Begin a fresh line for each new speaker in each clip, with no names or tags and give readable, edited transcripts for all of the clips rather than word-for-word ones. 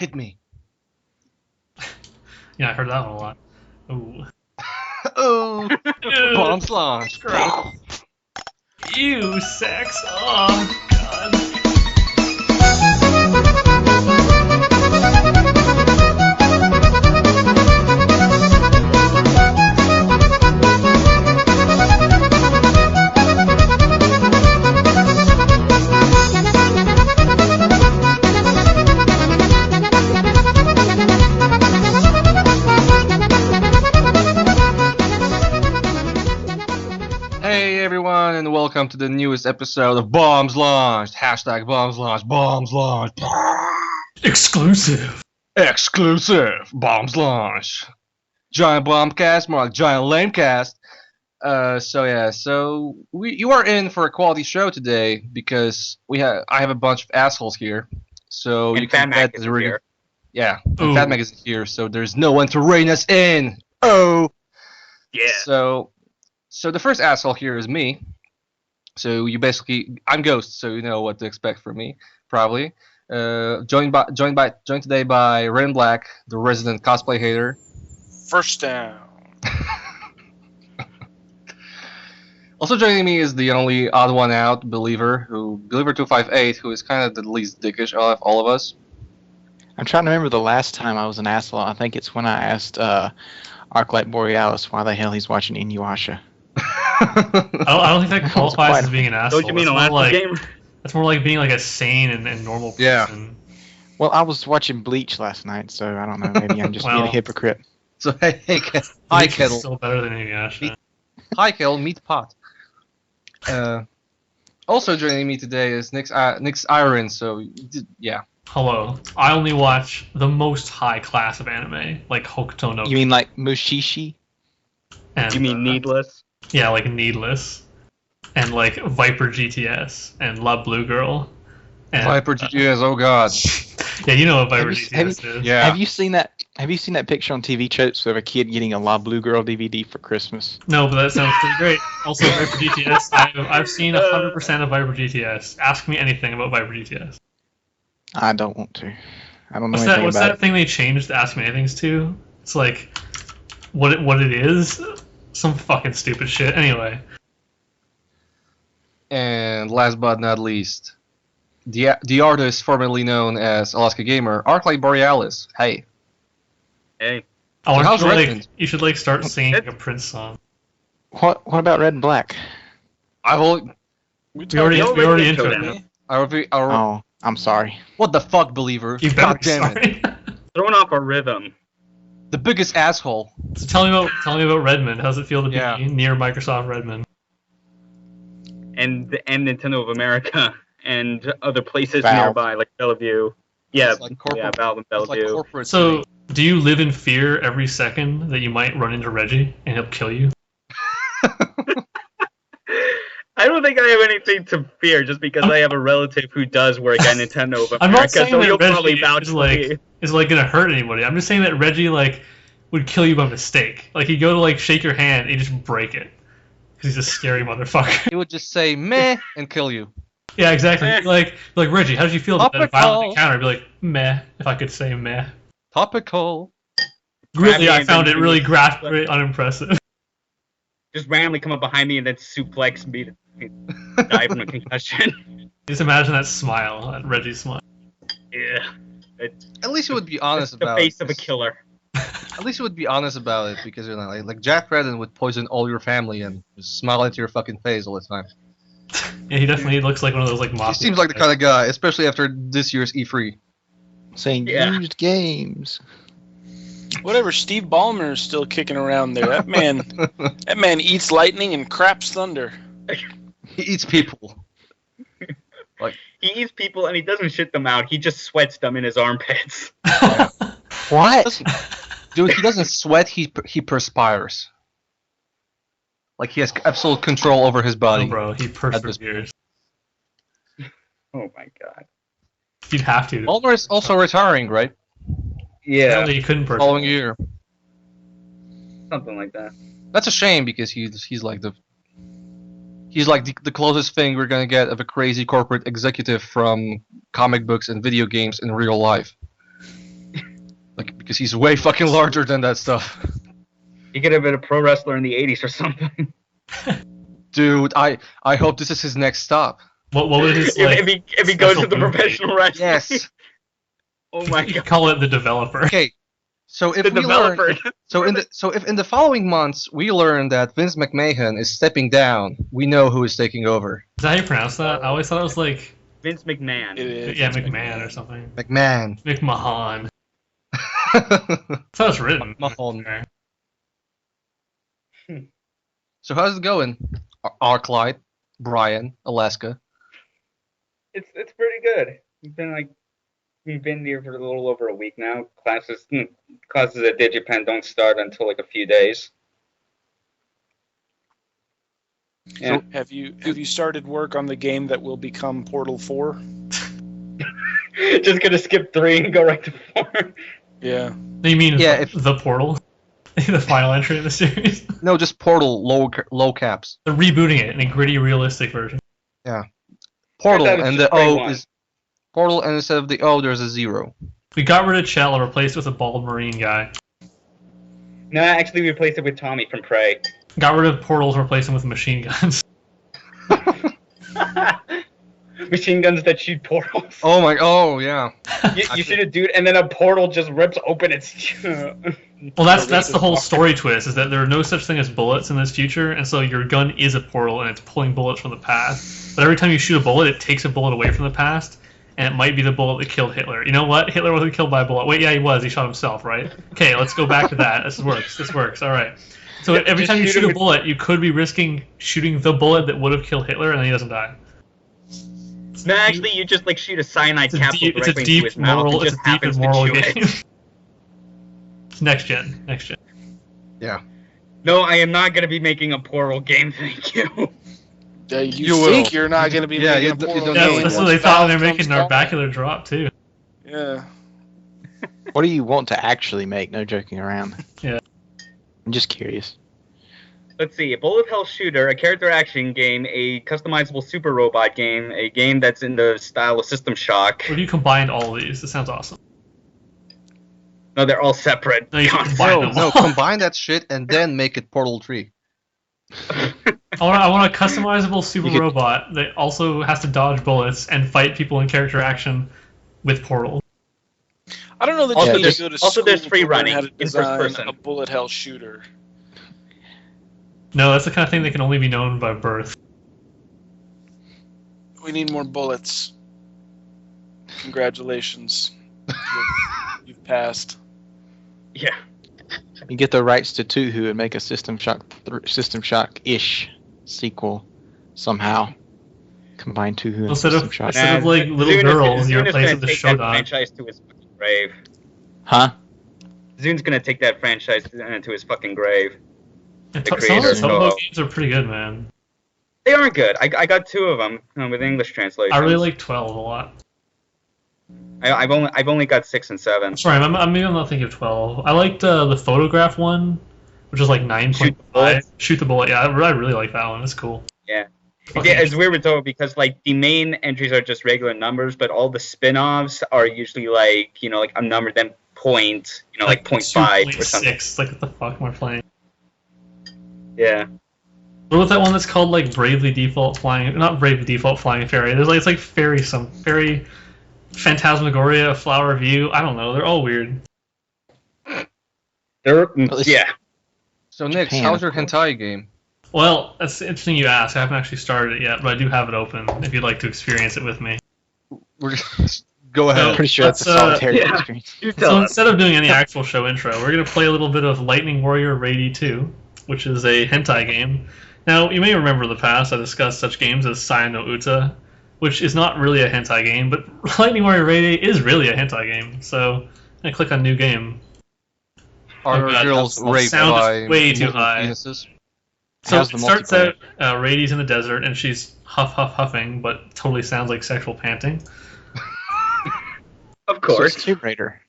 Hit me.
Yeah, I heard that one a lot. Ooh.
Oh, bombs launched.
Ew, sex. Oh, God.
Hey everyone, and welcome to the newest episode of Bombs Launched. Hashtag Bombs Launched. Bombs Launched.
Exclusive.
Exclusive. Bombs Launched. Giant Bombcast, more like Giant Lamecast. So you are in for a quality show today because I have a bunch of assholes here. So
and
you can bet
is
we're
here.
yeah, and Fat Mag is here, so there's no one to rein us in. Oh,
Yeah.
So the first asshole here is me. So I'm Ghost, so you know what to expect from me, probably. Joined today by Reddenblack, the resident cosplay hater.
First down.
Also joining me is the only odd one out, Believer 258, who is kind of the least dickish of all of us.
I'm trying to remember the last time I was an asshole. I think it's when I asked Arclight Borealis why the hell he's watching Inuyasha.
I don't think that qualifies as being an asshole.
Don't you mean a last game?
That's more like being like a sane and normal person.
Yeah.
Well, I was watching Bleach last night, so I don't know. Maybe I'm just being a hypocrite.
So hi
Bleach
Kettle.
is still better than Inuyasha.
Hi Kettle, meet Pot. Also joining me today is Nick's Iron. So yeah.
Hello. I only watch the most high class of anime, like Hokuto no.
You mean like Mushishi?
And,
You mean Needless?
Yeah, like Needless, and like Viper GTS and Love Blue Girl. And,
Viper GTS, oh god.
Yeah, you know what Viper GTS is.
Yeah.
Have you seen that picture on TV Tropes of a kid getting a La Blue Girl DVD for Christmas?
No, but that sounds pretty great. Also, Viper GTS. I've seen 100% of Viper GTS. Ask me anything about Viper GTS.
I don't want to. I don't know anything about
What's that thing they changed the Ask Me Anythings to? It's like what it is. Some fucking stupid shit. Anyway.
And last but not least, the artist formerly known as Alaska Gamer, Arclight Borealis. Hey.
Hey.
how's Redmond?
You should start singing a Prince song.
What about Red and Black?
I will.
We already introed him.
Oh, I'm sorry.
What the fuck, Believer?
You better be sorry.
Throwing off a rhythm.
The biggest asshole.
So tell me about Redmond. How's it feel to be near Microsoft Redmond?
And Nintendo of America and other places
Valve.
nearby, like Bellevue. Yeah,
It's like corporate-
yeah, Valve and
It's like
Bellevue.
corporate
So,
city.
do you live in fear every second that you might run into Reggie and he'll kill you?
I don't think I have anything to fear just because I have a relative who does work at Nintendo of America,
I'm not saying
so
that
he'll probably
Reggie
vouch
is
for me.
gonna hurt anybody. I'm just saying that Reggie would kill you by mistake. Like he'd go to shake your hand and he'd just break it because he's a scary motherfucker.
He would just say meh and kill you.
Yeah, exactly. Like Reggie, how did you feel about that
Topical.
violent encounter? I'd be like meh, if I could say meh.
Topical.
Really, I found it really graphically unimpressive.
Just randomly come up behind me and then suplex me to die from a concussion.
Just imagine that smile, that Reggie smile.
Yeah.
At least you would be honest
The
about
face
it.
of a killer.
At least you would be honest about it because you're not like Jack Redden would poison all your family and just smile into your fucking face all the time.
Yeah, he definitely looks like one of those
He
mafia.
seems like the kind of guy, especially after this year's E3.
Saying
Yeah.
used games.
Whatever, Steve Ballmer is still kicking around there. That man eats lightning and craps thunder.
He eats people.
He eats people and he doesn't shit them out. He just sweats them in his armpits.
What?
Dude, he doesn't sweat, he perspires. Like he has absolute control over his body.
Oh, bro, he perseveres.
Oh my god.
You'd have to.
Ballmer is also retiring, right?
Yeah,
Apparently he couldn't persevere.
Following year.
something like that.
That's a shame because he's like the closest thing we're gonna get of a crazy corporate executive from comic books and video games in real life. Because he's way fucking larger than that stuff.
He could have been a pro wrestler in the 80s or something.
Dude, I hope this is his next stop.
What would his like?
if he goes to the
special
professional wrestling.
Yes.
Oh my
You
god.
call it the developer.
Okay. So if
The
we
developer.
learn, if in the following months we learn that Vince McMahon is stepping down, we know who is taking over.
Is that how you pronounce that? I always thought it was like
Vince McMahon.
It is.
yeah, McMahon or something.
McMahon.
McMahon. That's how it's written.
Mahon.
Okay.
So how's it going, Arclight, Brian, Alaska?
It's pretty good. We've been here for a little over a week now. Classes at Digipen don't start until like a few days. Yeah.
So have you started work on the game that will become Portal 4?
Just gonna skip 3 and go right to 4.
Yeah.
You mean
Yeah,
the Portal? The final entry in the series?
No, just Portal low caps.
They're rebooting it in a gritty, realistic version.
Portal
I thought it was
and
just
the
grade
O
1.
is Portal, and instead of the O, there's a 0.
We got rid of Chell and replaced it with a bald marine guy.
No, actually, we replaced it with Tommy from Prey.
Got rid of portals and replaced them with machine guns.
Machine guns that shoot portals.
Oh yeah.
You shoot a dude, and then a portal just rips open its.
Well, that's the whole story twist, is that there are no such thing as bullets in this future, and so your gun is a portal, and it's pulling bullets from the past. But every time you shoot a bullet, it takes a bullet away from the past, and it might be the bullet that killed Hitler. You know what? Hitler wasn't killed by a bullet. Wait, yeah, he was. He shot himself, right? Okay, let's go back to that. This works. All right. So every
Just
time you
shoot
shoot
him
a bullet, you could be risking shooting the bullet that would have killed Hitler, and then he doesn't die.
No, actually, you just like shoot a cyanide
It's a
capsule
deep, it's a
directly into his
deep
mouth.
moral,
He
it's
just
a deep and
happens to
moral
chew
game.
it.
It's next gen.
Yeah.
No, I am not gonna be making a portal game. Thank you.
Yeah,
You
you
will.
think you're not going to be
Yeah,
making
you
a
d- you
Portal
don't
That's,
know
game
that's
anymore.
what they
once
thought when they're
Valve
making
comes
Narbacular drop, too.
Yeah.
What do you want to actually make? No joking around.
Yeah.
I'm just curious.
Let's see, a bullet hell shooter, a character action game, a customizable super robot game, a game that's in the style of System Shock.
What if you combined all of these? This sounds awesome.
No, they're all separate.
No, you can
concepts.
combine
No,
them.
no, combine that shit and then make it Portal 3.
I want a customizable super
You could-
robot that also has to dodge bullets and fight people in character action with Portal.
I don't know that
Also,
you need
there's-
to go to
also
school
there's free
to learn
running
how to
in first
design
person.
a bullet hell shooter.
No, that's the kind of thing that can only be known by birth.
We need more bullets. Congratulations. You've passed.
Yeah.
You get the rights to Tuhu and make a System Shock-ish sequel somehow. Combine Tuhu and
Instead
System
of
Shock.
instead of like little girls, you replace it with
take that
Shodan.
franchise to his fucking grave.
Huh?
Zune's gonna take that franchise to his fucking grave.
And
the
some of
creators
some of
know.
those games are pretty good, man.
They aren't good. I got 2 of them with English translations.
I really like 12 a lot.
I've only got 6 and 7.
Sorry, maybe I'm not thinking of 12. I liked the photograph one, which is like 9.5. Shoot the bullet. Yeah, I really like that one. It's cool.
Yeah.
Fucking-
Yeah, it's weird though because like the main entries are just regular numbers, but all the spin-offs are usually like like a number then point, like 0.5 or something.
2.6. Like what the fuck am I playing?
Yeah.
What about that one that's called like Bravely Default Flying? Not Bravely Default Flying Fairy. There's like it's like fairy Phantasmagoria, Flower View. I don't know. They're all weird.
Yeah.
So Nick,
Japan,
how's your
of course.
hentai game?
Well, that's interesting you ask. I haven't actually started it yet, but I do have it open if you'd like to experience it with me.
We're just go
No.
ahead.
I'm pretty sure that's a
Let's,
solitary
yeah.
experience.
You
So
tell us.
instead of doing any actual show intro, we're going to play a little bit of Lightning Warrior Raid 2, which is a hentai game. Now, you may remember in the past I discussed such games as Sai no Uta, which is not really a hentai game, but Lightning Warrior Raid is really a hentai game. So I'm going to click on New Game.
Are
Oh, God,
girls
the
raped
sound is
by
way too
multiple
high.
penises?
So
How's
it
the
starts
multiplayer?
out, Rady's in the desert, and she's huffing, but totally sounds like sexual panting.
Of
So
course.
it's Tomb Raider.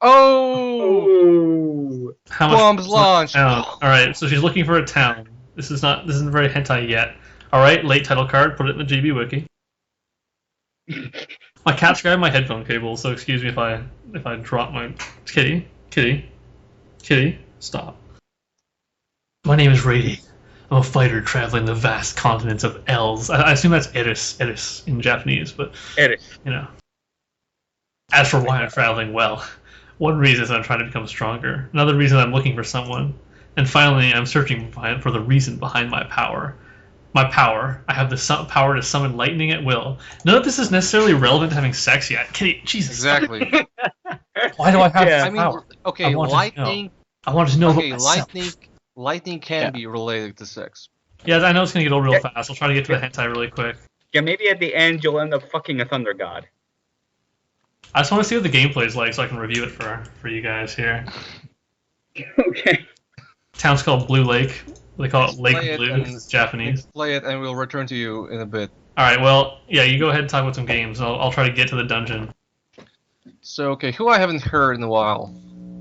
Oh!
Ooh.
How much?
Bombs launched.
All right, so she's looking for a town. This isn't very hentai yet. All right, late title card. Put it in the GB wiki. My cat's grabbed my headphone cable, so excuse me if I drop my kitty. Kitty, stop. My name is Rady. I'm a fighter traveling the vast continents of Els. I assume that's Eris in Japanese, but
Eris.
you know. As for why I'm traveling, well, one reason is I'm trying to become stronger. Another reason I'm looking for someone. And finally, I'm searching for the reason behind my power. My power. I have the power to summon lightning at will. None of this is necessarily relevant to having sex yet. Kitty, Jesus.
Exactly.
Why do I have this
I mean,
power?
okay,
I wanted
lightning.
I wanted to know
Okay,
about myself.
lightning can be related to sex.
Yeah, I know it's gonna get old real fast. I'll try to get to the hentai really quick.
Yeah, maybe at the end you'll end up fucking a thunder god.
I just want to see what the gameplay is like so I can review it for you guys here.
Okay.
Town's called Blue Lake. They call it Lake
Play it
Blue.
and-
It's Japanese.
Play it, and we'll return to you in a bit.
All right. Well, yeah. You go ahead and talk about some games. I'll try to get to the dungeon.
So, okay, who I haven't heard in a while?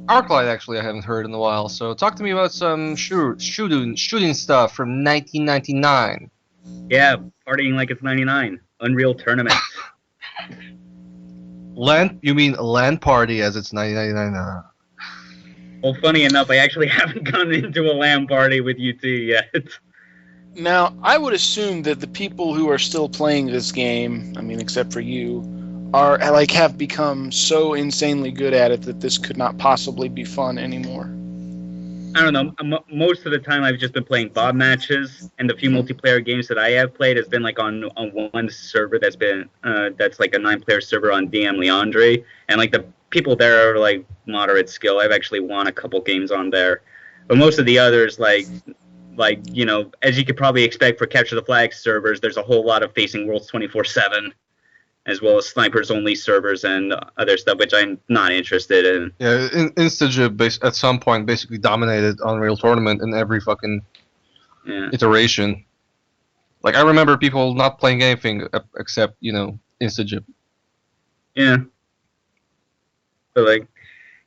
Arclight, actually, I haven't heard in a while. So, talk to me about some shooting stuff from 1999.
Yeah, partying like it's 99. Unreal Tournament.
You mean LAN party as it's 1999?
Well, funny enough, I actually haven't gone into a LAN party with UT yet.
Now, I would assume that the people who are still playing this game, I mean, except for you, are have become so insanely good at it that this could not possibly be fun anymore.
I don't know. Most of the time, I've just been playing Bob matches, and the few multiplayer games that I have played has been like on one server that's been that's like a 9-player server on DM Leandre, and like the people there are like moderate skill. I've actually won a couple games on there, but most of the others like you know, as you could probably expect for Capture the Flag servers, there's a whole lot of facing worlds 24/7. As well as snipers only servers and other stuff, which I'm not interested in.
Yeah, Instajib at some point basically dominated Unreal Tournament in every fucking iteration. Like, I remember people not playing anything except, you know, Instajib.
Yeah. But, like,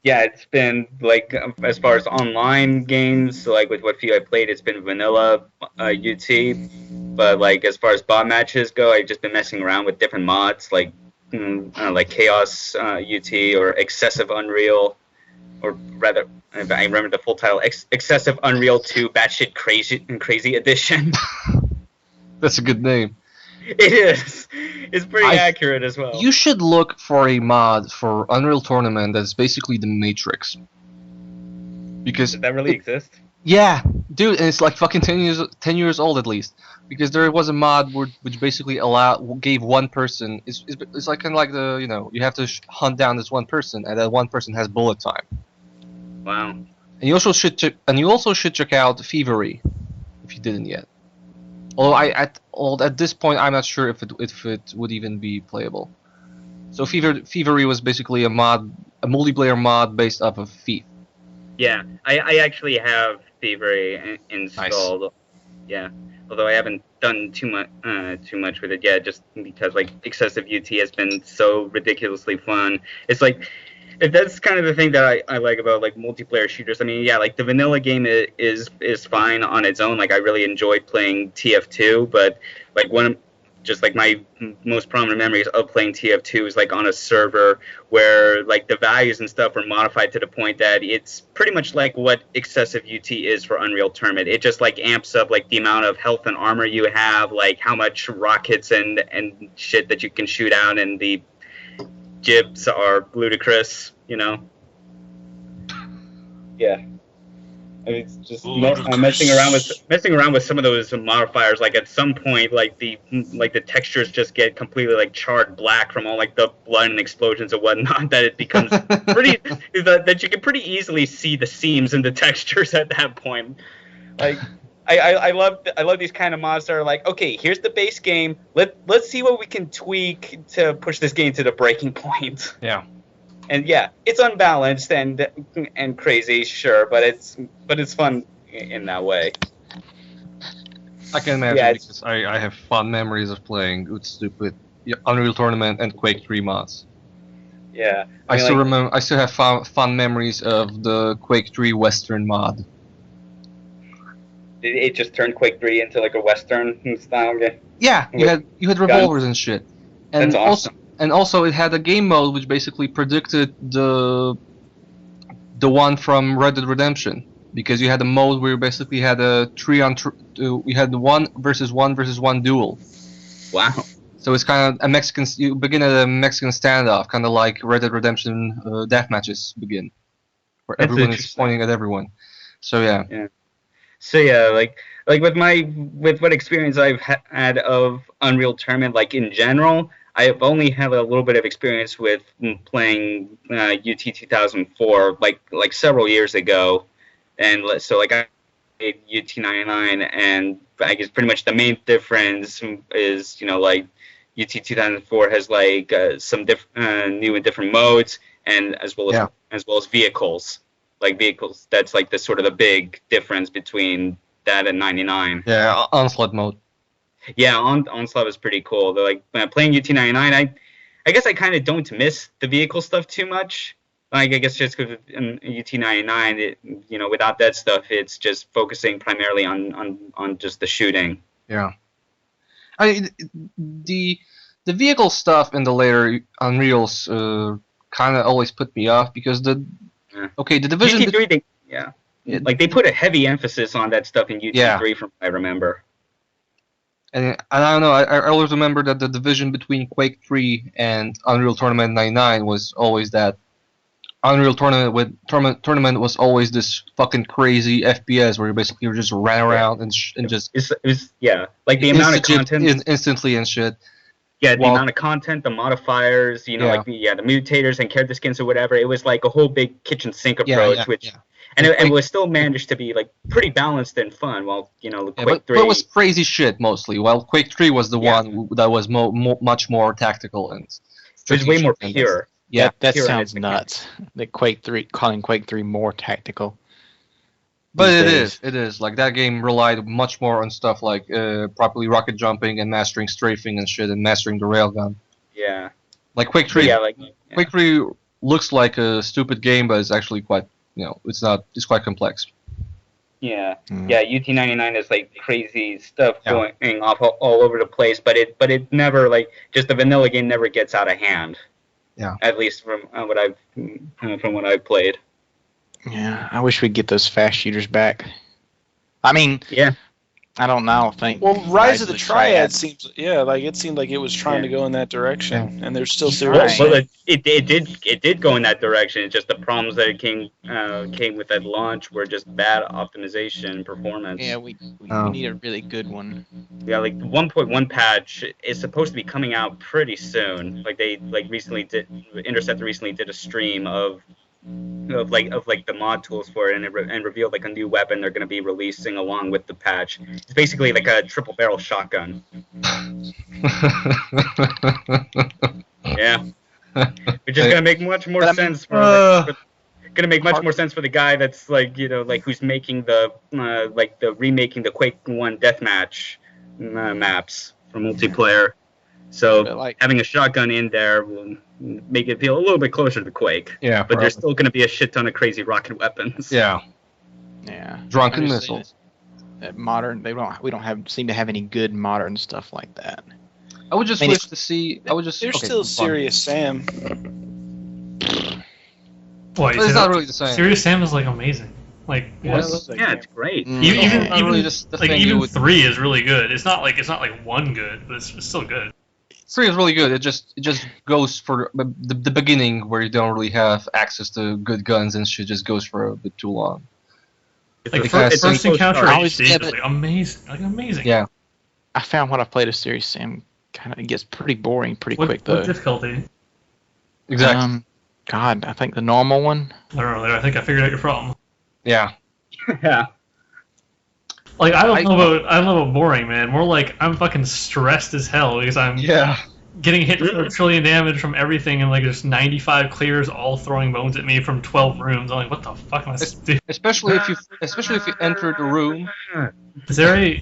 yeah, it's been, like, as far as online games, like, with what few I played, it's been vanilla UT. But, like, as far as bot matches go, I've just been messing around with different mods, like Chaos UT or Excessive Unreal, or rather, I remember the full title, Excessive Unreal 2 Batshit Crazy Edition.
That's a good name.
It is. It's pretty accurate as well.
You should look for a mod for Unreal Tournament that's basically the Matrix. Because
Does that really exist?
Yeah, dude, and it's like fucking 10 years old at least. Because there was a mod which basically gave one person. It's like kind of like the, you know, you have to hunt down this one person, and that one person has bullet time.
Wow.
And you also should check out Thievery, if you didn't yet. Although at this point I'm not sure if it would even be playable. So Thievery was basically a multiplayer mod based off of Thief.
Yeah, I actually have Thievery installed. Nice. Yeah, although I haven't done too much with it yet, just because like Excessive UT has been so ridiculously fun. It's like that's kind of the thing that I like about like multiplayer shooters. I mean, yeah, like the vanilla game is fine on its own. Like I really enjoyed playing TF2, but like just like my most prominent memories of playing TF2 is like on a server where like the values and stuff were modified to the point that it's pretty much like what Excessive UT is for Unreal Tournament. It just like amps up like the amount of health and armor you have, like how much rockets and shit that you can shoot out, and the jibs are ludicrous, you know. Yeah. I mean, it's just messing around with some of those modifiers. Like at some point, like the textures just get completely like charred black from all like the blood and explosions and whatnot. That it becomes pretty that you can pretty easily see the seams in the textures at that point. Like I love these kind of mods that are like, okay, here's the base game. Let's see what we can tweak to push this game to the breaking point.
Yeah.
And yeah, it's unbalanced and crazy, sure, but it's fun in that way.
I can imagine because I have fond memories of playing Good Stupid, Unreal Tournament, and Quake 3 mods.
Yeah,
I still have fond memories of the Quake 3 Western mod.
It just turned Quake 3 into like a Western style game.
Yeah, you had revolvers and shit, and
that's awesome.
Also it had a game mode which basically predicted the one from Red Dead Redemption, because you had a mode where you basically had a we had the 1 versus 1 duel.
Wow.
So it's kind of a Mexican. You begin at a Mexican standoff, kind of like Red Dead Redemption death matches begin, where
That's
everyone is
interesting.
pointing at everyone. So yeah.
So yeah, like with what experience I've had of Unreal Tournament, like in general, I've only had a little bit of experience with playing UT 2004, like several years ago, and so like I played UT 99, and I guess pretty much the main difference is like UT 2004 has like some new and different modes, and as well as vehicles. Like vehicles, that's like the sort of the big difference between that and 99.
Yeah, onslaught mode.
Yeah, onslaught was pretty cool. They're like playing UT 99. I guess I kind of don't miss the vehicle stuff too much. Like I guess just because in UT 99, without that stuff, it's just focusing primarily on just the shooting.
Yeah. I mean, the vehicle stuff in the later Unreals kind of always put me off because the Division.
UT3, like they put a heavy emphasis on that stuff in UT3 from what I remember.
And I don't know. I always remember that the division between Quake 3 and Unreal Tournament 99 was always that Unreal Tournament was always this fucking crazy FPS where you basically just ran around and just
it was like the amount of content
instantly and shit.
Yeah, the amount of content, the modifiers, like the mutators and character skins or whatever. It was like a whole big kitchen sink approach, and it was still managed to be like pretty balanced and fun. While Quake 3,
but it was crazy shit mostly. While Quake 3 was the one that was much more tactical and
it was way more pure.
Yeah, that sounds nuts. The Quake 3 calling Quake 3 more tactical.
But it is. Like, that game relied much more on stuff like properly rocket jumping and mastering strafing and shit and mastering the railgun.
Yeah.
Like, Quake 3, Quake 3 looks like a stupid game, but it's actually quite, it's quite complex.
Yeah. Yeah, UT99 is, like, crazy stuff going off all over the place, but it never, like, just the vanilla game never gets out of hand.
Yeah.
At least from what I've played.
Yeah, I wish we'd get those fast shooters back. I mean, I don't know.
Rise of the Triad seems, it seemed like it was trying to go in that direction, and they're still serious.
Well, it did go in that direction. It's just the problems that it came with at launch were just bad optimization and performance.
Yeah, we need a really good one.
Yeah, like the 1.1 patch is supposed to be coming out pretty soon. Like Interceptor recently did a stream of the mod tools for it, and revealed like a new weapon they're going to be releasing along with the patch. It's basically like a triple barrel shotgun. Yeah, which is going to make much more sense for the guy that's who's making the remaking the Quake 1 deathmatch maps for multiplayer. So having a shotgun in there will make it feel a little bit closer to Quake.
Yeah,
but there's still going to be a shit ton of crazy rocket weapons.
Yeah.
Yeah.
Drunken missiles.
Modern, we don't seem to have any good modern stuff like that.
I would just wish to see.
There's still Serious Sam.
Well,
it's not really the same.
Serious Sam is like amazing. Like
it's great.
Even 3 is really good. It's not like 1 good, but it's still good.
3 is really good. It just goes for the beginning where you don't really have access to good guns and shit. Just goes for a bit too long.
Like first encounter HD is like amazing. Like amazing.
Yeah.
I found when I played a Serious Sam, it gets pretty boring pretty quick though.
What difficulty?
Exactly.
God, I think the normal one.
I think I figured out your problem.
Yeah.
Yeah.
Like I don't know about boring, man. More like I'm fucking stressed as hell because I'm getting hit for a trillion damage from everything, and like there's 95 clears all throwing bones at me from 12 rooms. I'm like, what the fuck am I doing?
Especially if you enter the room.
Is there a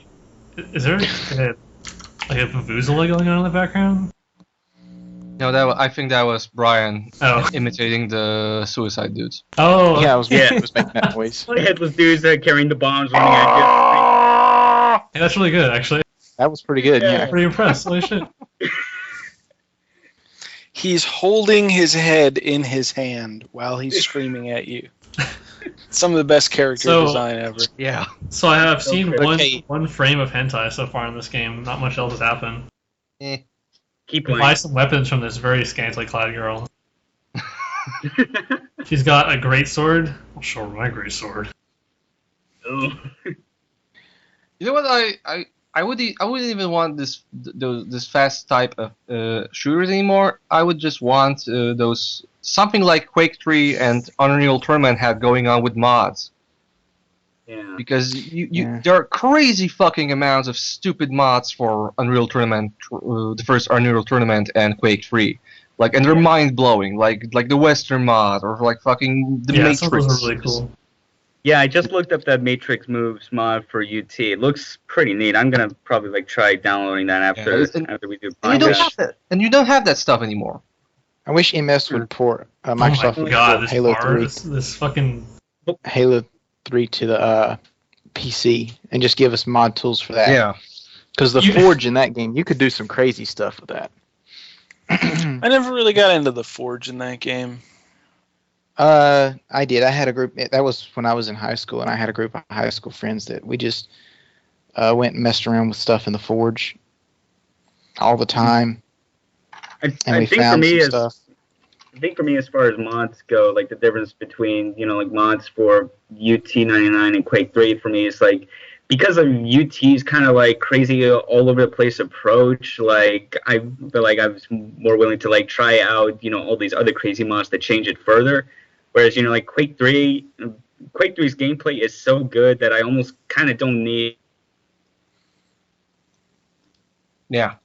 vuvuzela going on in the background?
No, I think that was Brian imitating the suicide dudes.
Oh,
yeah, I was making that noise.
The headless dudes carrying the bombs running at you.
Yeah, that's really good, actually.
That was pretty good. Yeah,
pretty impressed. Holy shit.
He's holding his head in his hand while he's screaming at you. Some of the best character design ever.
Yeah.
So I have seen
Okay.
one frame of hentai so far in this game. Not much else has happened.
Eh.
Keep
You can buy some weapons from this very scantily clad girl. She's got a great sword. I'll show her my great sword.
Ooh.
You know what? I wouldn't even want this fast type of shooters anymore. I would just want those something like Quake 3 and Unreal Tournament had going on with mods.
Yeah.
Because there are crazy fucking amounts of stupid mods for Unreal Tournament, the first Unreal Tournament and Quake 3. Like, and they're mind blowing, like the Western mod or like fucking the Matrix.
Some of those are really cool.
Yeah, I just looked up that Matrix Moves mod for UT. It looks pretty neat. I'm gonna probably like try downloading that after we do.
And you don't have that. And you don't have that stuff anymore.
I wish MS would port Microsoft
Oh
would
my god,
port
this
Halo
bar,
3,
this fucking...
Halo 3 to the PC and just give us mod tools for that.
Yeah.
Because the Forge in that game, you could do some crazy stuff with that.
I never really got into the Forge in that game.
I did. I had a group. That was when I was in high school, and I had a group of high school friends that we just went and messed around with stuff in the Forge all the time.
I think for me, as far as mods go, like the difference between like mods for UT99 and Quake 3 for me is like because of UT's kind of like crazy all over the place approach. Like I feel like I was more willing to like try out all these other crazy mods that change it further. Whereas like Quake 3's gameplay is so good that I almost kind of don't need.
Yeah.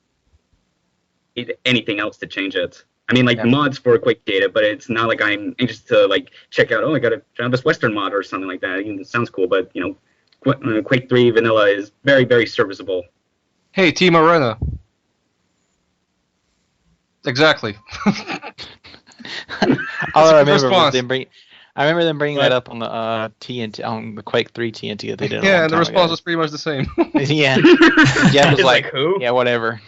Anything else to change it. I mean, like mods for Quake data, but it's not like I'm anxious to like check out. Oh, I gotta try out this Western mod or something like that. It sounds cool, but Quake 3 vanilla is very, very serviceable.
Hey, Team Arena. Exactly.
All I remember was them bringing that up on the TNT on the Quake 3 TNT that they did.
Yeah, and the response was pretty much the same.
Yeah, Jeff was like,
who?
Yeah, whatever.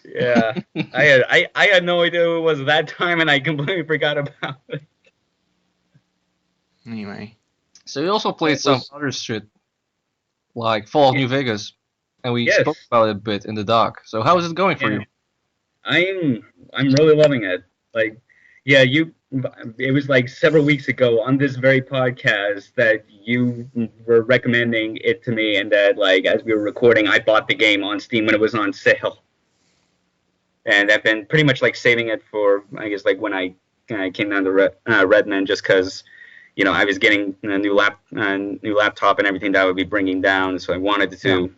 Yeah, I had no idea who it was that time, and I completely forgot about it.
Anyway,
so we also played some other shit, like Fallout New Vegas, and we spoke about it a bit in the doc. So how is it going for you?
I'm really loving it. Like, yeah, it was like several weeks ago on this very podcast that you were recommending it to me, and that like as we were recording, I bought the game on Steam when it was on sale. And I've been pretty much like saving it for, I guess, like when I came down to Redmond, just because, I was getting a new laptop and everything that I would be bringing down. So I wanted to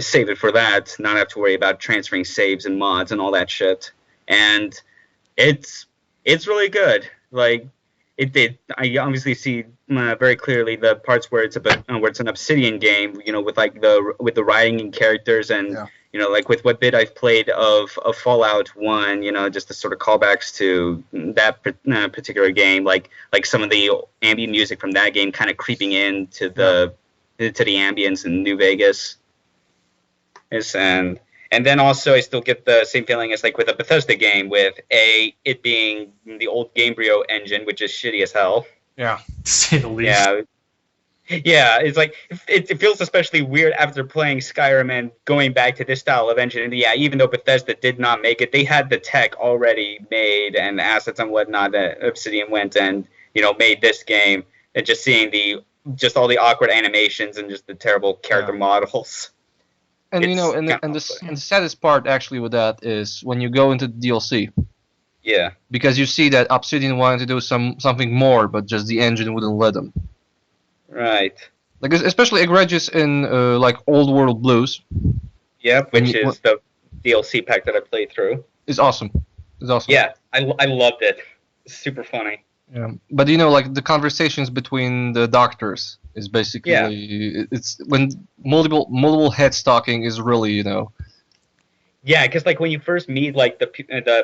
save it for that, not have to worry about transferring saves and mods and all that shit. And it's really good. Like I obviously see very clearly the parts where it's an Obsidian game, with like with the writing and characters and. Like with what bit I've played of Fallout 1, just the sort of callbacks to that particular game, like some of the ambient music from that game kind of creeping into the ambience in New Vegas. And then also I still get the same feeling as like with a Bethesda game with it being the old Gamebryo engine, which is shitty as hell.
Yeah,
to say the least.
Yeah, it's like it feels especially weird after playing Skyrim and going back to this style of engine. And yeah, even though Bethesda did not make it, they had the tech already made and assets and whatnot that Obsidian went and made this game. And just seeing all the awkward animations and just the terrible character models.
And the saddest part actually with that is when you go into the DLC.
Yeah. Because
you see that Obsidian wanted to do something more, but just the engine wouldn't let them.
Right.
Like especially egregious in like Old World Blues.
Yep, which is the DLC pack that I played through.
It's awesome.
Yeah, I loved it. It's super funny.
Yeah, but like the conversations between the doctors is basically it's when multiple head stalking is really
Yeah, because like when you first meet like the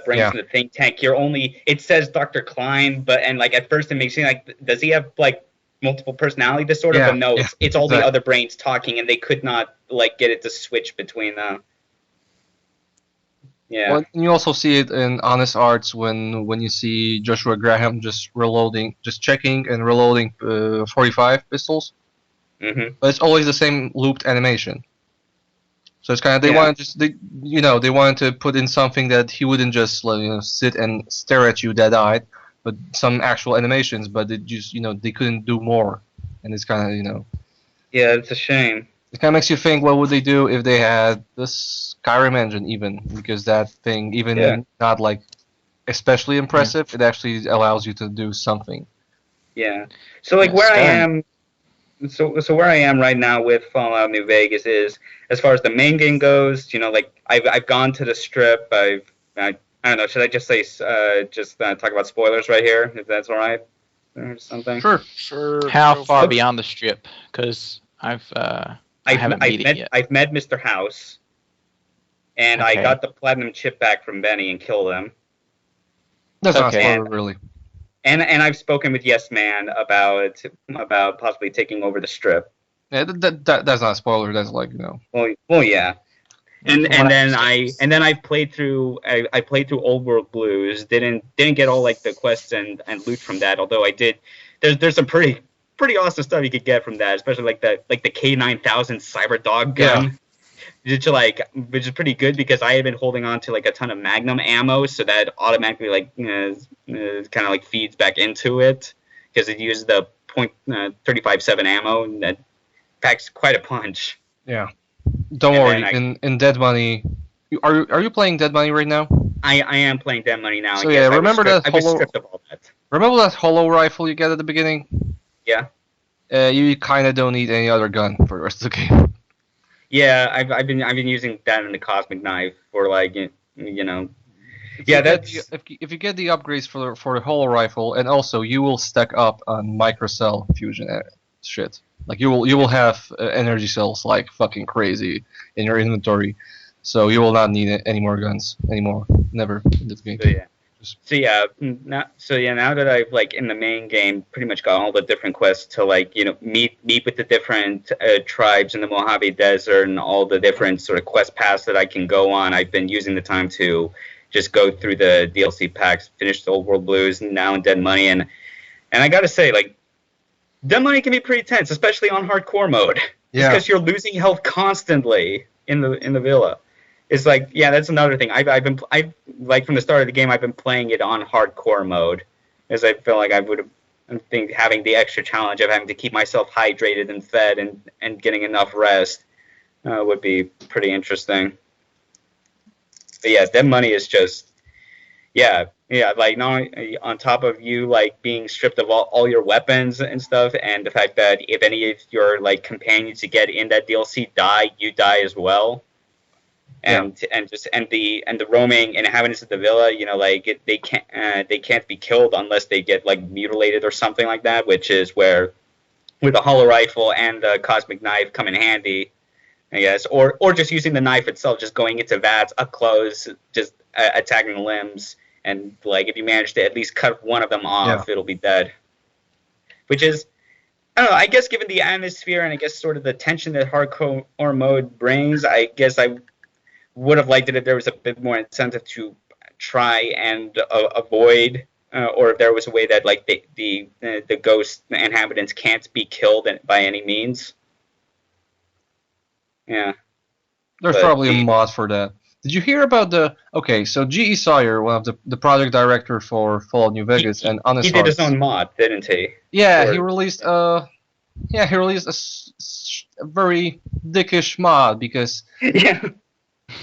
brains in the think tank, it says Dr. Klein, and like at first it makes you like, does he have like multiple personality disorder? But no, it's all the other brains talking, and they could not like get it to switch between them. Yeah.
Well, you also see it in Honest Arts when you see Joshua Graham just reloading, just checking and reloading 45 pistols.
Mm-hmm.
But it's always the same looped animation. So it's kind of they
Yeah.
wanted just they wanted to put in something that he wouldn't just sit and stare at you dead-eyed, but some actual animations. But it just they couldn't do more, and it's kind of
Yeah, it's a shame.
it kind of makes you think, what would they do if they had this Skyrim engine even? Because that thing, even not like especially impressive, it actually allows you to do something.
Yeah. So like where I am, so where I am right now with Fallout New Vegas is, as far as the main game goes, like I've gone to the strip. I don't know. Should I just say talk about spoilers right here, if that's all right, or something?
Sure.
How far beyond the strip? Because I haven't beat it yet.
I've met Mr. House, and I got the platinum chip back from Benny and killed him.
That's not a spoiler, really.
And I've spoken with Yes Man about possibly taking over the strip.
Yeah, that's not a spoiler. That's like
Well, yeah. And then I played through Old World Blues. Didn't get all like the quests and loot from that. Although I did. There's some pretty awesome stuff you could get from that, especially like the K9000 Cyber Dog gun. Yeah. Which is pretty good because I had been holding on to like a ton of Magnum ammo, so that automatically kind of like feeds back into it because it uses the .357 ammo and that packs quite a punch.
Yeah, don't worry. In Dead Money, are you playing Dead Money right now?
I am playing Dead Money now.
So yeah, remember that
I was stripped of all that.
Remember that hollow rifle you get at the beginning?
Yeah.
You kind of don't need any other gun for the rest of the game.
Yeah, I've been using that in the Cosmic Knife for like
If you get the upgrades for the hollow rifle, and also you will stack up on microcell fusion shit. Like you will have energy cells like fucking crazy in your inventory, so you will not need any more guns anymore. Never in this game.
So now that I've like in the main game pretty much got all the different quests to like meet with the different tribes in the Mojave Desert and all the different sort of quest paths that I can go on, I've been using the time to just go through the DLC packs, finish the Old World Blues, and now in Dead Money, and I gotta say, like, Dead Money can be pretty tense, especially on hardcore mode, because you're losing health constantly in the villa. It's like, yeah, that's another thing. I've been from the start of the game, I've been playing it on hardcore mode, as I feel like I think having the extra challenge of having to keep myself hydrated and fed and getting enough rest would be pretty interesting. But yeah, Dead Money is just, like not on top of you like being stripped of all your weapons and stuff, and the fact that if any of your like companions you get in that DLC die, you die as well. And the roaming inhabitants of the villa, like they can't be killed unless they get like mutilated or something like that, which is where the hollow rifle and the cosmic knife come in handy, I guess, or just using the knife itself, just going into vats up close, just attacking limbs, and like if you manage to at least cut one of them off, it'll be dead. Which is, I don't know, I guess given the atmosphere and I guess sort of the tension that hardcore mode brings, I guess I would have liked it if there was a bit more incentive to try and avoid, or if there was a way that like the ghost inhabitants can't be killed by any means. Yeah.
There's probably a mod for that. Did you hear about so G.E. Sawyer, one of the project director for Fallout New Vegas, and Honest
He did his own mod, didn't he?
Yeah, he released a very dickish mod because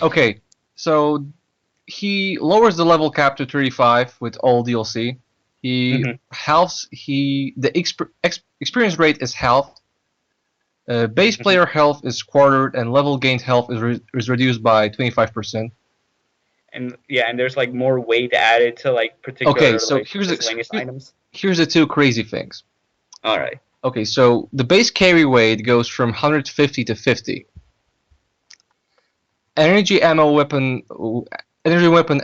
okay, so he lowers the level cap to 35 with all DLC. He halves the experience rate is halved. Base player health is quartered, and level gained health is reduced by 25%.
And there's like more weight added to like particular miscellaneous items.
Here's the two crazy things.
All right.
Okay, so the base carry weight goes from 150 to 50. Energy weapon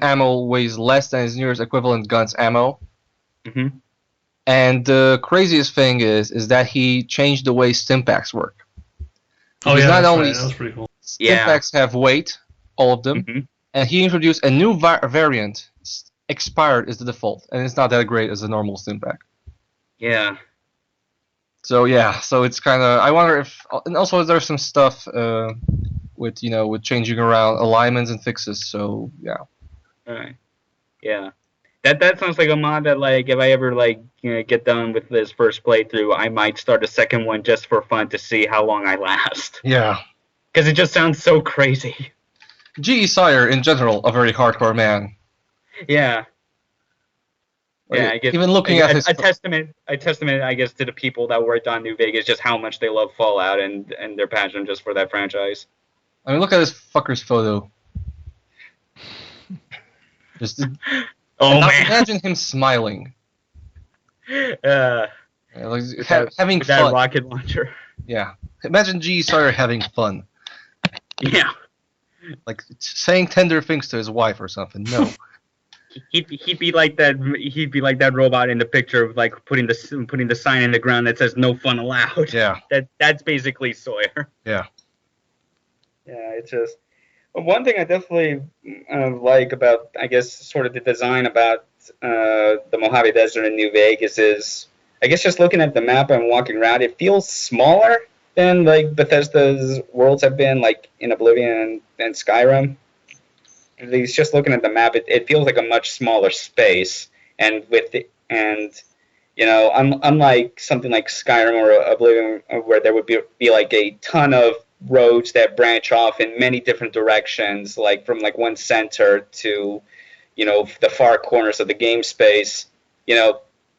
ammo weighs less than its nearest equivalent gun's ammo.
Mm-hmm.
And the craziest thing is that he changed the way stimpaks work.
Because
not only
that was pretty cool.
stimpaks have weight, all of them, and he introduced a new variant. Expired is the default, and it's not that great as a normal stim pack.
Yeah.
So yeah, so it's kind of. I wonder if, and also there's some stuff with with changing around alignments and fixes. So yeah.
Alright. Yeah. That sounds like a mod that, like, if I ever, like, get done with this first playthrough, I might start a second one just for fun to see how long I last.
Yeah.
Because it just sounds so crazy.
G.E. Sire, in general, a very hardcore man.
Yeah. Yeah, I guess
even looking at his
a testament, I guess, to the people that worked on New Vegas, just how much they love Fallout and their passion just for that franchise.
I mean, look at this fucker's photo. Just
oh man!
Imagine him smiling. Like, having
with
fun.
That rocket launcher.
Yeah. Imagine G.E. Sawyer having fun.
Yeah.
Like saying tender things to his wife or something. No.
He'd be like that. He'd be like that robot in the picture of, like, putting the sign in the ground that says "No fun allowed."
Yeah.
That's basically Sawyer.
Yeah.
Yeah, it's just one thing I definitely like about, I guess, sort of the design about the Mojave Desert in New Vegas is, I guess, just looking at the map and walking around, it feels smaller than, like, Bethesda's worlds have been, like in Oblivion and Skyrim. At least just looking at the map, it feels like a much smaller space, and unlike something like Skyrim or Oblivion, where there would be like a ton of roads that branch off in many different directions, like from like one center to, the far corners of the game space.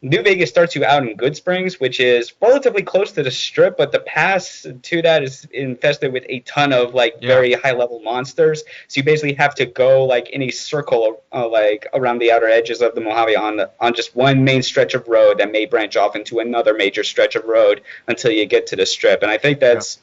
New Vegas starts you out in Good Springs, which is relatively close to the Strip, but the pass to that is infested with a ton of, like, very high-level monsters. So you basically have to go, like, in a circle, like, around the outer edges of the Mojave on just one main stretch of road that may branch off into another major stretch of road until you get to the Strip. And I think that's,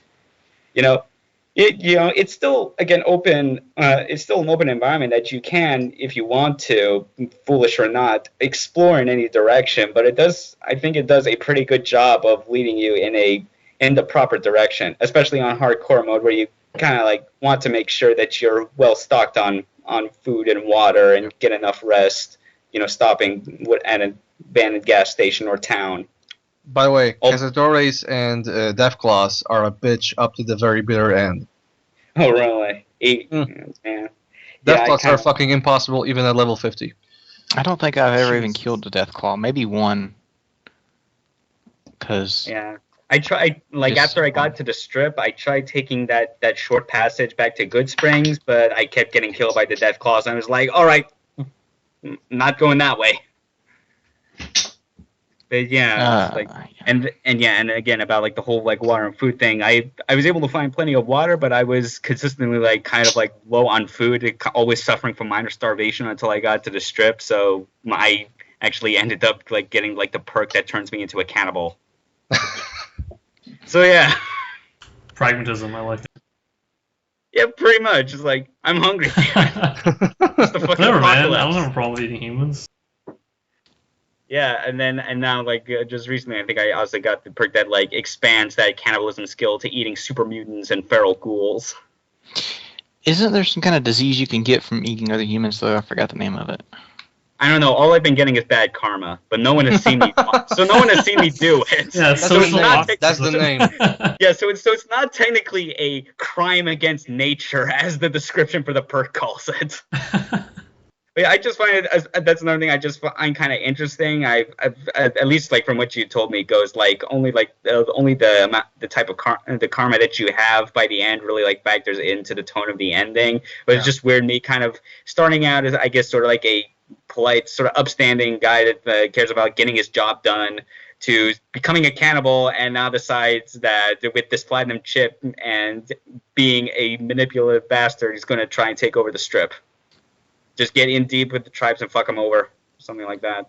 it's still, again, open. It's still an open environment that you can, if you want to, foolish or not, explore in any direction. But I think it does a pretty good job of leading you in the proper direction, especially on hardcore mode, where you kind of, like, want to make sure that you're well stocked on food and water and get enough rest. Stopping at an abandoned gas station or town.
By the way, Cazadores and Deathclaws are a bitch up to the very bitter end.
Oh, really? Man.
Deathclaws are fucking impossible even at level 50.
I don't think I've ever even killed a Deathclaw. Maybe one.
Yeah. I tried, like, after I got to the Strip, I tried taking that short passage back to Good Springs, but I kept getting killed by the Deathclaws, and I was like, alright, not going that way. But and again, about, like, the whole, like, water and food thing, I was able to find plenty of water, but I was consistently, like, kind of, like, low on food, always suffering from minor starvation until I got to the Strip. So I actually ended up, like, getting, like, the perk that turns me into a cannibal. So yeah,
pragmatism. I like it.
Yeah, pretty much. It's like, I'm hungry. It's the fucking
Whatever, man.
apocalypse.
I don't have a problem with eating humans.
Yeah, and now, like, just recently, I think I also got the perk that, like, expands that cannibalism skill to eating super mutants and feral ghouls.
Isn't there some kind of disease you can get from eating other humans, though? I forgot the name of it.
I don't know. All I've been getting is bad karma, but no one has seen me. So no one has seen me do it.
Yeah,
so it's not
that's the name.
Yeah, so it's not technically a crime against nature, as the description for the perk calls it. But I just find it that's another thing I just find kind of interesting. I've at least, like, from what you told me, goes, like, only the type of the karma that you have by the end really, like, factors into the tone of the ending. But it's just weird me kind of starting out as, I guess, sort of like a polite, sort of upstanding guy that cares about getting his job done, to becoming a cannibal, and now decides that with this platinum chip and being a manipulative bastard, he's going to try and take over the Strip. Just get in deep with the tribes and fuck them over. Something like that.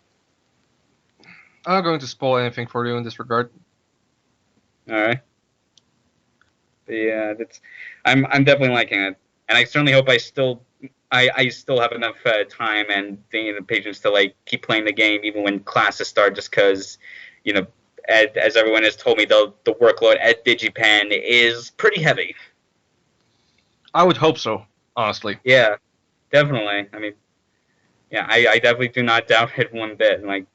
I'm not going to spoil anything for you in this regard.
Alright. Yeah, I'm definitely liking it. And I certainly hope I still have enough time and the patience to, like, keep playing the game even when classes start, just because, as everyone has told me, the workload at DigiPen is pretty heavy.
I would hope so, honestly.
Yeah. definitely. I mean, yeah, I definitely do not doubt it one bit. Like,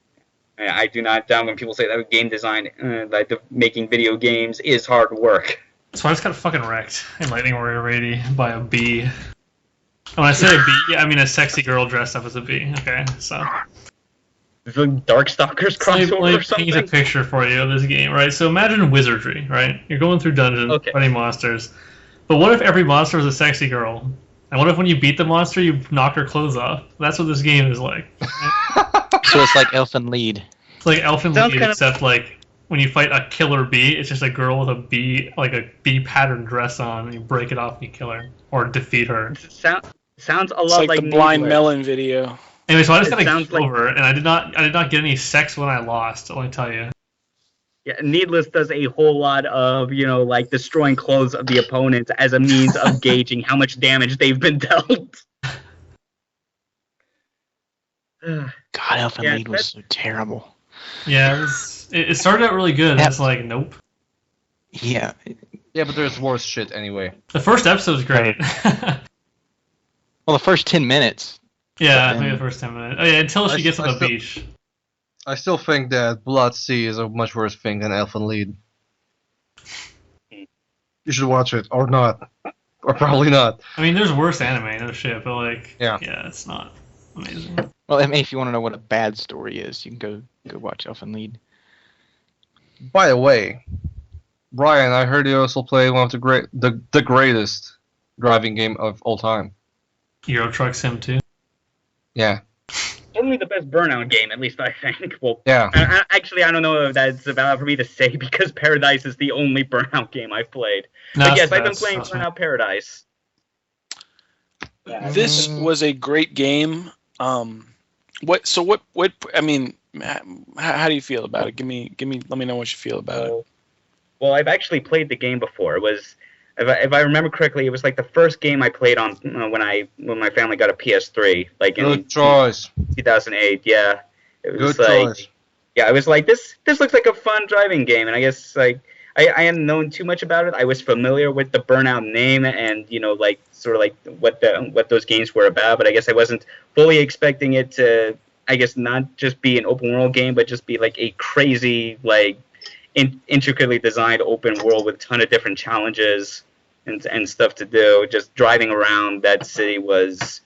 I do not doubt when people say that game design, like making video games is hard work.
So I just got fucking wrecked in Lightning Warrior 80 by a bee. And when I say a bee, I mean a sexy girl dressed up as a bee. Okay, so.
Is it like Darkstalkers crossover or something?
Paint a picture for you of this game, right? So imagine wizardry, right? You're going through dungeons, fighting monsters. But what if every monster was a sexy girl? And what if when you beat the monster, you knock her clothes off? That's what this game is like.
So it's like Elfen Lied.
It's like Elfen Lied, except like when you fight a killer bee, it's just a girl with a bee, like a bee pattern dress on, and you break it off and you kill her or defeat her.
Sounds a lot
it's like the Blind Melon video.
Anyway, so I just got a over, and I did not get any sex when I lost. Let me tell you.
Yeah, Needless does a whole lot of, like destroying clothes of the opponent as a means of gauging how much damage they've been dealt.
God, Elfen Lied was so terrible.
Yeah, it started out really good, and it's like, nope.
Yeah.
Yeah, but there's worse shit anyway.
The first episode's great.
Well, the first 10 minutes.
Yeah, maybe the first 10 minutes. Oh yeah, until she gets on the beach.
I still think that Blood Sea is a much worse thing than Elfen Lied. You should watch it, or not. Or probably not.
I mean, there's worse anime, no shit, but like,
yeah,
it's not amazing.
Well, I mean, if you want to know what a bad story is, you can go watch Elfen Lied.
By the way, Brian, I heard you also play one of the greatest driving game of all time.
Euro Truck Sim 2?
Yeah.
Certainly the best Burnout game, at least I think. Well,
yeah.
Actually, I don't know if that's valid for me to say because Paradise is the only Burnout game I've played. But yes, I've been playing Burnout Paradise.
This was a great game. What? I mean, how do you feel about it? Let me know what you feel about it.
Well, I've actually played the game before. It was, if I remember correctly, it was like the first game I played on when my family got a PS3, like in
Good choice.
2008. Yeah, it was
Good choice.
Yeah, I was like, this looks like a fun driving game, and I guess like I hadn't known too much about it. I was familiar with the Burnout name and like sort of like what those games were about, but I guess I wasn't fully expecting it to, I guess, not just be an open world game, but just be like a crazy like intricately designed open world with a ton of different challenges and stuff to do. Just driving around that city was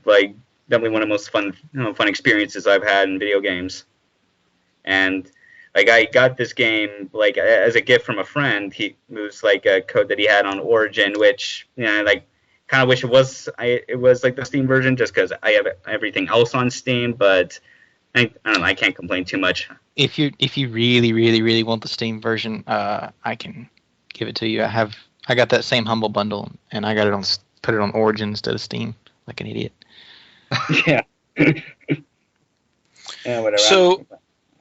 like definitely one of the most fun experiences I've had in video games. And like I got this game like as a gift from a friend. It was like a code that he had on Origin, which like kind of wish it was like the Steam version, just because I have everything else on Steam. But I don't know. I can't complain too much.
If you really, really, really want the Steam version, I can give it to you. I got that same Humble Bundle, and I got it put it on Origin instead of Steam, like an idiot.
Yeah. Yeah, whatever.
So,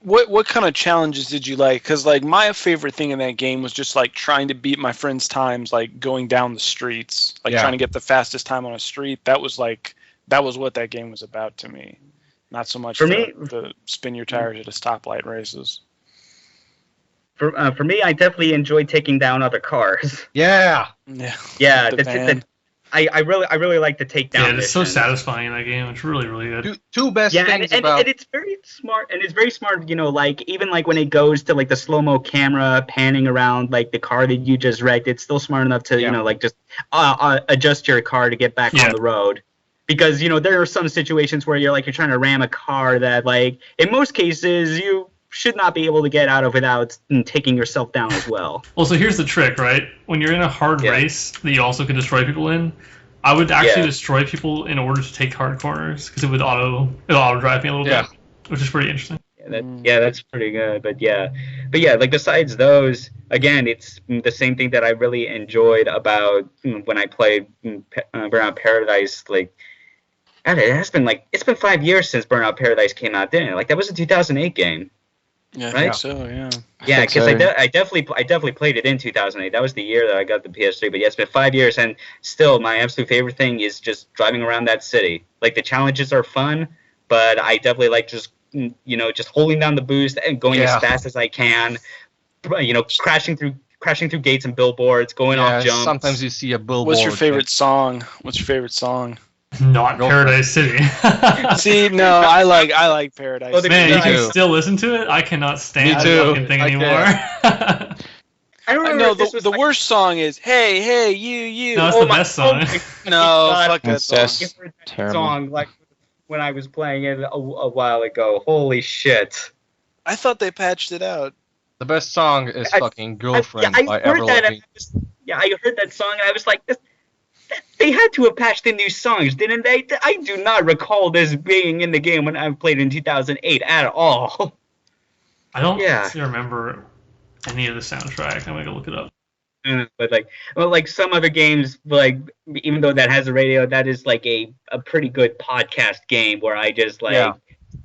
what kind of challenges did you like? Because like my favorite thing in that game was just like trying to beat my friends' times, like going down the streets, like trying to get the fastest time on a street. That was what that game was about to me. Not so much the spin your tires at a stoplight races.
For me, I definitely enjoy taking down other cars.
Yeah.
Yeah. I really like to take down.
Yeah, it's so satisfying in that game. It's really, really good.
Two best things about.
And it's very smart. And it's very smart. Like even like when it goes to like the slow-mo camera panning around like the car that you just wrecked, it's still smart enough to like just adjust your car to get back on the road. Because there are some situations where you're trying to ram a car that like in most cases you should not be able to get out of without taking yourself down as well.
Well, so here's the trick, right? When you're in a hard race that you also can destroy people in, I would actually destroy people in order to take hard corners because it would auto drive me a little bit, which is pretty interesting.
That's pretty good. But like besides those, again, it's the same thing that I really enjoyed about when I played Burnout Paradise. Like, it's been 5 years since Burnout Paradise came out, didn't it? Like that was a 2008 game.
Yeah, I
right?
think so, yeah.
Yeah, because I definitely played it in 2008. That was the year that I got the PS3. But yeah, it's been 5 years, and still, my absolute favorite thing is just driving around that city. Like the challenges are fun, but I definitely like just holding down the boost and going as fast as I can. Crashing through gates and billboards, going off jumps.
Sometimes you see a billboard.
What's your favorite song?
Not
Go for
Paradise City.
See, no, I like Paradise.
Well,
Man,
Me
you can
too.
still listen to it? I cannot stand
Me
the
too.
fucking thing
I
anymore.
I don't
I
remember
know
if this was
the
like,
worst song is "Hey, you."
No, it's
oh
the
my-
best song.
oh my
No,
God.
fuck that
That's-
song.
that's-
I heard that
terrible.
song like when I was playing it a while ago. Holy shit!
I thought they patched it out.
The best song is fucking Girlfriend
I
by
heard
Avril
that.
Lavigne.
I heard that song, and I was like, they had to have patched in new songs, didn't they? I do not recall this being in the game when I played in 2008 at all.
I don't
Yeah.
actually remember any of the soundtrack. I'm gonna go look it up.
But like some other games, like even though that has a radio, that is like a pretty good podcast game where I just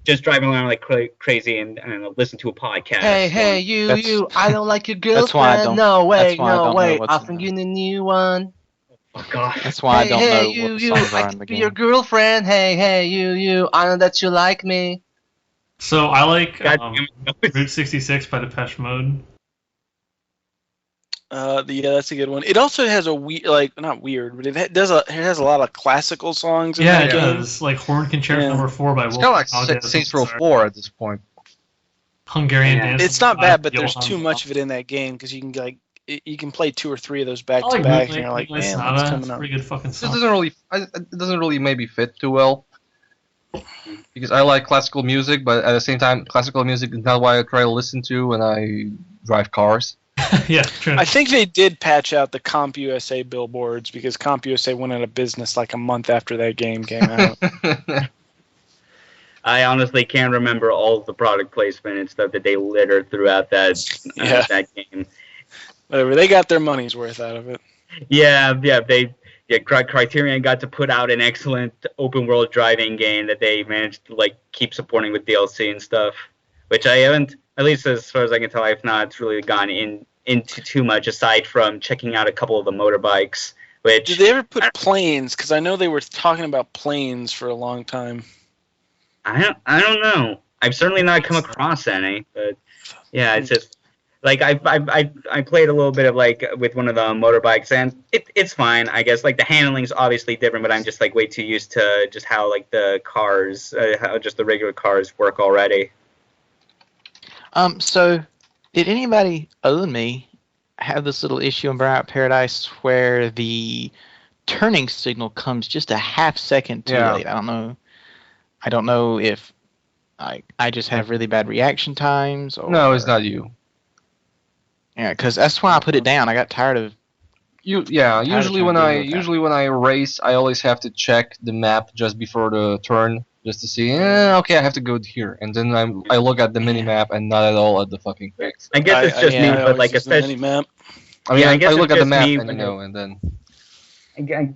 just driving around like crazy and listen to a podcast.
Hey, you,
That's-
I don't like your
that's why I
girlfriend.
don't-
No way,
that's why I
no
don't know
way.
what's
I'll
in
bring
them.
you a new one.
Oh god.
That's why I don't
hey,
know
you,
what the songs
I
are in
can
the
be your
game.
girlfriend. Hey, you, I know that you like me.
So I like
God damn it.
Route 66 by Depeche Mode.
Yeah, that's a good one. It also has a not weird, but it has a lot of classical songs in
Yeah,
that
it
game.
does. Like Horn Concerto
Yeah.
Number 4 by
It's
Wolfgang
kind of like
Amadeus
Saints Row
Mozart.
4 at this point.
Hungarian
Yeah.
Dance.
It's not
by
bad, but there's
Johann
too much of it in that game because you can play 2 or 3 of those back
I
to
like
back,
Moonlight,
and you're like,
Moonlight
man,
Sonata.
what's
It's
coming
a
up?
pretty good fucking
It
song.
doesn't really maybe fit too well. Because I like classical music, but at the same time, classical music is not what I try to listen to when I drive cars.
Yeah, true.
I think they did patch out the CompUSA billboards because CompUSA went out of business like a month after that game came out.
I honestly can't remember all of the product placement and stuff that they littered throughout that
Yeah.
that game.
Whatever, they got their money's worth out of it.
Criterion got to put out an excellent open world driving game that they managed to like keep supporting with DLC and stuff, which I haven't, at least as far as I can tell, I've not really gone into too much aside from checking out a couple of the motorbikes. Which
Did they ever put planes? Because I know they were talking about planes for a long time.
I don't know. I've certainly not come across any, but yeah, it's just like I played a little bit of like with one of the motorbikes, and it's fine, I guess. Like the handling's obviously different, but I'm just like way too used to just how like the cars, how just the regular cars work already.
So, did anybody other than me have this little issue in Burnout Paradise where the turning signal comes just a half second too
Yeah.
late? I don't know if I just have really bad reaction times. Or,
No, it's not you.
Yeah, because that's why I put it down. I got tired of.
Usually
trying
when
to
I
deal with that.
usually when I race, I always have to check the map just before the turn, just to see. Okay, I have to go here, and then I look at the mini map and not at all at the fucking fix.
I guess it's just me,
I
but
always
like
use the
especially.
mini-map.
I mean,
Yeah, I
I
guess
look
it's
at the
just
map
me
and
when
and then.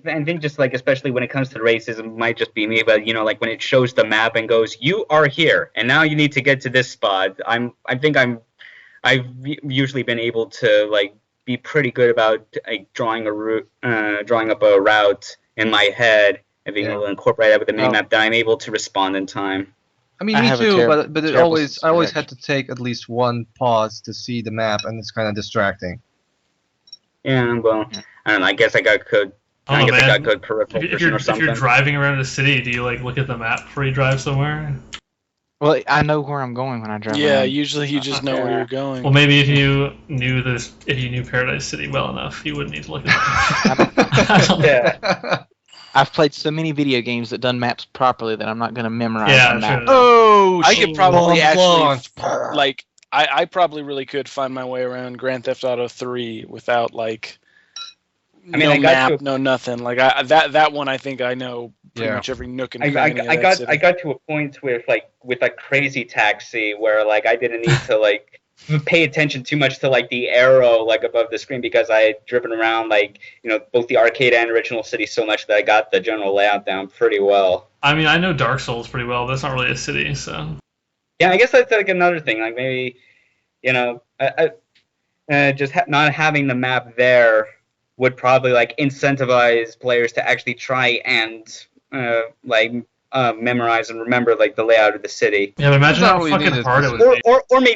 I think just like especially when it comes to races, it might just be me, but like when it shows the map and goes, "You are here, and now you need to get to this spot." I've usually been able to like be pretty good about like drawing up a route in my head and being able to incorporate that with the mini map that I'm able to respond in time.
I mean,
I
me
have a
too,
terrible-
but it
terrible
I
sense
always
of
had to take at least one pause to see the map, and it's kind of distracting.
Yeah, well, I don't know. I guess I got good. I guess I got good peripheral
If
vision
you're
or something.
driving around a city, do you like look at the map before you drive somewhere?
Well, I know where I'm going when I drive.
Yeah,
around.
usually you just know where you're going.
Well, maybe if you knew Paradise City well enough, you wouldn't need to look at the map.
Yeah.
I've played so many video games that done maps properly that I'm not going to memorize
Yeah,
the map.
sure.
Oh,
I could probably
launch.
actually, like, I probably really could find my way around Grand Theft Auto 3 without, like,
I mean,
no
I got
map,
to-
no nothing. Like, that one I think I know pretty
Yeah.
much every nook and
I
cranny of that
got
city.
I got to a point with a crazy taxi where like I didn't need to like pay attention too much to like the arrow like above the screen because I had driven around like both the arcade and original city so much that I got the general layout down pretty well.
I mean, I know Dark Souls pretty well, but it's not really a city, so.
Yeah, I guess that's like another thing. Like maybe just not having the map there would probably like incentivize players to actually try and like memorize and remember like the layout of the city.
Yeah, but imagine how
really
fucking
needed
hard it
this.
would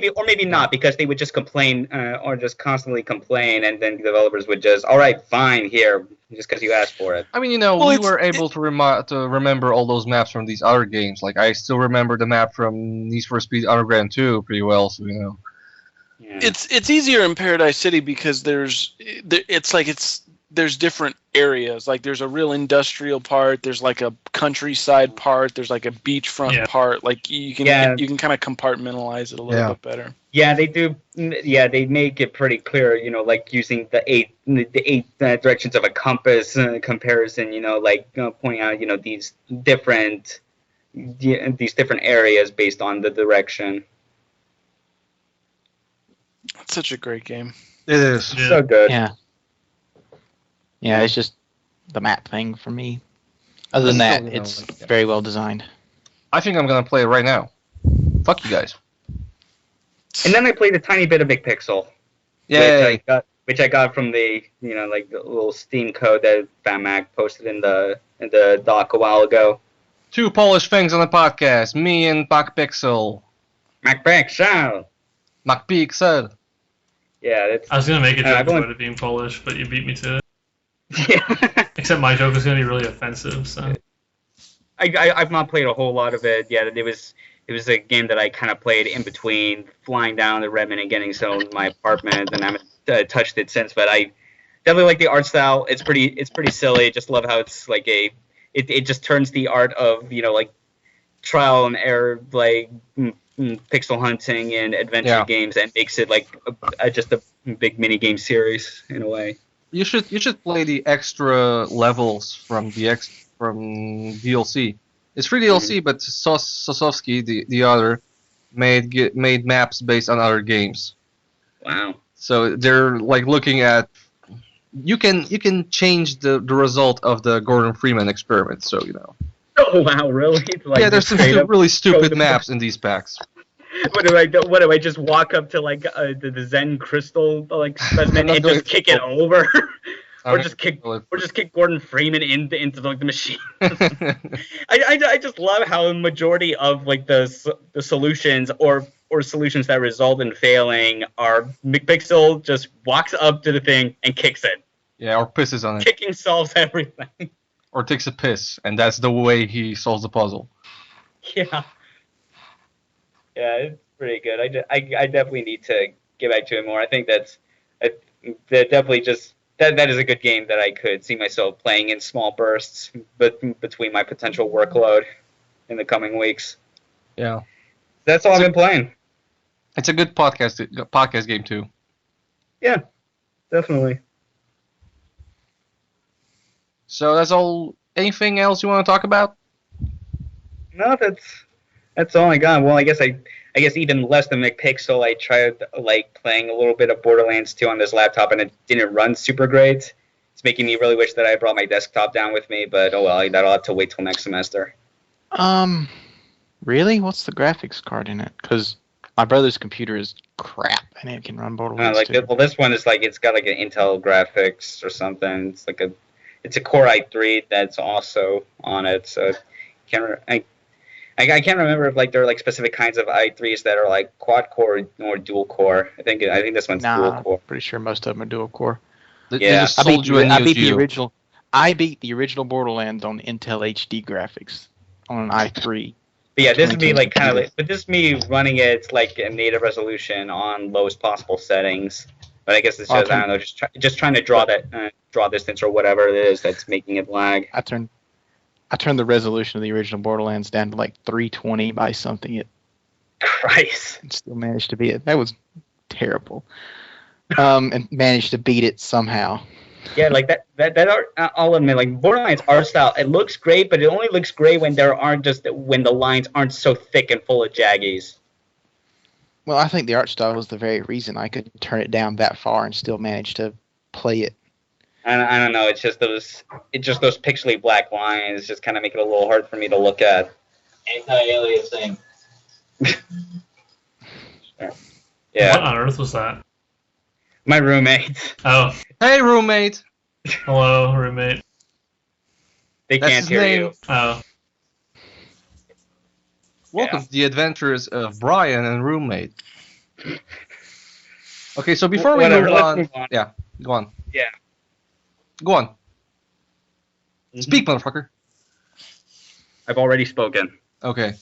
be.
Or maybe not, because they would just complain or just constantly complain, and then the developers would just, all right, fine, here, just because you asked for it.
I mean, you know,
Well,
we
it's-
were able to remember all those maps from these other games. Like, I still remember the map from Need for Speed Underground 2 pretty well, so, you know.
Yeah.
It's easier in Paradise City because there's different areas. Like there's a real industrial part, there's like a countryside part, there's like a beachfront part. Like you can kind of compartmentalize it a little bit better.
Yeah, they do. Yeah, they make it pretty clear. You know, like using the eight directions of a compass comparison. You know, like pointing out these different areas based on the direction.
It's such a great game.
It is.
Yeah.
So good.
Yeah, it's just the map thing for me. Other than that, it's very well designed.
I think I'm gonna play it right now. Fuck you guys.
And then I played a tiny bit of McPixel.
Yay!
Which I got from the like the little Steam code that FatMac posted in the doc a while ago.
2 Polish things on the podcast. Me and McPixel.
McPixel.
McPixel.
Yeah, it's.
I was gonna make a joke
I've only-
about it being Polish, but you beat me to it.
Yeah.
Except my joke was gonna be really offensive. So
I've not played a whole lot of it yet. It was a game that I kind of played in between flying down to Redmond and getting settled in my apartment, and I haven't touched it since. But I definitely like the art style. It's pretty silly. Just love how it's like it just turns the art of like trial and error, like pixel hunting and adventure games, and makes it like just a big mini game series in a way.
You should play the extra levels from DLC. It's free DLC, but Sosovsky, the other, made maps based on other games.
Wow.
So they're like looking at. You can change the result of the Gordon Freeman experiment. So
Oh wow, really? Like,
there's some really stupid maps in these packs.
What do I do? What do I just walk up to like the Zen crystal like specimen and just kick it over, or just kick Gordon Freeman into like the machine? I just love how a majority of like the solutions or solutions that result in failing are McPixel just walks up to the thing and kicks it.
Yeah, or pisses on it.
Kicking solves everything.
Or takes a piss, and that's the way he solves the puzzle.
Yeah. Yeah, it's pretty good. I definitely need to get back to it more. I think that definitely just that is a good game that I could see myself playing in small bursts, but between my potential workload in the coming weeks.
Yeah,
that's all I've been playing.
It's a good podcast game too.
Yeah, definitely.
So that's all. Anything else you want to talk about?
No, that's all I got. Well, I guess even less than McPixel, I tried like playing a little bit of Borderlands 2 on this laptop, and it didn't run super great. It's making me really wish that I brought my desktop down with me, but oh well, that'll have to wait till next semester.
Really? What's the graphics card in it? Because my brother's computer is crap, and it can run Borderlands 2.
Well, this one is like it's got like an Intel graphics or something. It's a Core i3 that's also on it, so I can't remember if like there are like specific kinds of i3s that are like quad core or dual core. I think this one's dual core.
Pretty sure most of them are dual core.
They just sold you a
I
Neo
beat
Geo.
the original. I beat the original Borderlands on Intel HD graphics on an i3.
But yeah, this would be like kind of like, but this is me running it like a native resolution on lowest possible settings. But I guess it's just I don't know, just trying to draw distance or whatever it is that's making it lag.
I turned the resolution of the original Borderlands down to like 320 by something.
Christ.
And still managed to beat it. That was terrible. And managed to beat it somehow.
Yeah, like that art, I'll admit, like Borderlands art style, it looks great, but it only looks great when when the lines aren't so thick and full of jaggies.
Well, I think the art style was the very reason I could turn it down that far and still manage to play it.
I don't know. It's just those pixely black lines just kind of make it a little hard for me to look at.
Anti-aliasing.
Yeah.
What on earth was that?
My roommate.
Oh,
Hey, roommate.
hello, roommate.
They
That's
can't
his
hear
name.
you.
Oh,
Welcome to the adventures of Brian and roommate. Okay, so before we move on, yeah, go on.
Yeah.
Go on.
Mm-hmm.
Speak, motherfucker.
I've already spoken.
Okay.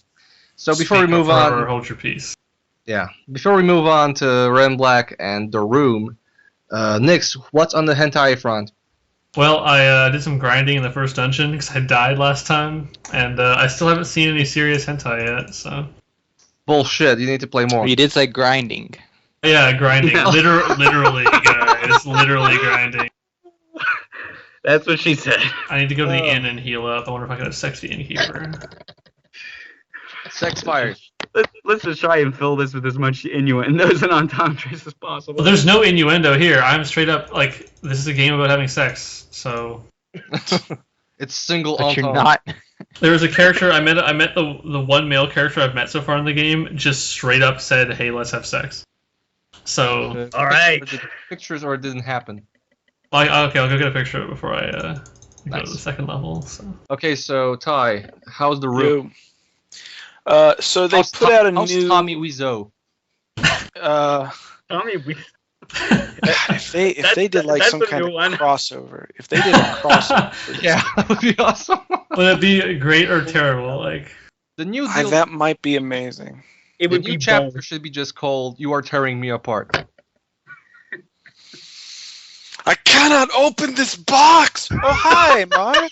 So before we
Speak
move
up
on,
or hold your peace.
yeah, before we move on to Reddenblack and the room, Nix, what's on the hentai front?
Well, I did some grinding in the first dungeon because I died last time, and I still haven't seen any serious hentai yet. So
Bullshit. You need to play more.
You did say grinding.
yeah, grinding.
Yeah.
Literally, guys, literally grinding.
That's what she said.
I need to go to the inn and heal up. I wonder if I can have sex the innkeeper.
Sex fire.
Let's just try and fill this with as much innuendos and entendres as possible.
Well, there's no innuendo here. I'm straight up like this is a game about having sex. So
It's single
But you're
entendre.
not.
there was a character I met the one male character I've met so far in the game just straight up said, "Hey, let's have sex." So
All right.
Pictures or it didn't happen.
okay, I'll go get a picture of it before I go to
Nice.
the second level. So.
Okay, so Ty, how's the room?
So they put out a
how's
new.
Tommy Wiseau?
Tommy,
If they did like
that's
some
a
kind
new
of
one.
crossover, if they did a crossover, for this,
Yeah, that would be awesome.
Would it be great or terrible? Like,
The new deal,
that might be amazing.
it
the
would
new
be
chapter
both.
should be just called "You Are Tearing Me Apart."
I cannot open this box. Oh hi, Mark.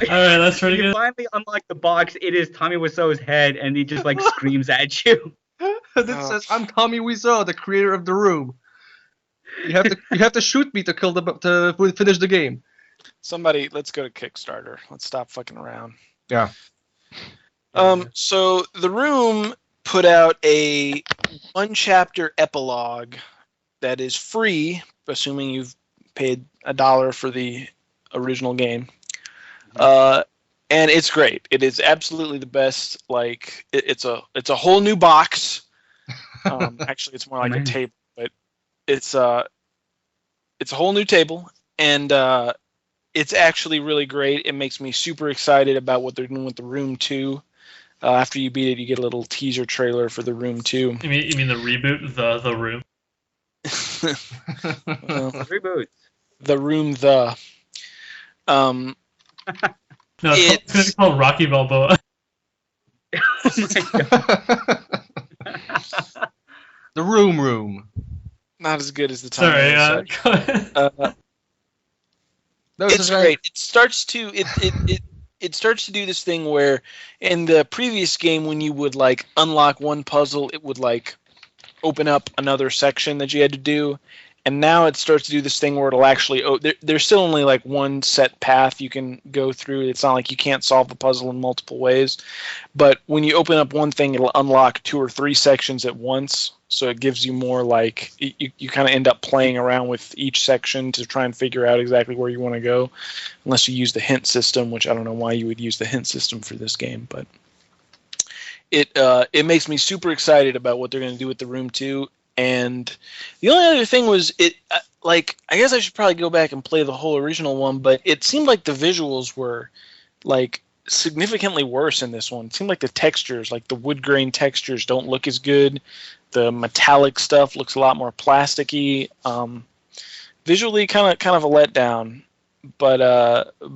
all right, that's pretty
You
good.
finally unlock the box. It is Tommy Wiseau's head, and he just like screams at you.
And it says, "I'm Tommy Wiseau, the creator of the room. You have to shoot me to finish the game."
Somebody, let's go to Kickstarter. Let's stop fucking around.
Yeah.
So the room put out a one-chapter epilogue that is free, assuming you've paid $1 for the original game. And it's great. It is absolutely the best. Like it's a whole new box. Actually, it's more like a table, but it's a whole new table, and it's actually really great. It makes me super excited about what they're doing with the Room 2. After you beat it, you get a little teaser trailer for the Room 2.
You mean the reboot, the room?
Reboot.
The Room
No, it's gonna be called Rocky Balboa.
Oh my god.
The room.
Not as good as the time.
Sorry, go ahead.
That was
It's great. It starts to it starts to do this thing where in the previous game when you would like unlock one puzzle, it would like open up another section that you had to do. And now it starts to do this thing where it'll actually there's still only like one set path you can go through. It's not like you can't solve the puzzle in multiple ways. But when you open up one thing, it'll unlock 2 or 3 sections at once. So it gives you more like you kind of end up playing around with each section to try and figure out exactly where you want to go, unless you use the hint system, which I don't know why you would use the hint system for this game, but it makes me super excited about what they're going to do with the Room 2. And the only other thing was I guess I should probably go back and play the whole original one, but it seemed like the visuals were like significantly worse in this one. It seemed like the textures, like the wood grain textures, don't look as good. The metallic stuff looks a lot more plasticky. Visually, kind of a letdown, but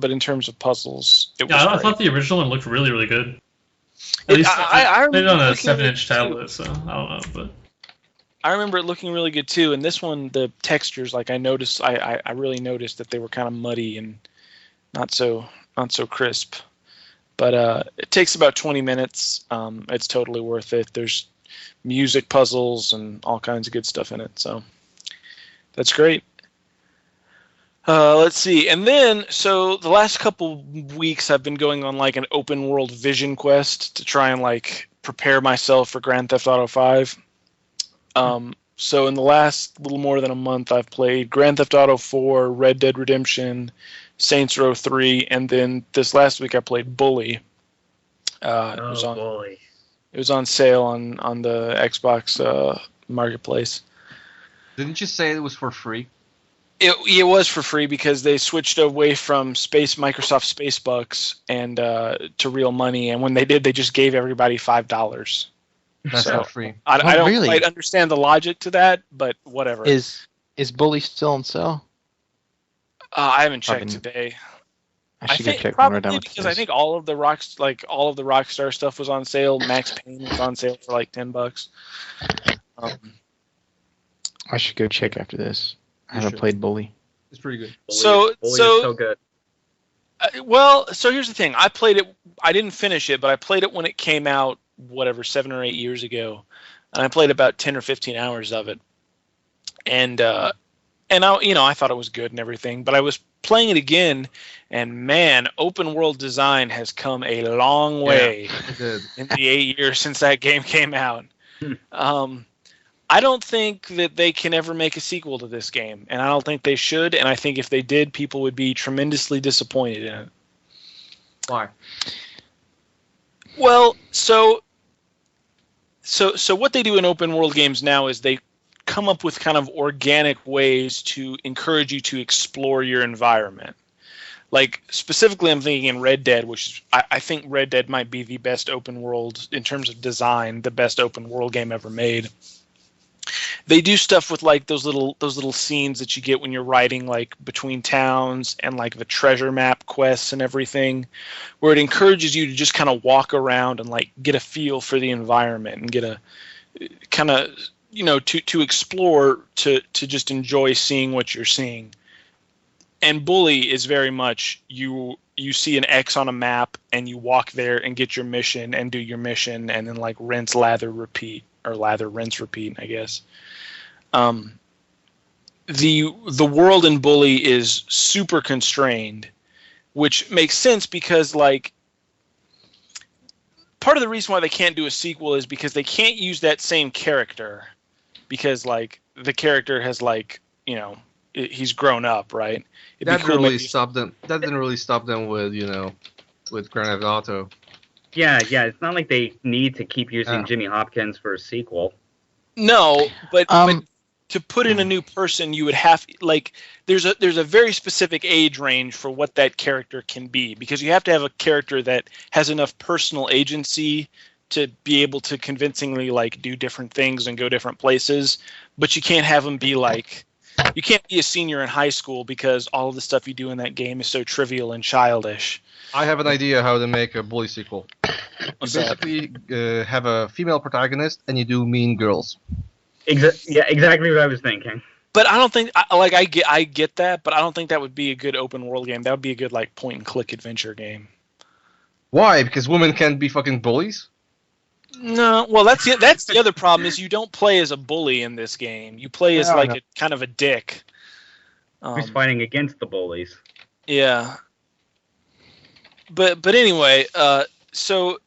in terms of puzzles, it was
I
great.
thought the original one looked really, really good. At least
I
played it on a
remember
7-inch
looking at it
tablet, so I don't know, but.
I remember it looking really good too, and this one, the textures, like I really noticed that they were kind of muddy and not so crisp. But it takes about 20 minutes. It's totally worth it. There's music puzzles and all kinds of good stuff in it, so that's great. Let's see, and then so the last couple weeks I've been going on like an open world vision quest to try and like prepare myself for Grand Theft Auto 5. So in the last little more than a month, I've played Grand Theft Auto 4, Red Dead Redemption, Saints Row 3, and then this last week I played Bully.
Bully.
It was on sale on the Xbox marketplace.
Didn't you say it was for free?
It was for free because they switched away from Microsoft Space Bucks and to real money, and when they did, they just gave everybody $5.
That's not free.
I don't
really?
quite understand the logic to that, but whatever.
Is Bully still on sale?
I haven't checked today.
I should go check when
probably
we're done with
because
this.
I think all of the Rockstar stuff was on sale. Max Payne was on sale for like $10.
I should go check after this. I haven't
should.
played Bully.
It's pretty good.
Bully is so good.
So here's the thing. I played it. I didn't finish it, but I played it when it came out, 7 or 8 years ago, and I played about 10 or 15 hours of it. And I thought it was good and everything, but I was playing it again, and man, open world design has come a long way in the 8 years since that game came out. I don't think that they can ever make a sequel to this game, and I don't think they should, and I think if they did, people would be tremendously disappointed in it.
Why?
Well, so what they do in open world games now is they come up with kind of organic ways to encourage you to explore your environment. Like, specifically, I'm thinking in Red Dead, which I think Red Dead might be the best open world, in terms of design, the best open world game ever made. They do stuff with like those little scenes that you get when you're riding like between towns, and like the treasure map quests and everything, where it encourages you to just kind of walk around and like get a feel for the environment and get a kind of, to explore, to just enjoy seeing what you're seeing. And Bully is very much you see an X on a map and you walk there and get your mission and do your mission, and then like rinse, lather, repeat, or lather, rinse, repeat, I guess. The world in Bully is super constrained, which makes sense because like part of the reason why they can't do a sequel is because they can't use that same character, because like the character has like he's grown up, right?
That didn't really stop them with Grand Theft Auto.
Yeah, it's not like they need to keep using Jimmy Hopkins for a sequel.
No, but to put in a new person, you would have there's a very specific age range for what that character can be, because you have to have a character that has enough personal agency to be able to convincingly like do different things and go different places, but you can't have them be like, you can't be a senior in high school because all of the stuff you do in that game is so trivial and childish.
I have an idea how to make a Bully sequel.
What's
You basically have a female protagonist and you do Mean Girls.
Exactly what I was thinking.
But I don't think I get that, but I don't think that would be a good open world game. That would be a good like point and click adventure game.
Why? Because women can't be fucking bullies?
No, well that's the other problem is you don't play as a bully in this game. You play as a kind of a dick.
Who's fighting against the bullies?
Yeah. But anyway, so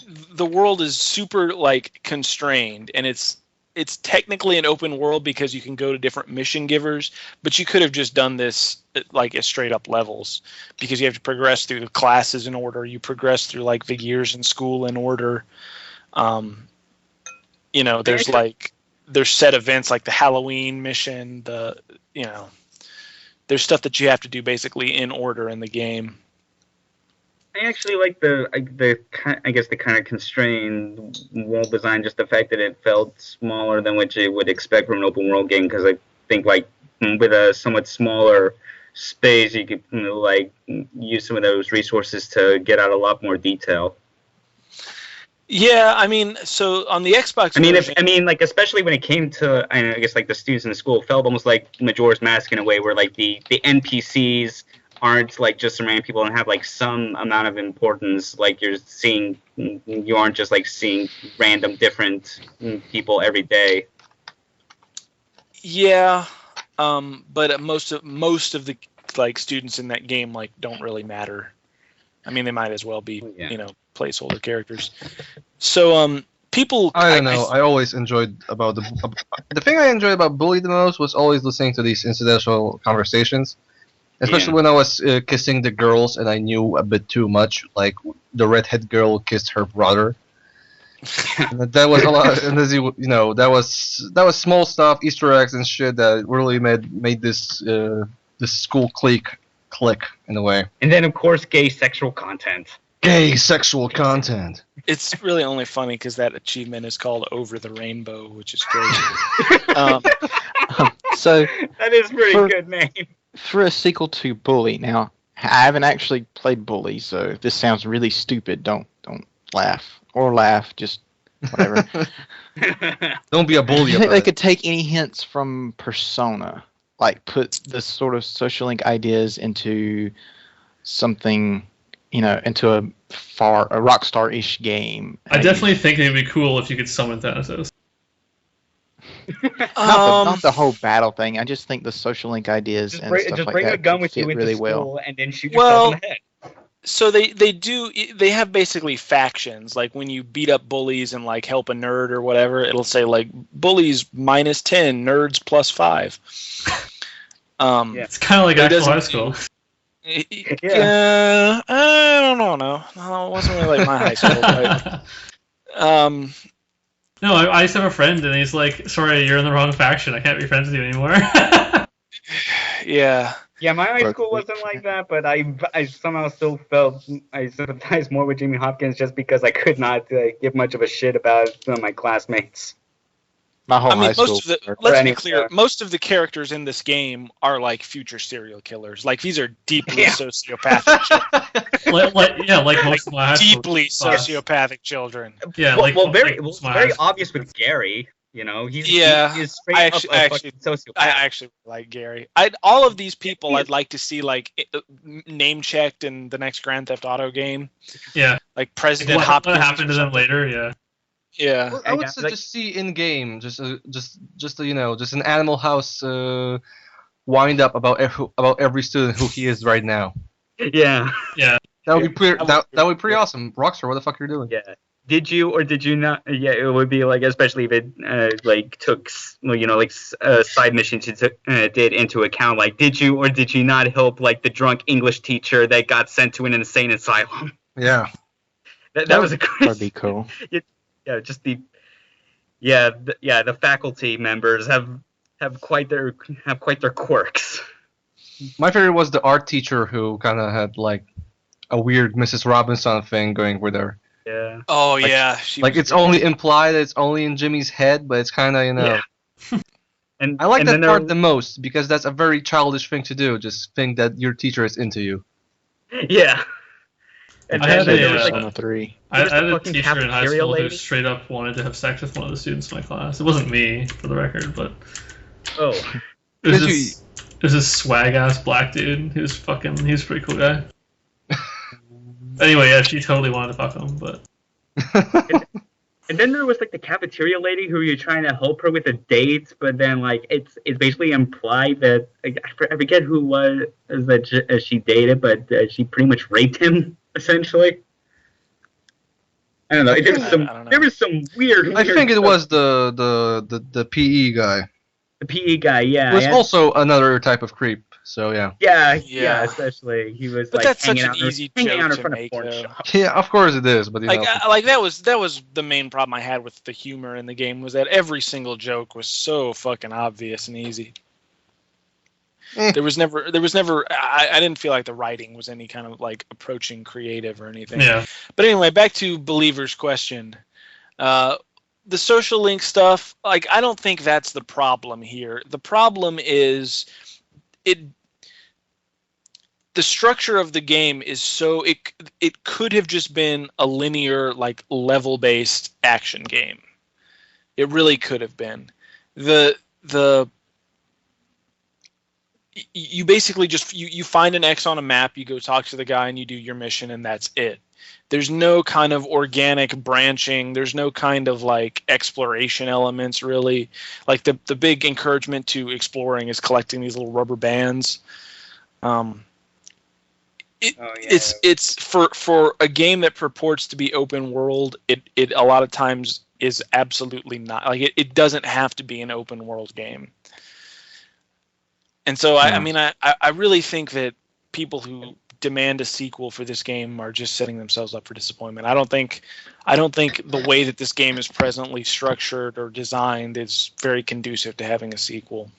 the world is super like constrained, and it's technically an open world because you can go to different mission givers, but you could have just done this like as straight up levels, because you have to progress through the classes in order. You progress through like the years in school in order. There's set events like the Halloween mission. There's stuff that you have to do basically in order in the game.
I actually like the kind of constrained world design, just the fact that it felt smaller than what you would expect from an open world game, because I think like with a somewhat smaller space you could use some of those resources to get out a lot more detail.
Yeah, I mean, so on the Xbox version,
especially when it came to I guess like the students in the school, it felt almost like Majora's Mask in a way, where like the NPCs aren't like just some random people and have like some amount of importance. Like you aren't just like seeing random different people every day.
Yeah, but most of the like students in that game like don't really matter. I mean, they might as well be placeholder characters. So people.
I don't know. I always enjoyed about the thing I enjoyed about Bully the most was always listening to these incidental conversations. Especially when I was kissing the girls and I knew a bit too much, like the redhead girl kissed her brother. And that was a lot, and as you know, that was small stuff, Easter eggs and shit that really made this this school click in a way.
And then, of course, gay sexual content.
Gay sexual content.
It's really only funny because that achievement is called Over the Rainbow, which is great.
So
That is a pretty good name.
for a sequel to Bully, now I haven't actually played Bully, so if this sounds really stupid, don't laugh or laugh, just whatever.
Don't be a bully.
Do you think
about
they
it.
could take any hints from Persona, like put this sort of social link ideas into something, into a Rockstar-ish game?
I definitely think it'd be cool if you could summon Thanatos.
Not the whole battle thing. I just think the social link ideas
Just
and
bring,
stuff
just
like
bring
that
a gun
could
with you
fit
into
really
school
well.
and then shoot yourself in the head.
So they have basically factions. Like when you beat up bullies and like help a nerd or whatever, it'll say like bullies -10, nerds +5.
Yeah.
It's kind of like
It
actual
doesn't
high school.
Yeah, I don't know. No, it wasn't really like my high school. But,
No, I used to have a friend, and he's like, "Sorry, you're in the wrong faction. I can't be friends with you anymore."
yeah.
Yeah, my high school wasn't like that, but I somehow still felt I sympathized more with Jimmy Hopkins just because I could not give much of a shit about some of my classmates.
My whole
I mean,
high school.
most of the
Or
let's be
any-
clear. Most of the characters in this game are like future serial killers. Like these are deeply
Yeah.
sociopathic, children.
like most of my high school.
Deeply sociopathic children.
Yeah,
well, very
most of my
very
high school-
obvious with Gary. You know, he's
Yeah,
he is straight
I
up
actually-
a
I
fucking
I
sociopath.
actually like Gary. All of these people I'd like to see like name checked in the next Grand Theft Auto game.
Yeah.
Like President
What
Hopkins.
happened to
or
them
something.
later? Yeah.
Yeah.
Well, I would
Yeah,
say
like-
just see in game, just an Animal House wind up about every student who he is right now.
Yeah,
That would be pretty.
That
That
would
would be pretty awesome. Rockstar, what the fuck are you doing?
yeah. Did you or did you not? Yeah, it would be like, especially if it like took side missions you did into account. Like, did you or did you not help like the drunk English teacher that got sent to an insane asylum?
Yeah.
That was a
That'd be cool.
yeah, just the faculty members have quite their quirks.
My favorite was the art teacher who kind of had like a weird Mrs. Robinson thing going with her.
Yeah.
Oh
Like-
yeah.
Like it's only implied that it's only in Jimmy's head, but it's kind of
Yeah. And
I like
and
that
then
part the most because that's a very childish thing to do. Just think that your teacher is into you.
Yeah. And
I
then
had
there
a,
was, like,
Persona 3.
I
There's
had
the
a
fucking
teacher in high
cafeteria
school who
lady.
straight up wanted to have sex with one of the students in my class. It wasn't me, for the record, but
oh.
it was
Did
this swag ass black dude. He was a pretty cool guy. Anyway, yeah, she totally wanted to fuck him, but
And then there was like the cafeteria lady who you're trying to help her with a date, but then like it's basically implied that like, I forget who was that she dated, but she pretty much raped him essentially. I don't know. There was
I
some
don't know.
there was some weird.
I think it
stuff.
was the PE guy.
The PE guy. Yeah.
Who was
yeah.
also another type of creep. So yeah.
Yeah.
Yeah.
Especially he was
But
like
that's such
hanging
an
out in-
easy
hanging out
joke
in
to
front
make,
of porn
though.
shops.
Yeah, of course it is, but you know.
Like that was the main problem I had with the humor in the game was that every single joke was so fucking obvious and easy. There was never I didn't feel like the writing was any kind of like approaching creative or anything.
yeah.
But anyway, back to Believer's question. The social link stuff, like I don't think that's the problem here. The problem is the structure of the game is so it could have just been a linear like level based action game. It really could have been. You basically just you find an X on a map, you go talk to the guy and you do your mission and that's it. There's no kind of organic branching, there's no kind of like exploration elements really. Like the big encouragement to exploring is collecting these little rubber bands. It's for a game that purports to be open world, it a lot of times is absolutely not. Like it doesn't have to be an open world game. And so I mean I really think that people who demand a sequel for this game are just setting themselves up for disappointment. I don't think the way that this game is presently structured or designed is very conducive to having a sequel.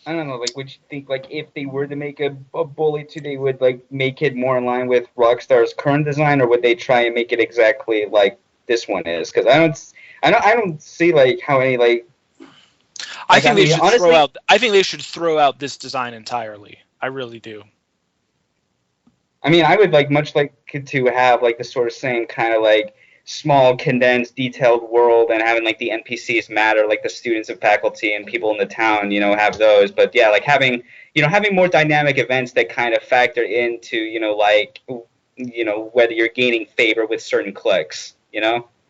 I don't know, like, would you think, like, if they were to make a Bully 2, they would, like, make it more in line with Rockstar's current design, or would they try and make it exactly like this one is? Because I don't see, like, how any, like...
I think they should throw out this design entirely. I really do.
I mean, I would, like, much like to have, like, the sort of same kind of, like, small, condensed, detailed world, and having, like, the NPCs matter, like the students and faculty and people in the town, you know, have those. But yeah, like, having more dynamic events that kind of factor into, like, whether you're gaining favor with certain cliques,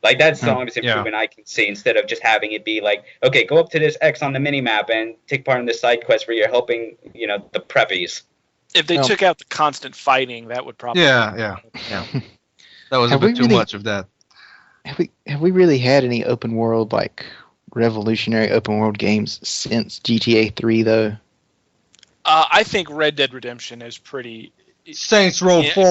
like, that's the obvious improvement I can see, instead of just having it be like, okay, go up to this X on the minimap and take part in this side quest where you're helping, the preppies.
If they took out the constant fighting, that would probably
yeah. That was a bit too much of that.
Have we really had any open world, like, revolutionary open world games since GTA 3 though?
I think Red Dead Redemption is pretty.
Saints Row 4.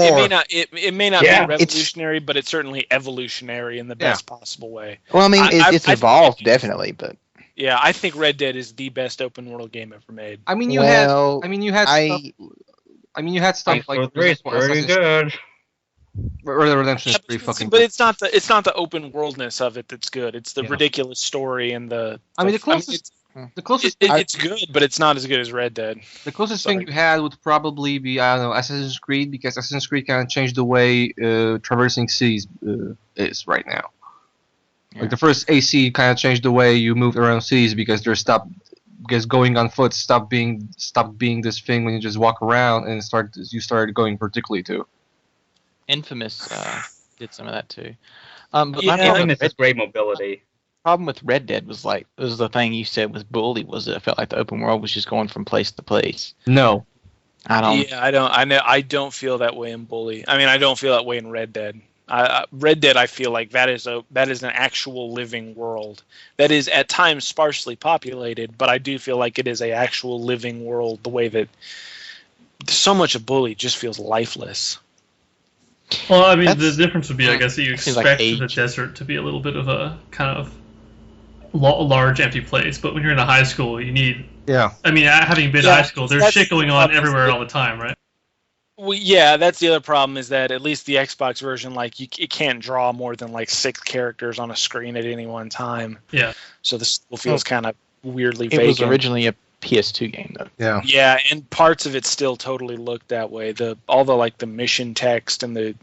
It may not be revolutionary, but it's certainly evolutionary in the best possible way.
Well, I mean, it's evolved definitely, but.
Yeah, I think Red Dead is the best open world game ever made.
I mean, you had stuff like
pretty good.
Red Dead Redemption is pretty fucking
but
good.
it's not the open worldness of it that's good. It's the ridiculous story and the
closest
it's good, but it's not as good as Red Dead.
The closest thing you had would probably be, I don't know, Assassin's Creed, because Assassin's Creed kind of changed the way traversing seas is right now. Yeah. Like the first AC kind of changed the way you moved around seas, because going on foot stopped being this thing when you just walk around, and you started going vertically too.
Infamous did some of that too.
Infamous is great mobility.
Problem with Red Dead was the thing you said with Bully, was it felt like the open world was just going from place to place.
No,
I don't.
Yeah, I don't feel that way in Bully. I mean, I don't feel that way in Red Dead. Red Dead, I feel like that is an actual living world that is at times sparsely populated, but I do feel like it is a actual living world. The way that so much of Bully just feels lifeless.
Well, I mean, the difference would be, I guess, that you expect the desert to be a little bit of a kind of large empty place, but when you're in a high school, you need.
Yeah.
I mean, having been to high school, there's shit going on everywhere all the time, right?
Well, yeah, that's the other problem, is that at least the Xbox version, like, it can't draw more than like 6 characters on a screen at any one time.
Yeah.
So this feels kind of weirdly
vacant. It was originally a PS2 game, though.
Yeah.
Yeah, and parts of it still totally look that way. All the mission text and the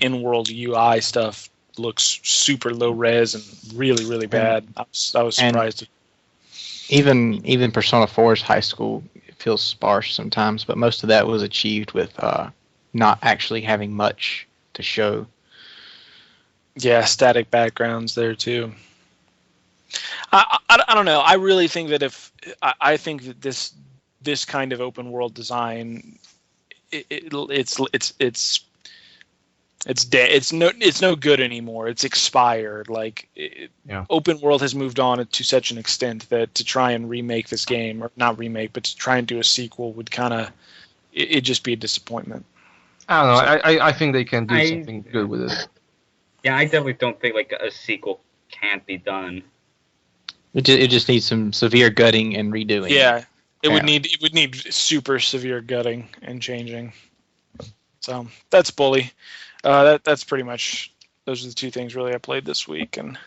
in-world UI stuff looks super low res and really, really bad. I was surprised.
Even Persona 4's high school feels sparse sometimes, but most of that was achieved with not actually having much to show.
Yeah, static backgrounds there too. I don't know. I really think that I think that this kind of open world design, it's dead. It's no good anymore. It's expired. Like open world has moved on to such an extent that to try and remake this game, or not remake, but to try and do a sequel would kind of it'd just be a disappointment.
I don't know. I think they can do something good with it.
Yeah, I definitely don't think like a sequel can't be done.
It just needs some severe gutting and redoing.
Yeah, it would need super severe gutting and changing. So that's Bully. That's pretty much, those are the 2 things really I played this week, and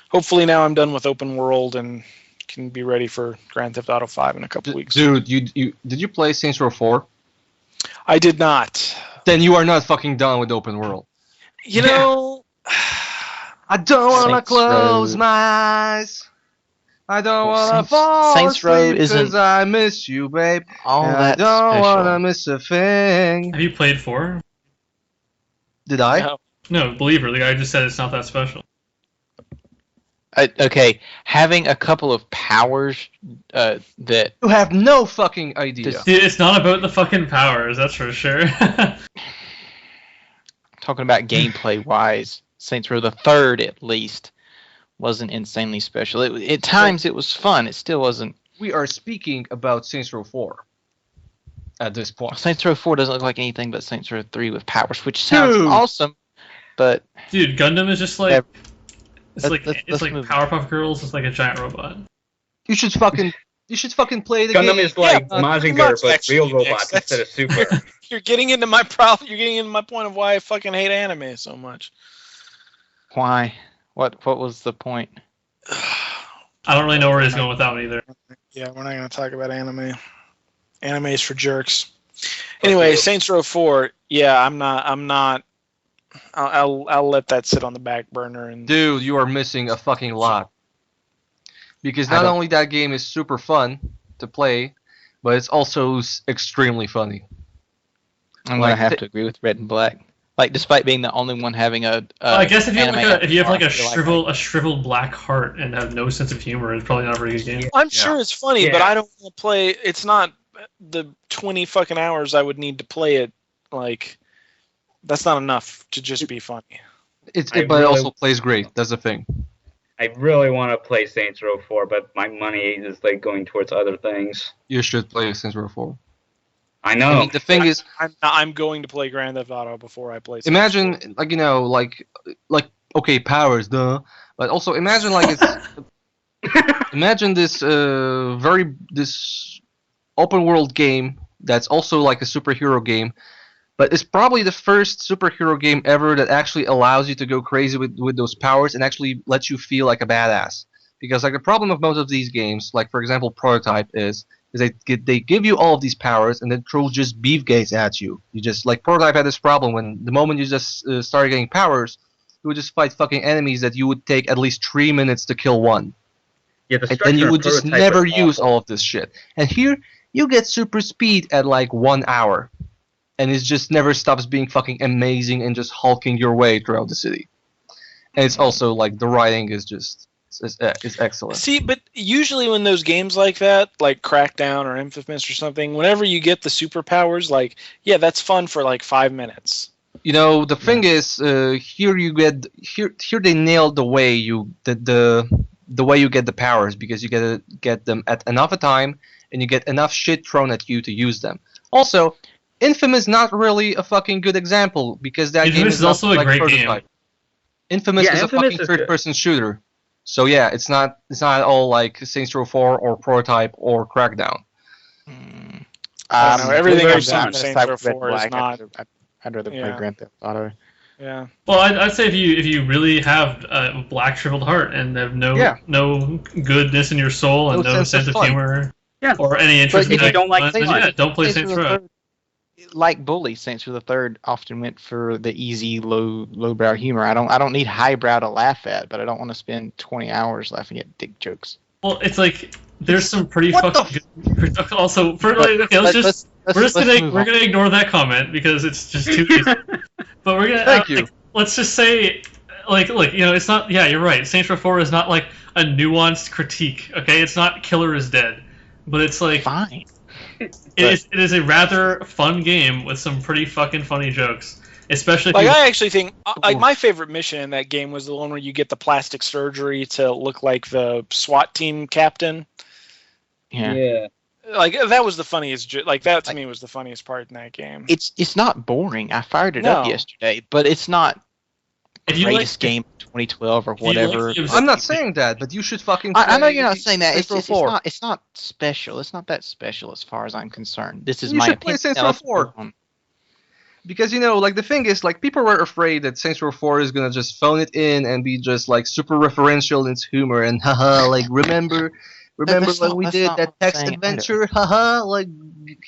hopefully now I'm done with open world and can be ready for Grand Theft Auto 5 in a couple weeks.
Dude, did you play Saints Row 4?
I did not.
Then you are not fucking done with open world.
You know,
I don't want to close my eyes. I don't want to fall asleep because I miss you, babe. I don't want to miss a thing.
Have you played 4?
Did I?
No, Believer. The guy just said it's not that special.
Okay, having a couple of powers that...
You have no fucking idea.
It's not about the fucking powers, that's for sure.
Talking about gameplay-wise, Saints Row the 3rd, at least, wasn't insanely special. At times, it was fun. It still wasn't...
We are speaking about Saints Row 4. at this point.
Saints Row 4 doesn't look like anything but Saints Row 3 with powers, which sounds
Dude.
awesome, but
Dude, Gundam is just like
Yeah.
it's like
Let's move.
Powerpuff Girls. It's like a giant robot.
You should fucking play the
Gundam
game.
is like
pretty
Mazinger,
much,
but
actually,
real
Nick.
robots
That's-
instead of super.
You're getting into my problem. You're getting into my point of why I fucking hate anime so much.
why? What was the point?
I don't really know where he's going with that one either.
Yeah, we're not going to talk about anime. Anime is for jerks. Anyway, Saints Row 4. Yeah, I'm not. I'll let that sit on the back burner. And
Dude, you are missing a fucking lot. Because not only that game is super fun to play, but it's also extremely funny.
I'm
Like,
gonna have to agree with Red and Black. Like, despite being the only one having a,
Well, I guess if you have
anime
like a
avatar,
shriveled black heart and have no sense of humor, it's probably not a very good game.
I'm sure it's funny, but
Yeah.
I don't want to play. It's not the 20 fucking hours I would need to play it. Like, that's not enough to just be funny.
I
But it
really-
also plays great. That's the thing.
I really want to play Saints Row 4, but my money is like going towards other things.
You should play Saints Row 4.
I know.
I mean, the thing is,
I'm going to play Grand Theft Auto before I play. Saints Row.
imagine, like, you know, like okay, powers, duh. But also imagine, like, it's imagine this this open world game that's also like a superhero game, but it's probably the first superhero game ever that actually allows you to go crazy with those powers and actually lets you feel like a badass. Because like the problem of most of these games, like for example Prototype, is they give you all of these powers and then throw just beef gates at you. You just like Prototype had this problem when the moment you just started getting powers, you would just fight fucking enemies that you would take at least 3 minutes to kill one.
Yeah, the
And
structure
you
of
would just
Prototype
never
is
use
awful.
all of this shit. And here, you get super speed at like 1 hour. And it just never stops being fucking amazing and just hulking your way throughout the city. And it's also like the writing is just is excellent.
See, but usually when those games like that, like Crackdown or Infamous or something, whenever you get the superpowers, like, yeah, that's fun for like 5 minutes.
You know, the thing is, here you get here they nailed the way the way you get the powers, because you get them at enough a time and you get enough shit thrown at you to use them. Also, Infamous not really a fucking good example because that game
Infamous
is
is also
not
a
like
great
Prototype.
game.
Infamous
Yeah,
is
Infamous
a fucking
is good.
third-person shooter. So yeah, it's not at all like Saints Row 4 or Prototype or Crackdown.
I don't know, everything
very
I've seen
fun.
of Saints Row 4 is not.
I'd rather play
Yeah.
Grand Theft Auto.
Yeah.
Well, I'd say if you really have a black shriveled heart and have no goodness in your soul and
No
no
sense
sense
of
of
fun.
humor
Yeah.
or any interest
But if
in
you don't like
then
fun,
yeah, don't play
Saints
Saints
Row the
Row.
Third- Like Bully, Saints Row the Third often went for the easy, lowbrow humor. I don't need highbrow to laugh at, but I don't want to spend 20 hours laughing at dick jokes.
Well, it's like there's some pretty
What
fucking good. Also, for like, okay,
Let's
we're gonna ignore that comment because it's just too easy. But we're gonna
Thank you.
like, let's just say, like, look, you know, it's not. Yeah, you're right. Saints Row 4 is not like a nuanced critique. Okay, it's not Killer is Dead, but it's like
Fine.
it is a rather fun game with some pretty fucking funny jokes, especially if
Like,
you.
I actually think, like, my favorite mission in that game was the one where you get the plastic surgery to look like the SWAT team captain.
Yeah.
Like, that was the funniest. Like, that to me was the funniest part in that game.
It's not boring. I fired it up
No.
yesterday, but it's not
If you like-
greatest game of 2012 or
you like
whatever.
the
I'm not saying that, but you should fucking.
I know
play
you're not saying that.
Saints Row 4.
It's not special. It's not that special as far as I'm concerned. This is
You
my
should play
opinion.
Saints
Now,
Row
let's
4.
move on.
Because, you know, like, the thing is, like, people were afraid that Saints Row 4 is gonna just phone it in and be just, like, super referential in its humor and haha, like, remember
That's
when
not-
we
that's
did
not
that
what I'm
text
saying
adventure, haha, like,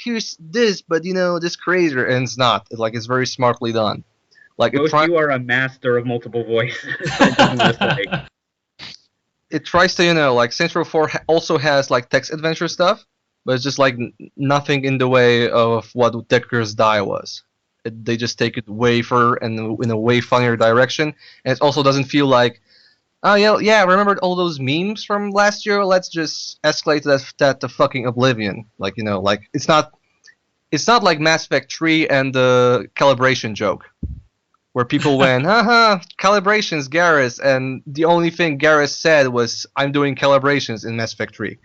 here's this, but, you know, this crazier, and it's not. Like, it's very smartly done. Like,
Most you are a master of multiple voices.
it tries to, you know, like, Saints Row 4 also has, like, text adventure stuff, but it's just, like, nothing in the way of what Decker's Die was. They just take it way further and in a way funnier direction, and it also doesn't feel like, oh yeah, remember all those memes from last year? Let's just escalate that to fucking oblivion. Like, you know, like it's not like Mass Effect 3 and the calibration joke, where people went, haha, calibrations, Garrus, and the only thing Garrus said was, I'm doing calibrations in Mass Effect 3.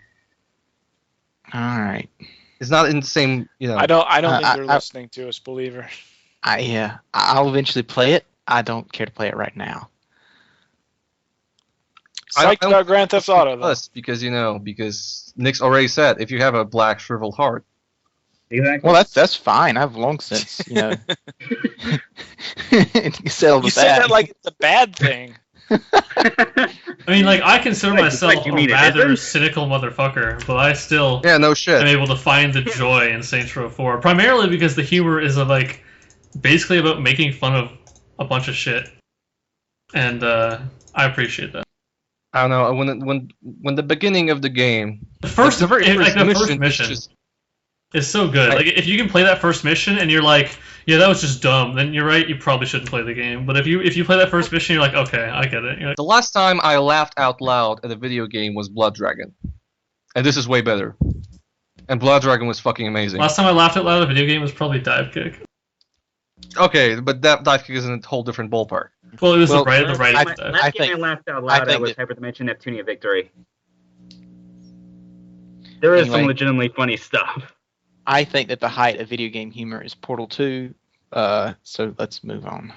All right.
It's not in the same, you know.
I don't think
I-
they're
I-
listening to us, believer.
I'll eventually play it. I don't care to play it right now.
Psyched about Grand Theft Auto, though.
Because, because Nick's already said, if you have a black shriveled heart.
Exactly.
Well, that's fine. I've long since, settled
You said that like it's a bad thing.
I mean, like, I consider
Like,
myself
you
a
mean it
rather
isn't?
cynical motherfucker, but I still
Yeah, no
am
shit.
able to find the joy in Saints Row 4. Primarily because the humor is, basically about making fun of a bunch of shit. And I appreciate that.
I don't know, when the beginning of the game...
The first,
the very first
mission
is just...
is so good. Like, if you can play that first mission and you're like, yeah, that was just dumb, then you're right, you probably shouldn't play the game. But if you play that first mission, you're like, okay, I get it. You're like,
The last time I laughed out loud at a video game was Blood Dragon. And this is way better. And Blood Dragon was fucking amazing.
last time I laughed out loud at a video game was probably Dive Kick.
Okay, but that Dive Kick is in a whole different ballpark.
Well, it was
Well,
the right stuff.
Last game I
think-
laughed out
I
loud
think
at was
that-
Hyperdimension Neptunia Victory. There is some
Anyway.
legitimately funny stuff.
I think that the height of video game humor is Portal 2. So let's move on.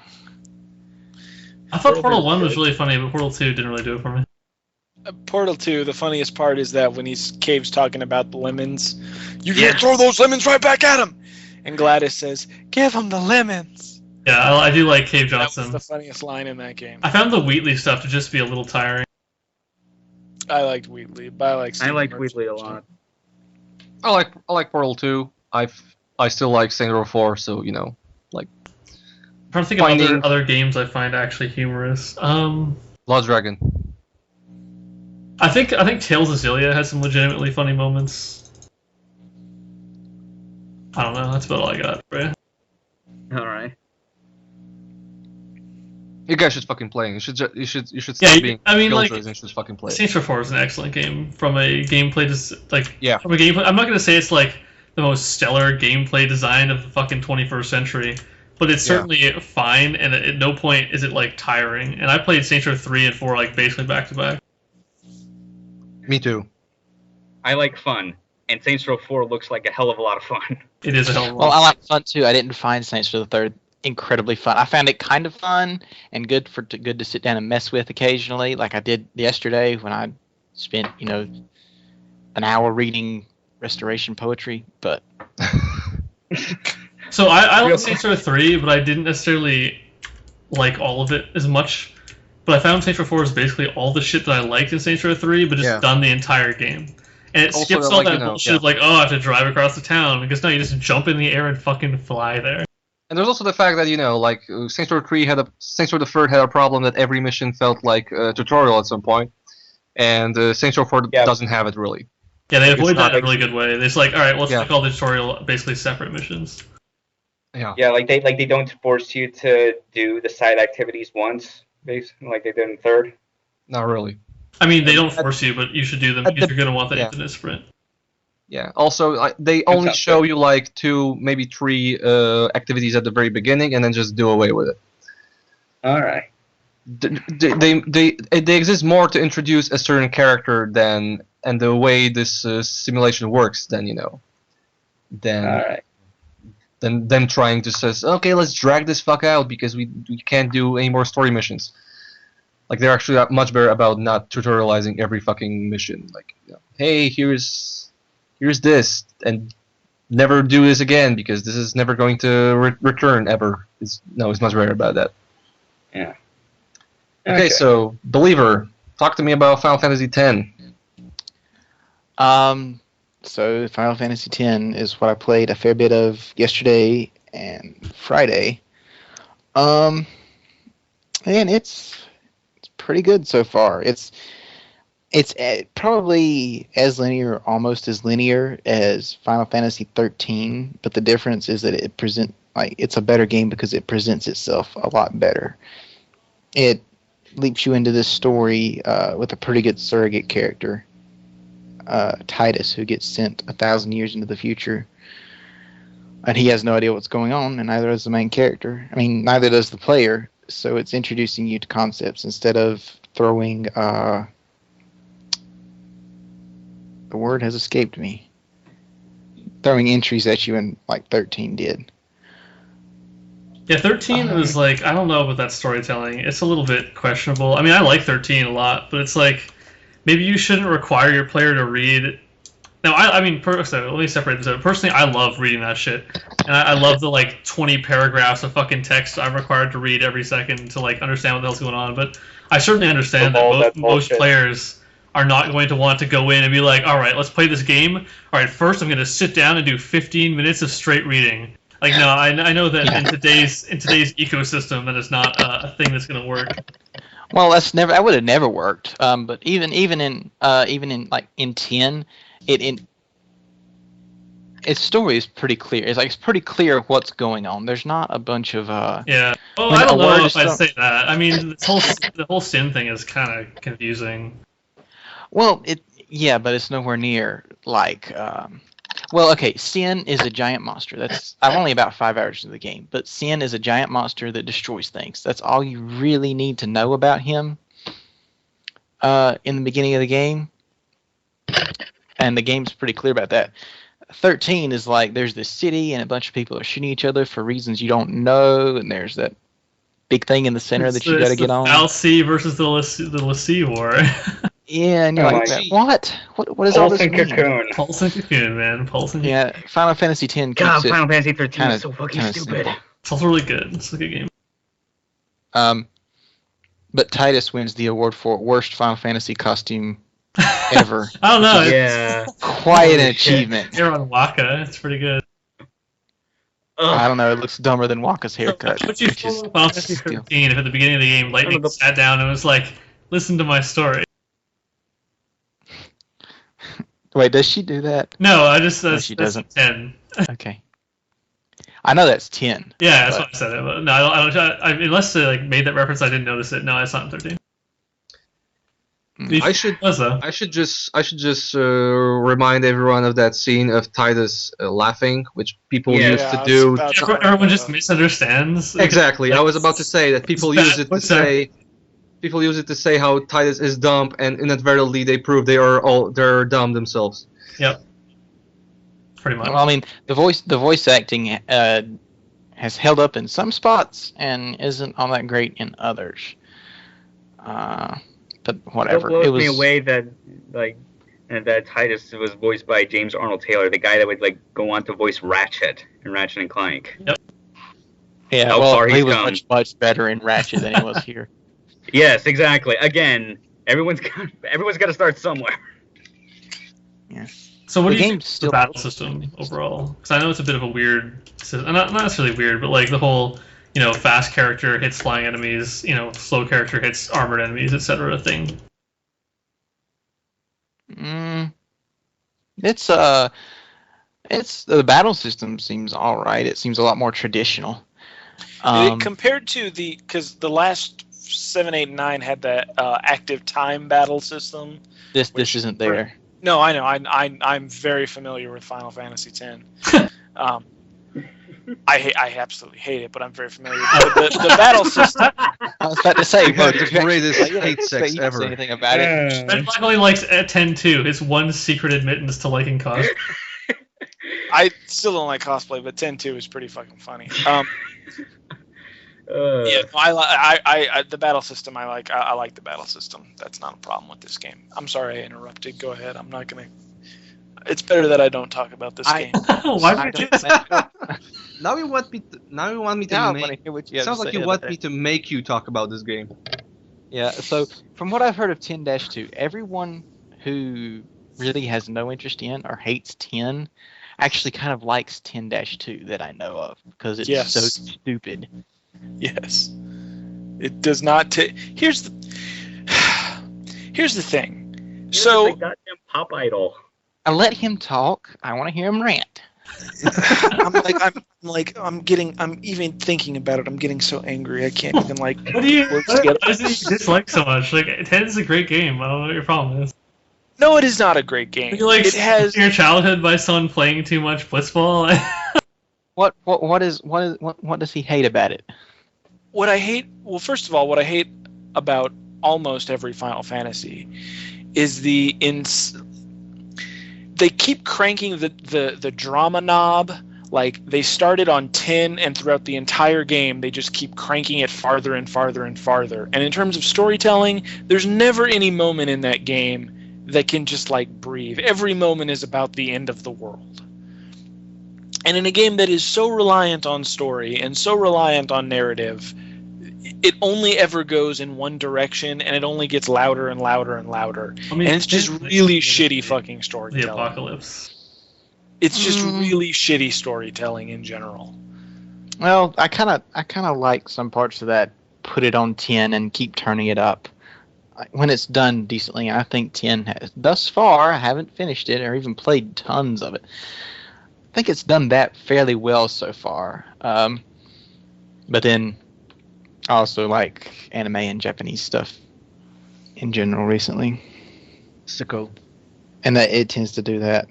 I thought Portal 1 was really funny, but Portal 2 didn't really do it for me.
Portal 2, the funniest part is that when Cave's talking about the lemons, you
Yeah.
can't throw those lemons right back at him! And Gladys says, give him the lemons!
Yeah, I do like Cave
That was
Johnson.
the funniest line in that game.
I found the Wheatley stuff to just be a little tiring.
I liked Wheatley, but I liked
I liked
Steve
Wheatley a
Merchant.
lot.
I like Portal 2. I still like Saints Row 4, so
I'm trying to think of
Finding-
other games I find actually humorous.
Blood Dragon.
I think Tales of Xillia had some legitimately funny moments. I don't know. That's about all I got. Right?
All right.
You guys should fucking play. You should stop
Yeah,
being
I mean, like,
killjoys and just fucking play.
Saints Row 4 is an excellent game from a gameplay
Yeah.
From a gameplay, I'm not gonna say it's like the most stellar gameplay design of the fucking 21st century, but it's certainly fine, and at no point is it like tiring. And I played Saints Row 3 and 4 like basically back to back.
Me too.
I like fun, and Saints Row 4 looks like a hell of a lot of fun.
It is a hell of a
Well,
lot.
I like fun too. I didn't find Saints Row the Third incredibly fun. I found it kind of fun and good to sit down and mess with occasionally, like I did yesterday when I spent an hour reading restoration poetry. But
So I like Saints Row 3, but I didn't necessarily like all of it as much. But I found Saints Row 4 is basically all the shit that I liked in Saints Row 3, but just
Yeah.
done the entire game. And it
Also,
skips all
like,
that bullshit of like, oh, I have to drive across the town, because no, you just jump in the air and fucking fly there.
And there's also the fact that Saints Row 3 Saints Row the Third had a problem that every mission felt like a tutorial at some point, and Saints Row 4 doesn't have it really.
Yeah, they
It's
avoid
not
that in a really good way. They're just like, all right, let's
Yeah.
make all the tutorial basically separate missions.
Yeah, like they don't force you to do the side activities once, basically, like they did in third.
Not really.
I mean, they don't force you, but you should do them
at
because
the-
you're going to want the
yeah.
infinite sprint.
Yeah. Also, they only
sounds
show you like 2, maybe 3 activities at the very beginning, and then just do away with it.
All right.
They exist more to introduce a certain character and the way this simulation works than
All right.
than them trying to say, okay, let's drag this fuck out because we can't do any more story missions. Like, they're actually much better about not tutorializing every fucking mission. Like, hey, here's this, and never do this again because this is never going to return ever. It's much better about that.
Yeah.
Okay, so Believer, talk to me about Final Fantasy X.
So Final Fantasy X is what I played a fair bit of yesterday and Friday. And it's pretty good so far. It's probably as linear, almost as linear as Final Fantasy 13, but the difference is that it's a better game because it presents itself a lot better. It leaps you into this story with a pretty good surrogate character, Titus, who gets sent 1,000 years into the future, and he has no idea what's going on, and neither does the main character. I mean, neither does the player. So it's introducing you to concepts instead of throwing. The word has escaped me. throwing entries at you, and like 13 did.
Yeah, 13 was like, I don't know about that storytelling. It's a little bit questionable. I mean, I like 13 a lot, but it's like, maybe you shouldn't require your player to read. Now, I mean, let me separate this out. Personally, I love reading that shit. And I love the, like, 20 paragraphs of fucking text I'm required to read every second to, like, understand what the hell's going on. But I certainly understand that most players are not going to want to go in and be like, all right, let's play this game. All right, first I'm going to sit down and do 15 minutes of straight reading. Like, no, I know that in today's ecosystem that is not a thing that's going to work.
Well, that would have never worked. But even in 10, its story is pretty clear. It's pretty clear what's going on. There's not a bunch of
yeah. Well, I don't know if I'd say that. I mean, the whole sin thing is kind of confusing.
Well, but it's nowhere near like. Well, okay, Sin is a giant monster. I'm only about 5 hours into the game, but Sin is a giant monster that destroys things. That's all you really need to know about him in the beginning of the game. And the game's pretty clear about that. 13 is like, there's this city, and a bunch of people are shooting each other for reasons you don't know, and there's that big thing in the center that you got to get on.
LC versus the Lassie war.
Yeah, and you're what? What is all this mean?
Cocoon.
Pulse and Cocoon, man. Pulse and Cocoon.
Yeah, Final Fantasy X.
God, Final Fantasy 13 is so fucking stupid.
Simple.
It's also really good. It's a good game.
But Titus wins the award for worst Final Fantasy costume ever.
I don't know.
Yeah.
Quite an achievement.
You're on Waka. It's pretty good.
I don't know. It looks dumber than Waka's haircut.
Would you feel Final Fantasy 13 if at the beginning of the game Lightning sat down and was like, listen to my story?
Wait, does she do that?
No,
she doesn't.
10.
Okay. I know that's 10.
Yeah, that's what I said. But no, I don't, unless they like made that reference, I didn't notice it. No, it's not 13.
I should just remind everyone of that scene of Titus laughing, which people used to do.
Everyone just misunderstands.
Exactly. I was about to say that people use it to say. People use it to say how Titus is dumb, and inadvertently they prove they're dumb themselves.
Yep. Pretty much.
Well, I mean, the voice acting has held up in some spots and isn't all that great in others. But whatever.
It blows me away that that Titus was voiced by James Arnold Taylor, the guy that would go on to voice Ratchet in Ratchet and Clank.
Yep.
Yeah, he was much better in Ratchet than he was here.
Yes, exactly. Again, everyone's got to start somewhere.
Yeah.
So what do you think of the battle system overall? Because I know it's a bit of a weird system. Not necessarily weird, but like the whole, fast character hits flying enemies, slow character hits armored enemies, etc. thing.
It's the battle system seems all right. It seems a lot more traditional.
Compared to because the last 7, 8, and 9 had that active time battle system.
This isn't there.
No, I know. I'm very familiar with Final Fantasy X. I absolutely hate it, but I'm very familiar with it. The battle system.
I was about to say,
the greatest hate sex ever.
Say anything about it.
Reddenblack only likes 10 too. His one secret admittance to liking cosplay.
I still don't like cosplay, but 10-2 is pretty fucking funny. Yeah, the battle system. I like the battle system. That's not a problem with this game. I'm sorry I interrupted. Go ahead. I'm not gonna. It's better that I don't talk about this game.
Why would you?
Now you want me to.
I want to hear what you have to say.
Sounds like you want me to make you talk about this game.
Yeah. So from what I've heard of 10-2, everyone who really has no interest in or hates 10 actually kind of likes 10-2 that I know of because it's so stupid.
Yes, it does not. Here's the thing. So,
goddamn pop idol.
I let him talk. I want to hear him rant.
I'm even thinking about it. I'm getting so angry. I can't even
What does he dislike so much? 10 is a great game. I don't know what your problem is.
No, it is not a great game.
It has your childhood by someone playing too much blitzball.
What does he hate about it?
What I hate, well, first of all, what I hate about almost every Final Fantasy is they keep cranking the drama knob. Like, they started on 10, and throughout the entire game, they just keep cranking it farther and farther and farther. And in terms of storytelling, there's never any moment in that game that can just, like, breathe. Every moment is about the end of the world. And in a game that is so reliant on story and so reliant on narrative, it only ever goes in one direction, and it only gets louder and louder and louder. I mean, and it's just really shitty fucking storytelling.
The apocalypse.
It's just really shitty storytelling in general.
Well, I kind of like some parts of that. Put it on 10 and keep turning it up. When it's done decently, I think 10 has. Thus far, I haven't finished it or even played tons of it. I think it's done that fairly well so far. But then, I also like anime and Japanese stuff in general recently.
Sicko.
And that it tends to do that.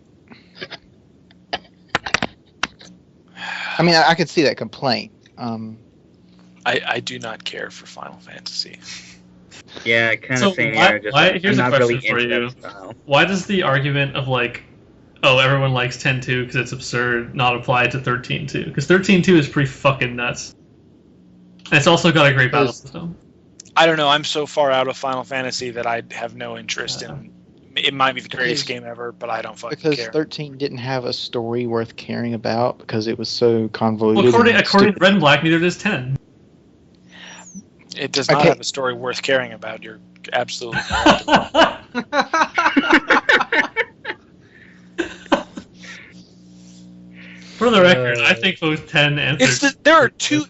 I mean, I could see that complaint.
I do not care for Final Fantasy.
Yeah, kind of same here.
Here's
I'm
a
not
question
really
for
into
you.
that style.
Why does the argument of, like, oh, everyone likes 10.2 because it's absurd, not apply to 13.2? Because 13.2 is pretty fucking nuts. And it's also got a great battle system.
I don't know. I'm so far out of Final Fantasy that I have no interest in. It might be the greatest game ever, but I don't fucking care.
Because 13 didn't have a story worth caring about because it was so convoluted.
Well, according to Reddenblack, neither does 10.
It does not have a story worth caring about. You're absolutely correct.
For the record, I think both 10 and 13.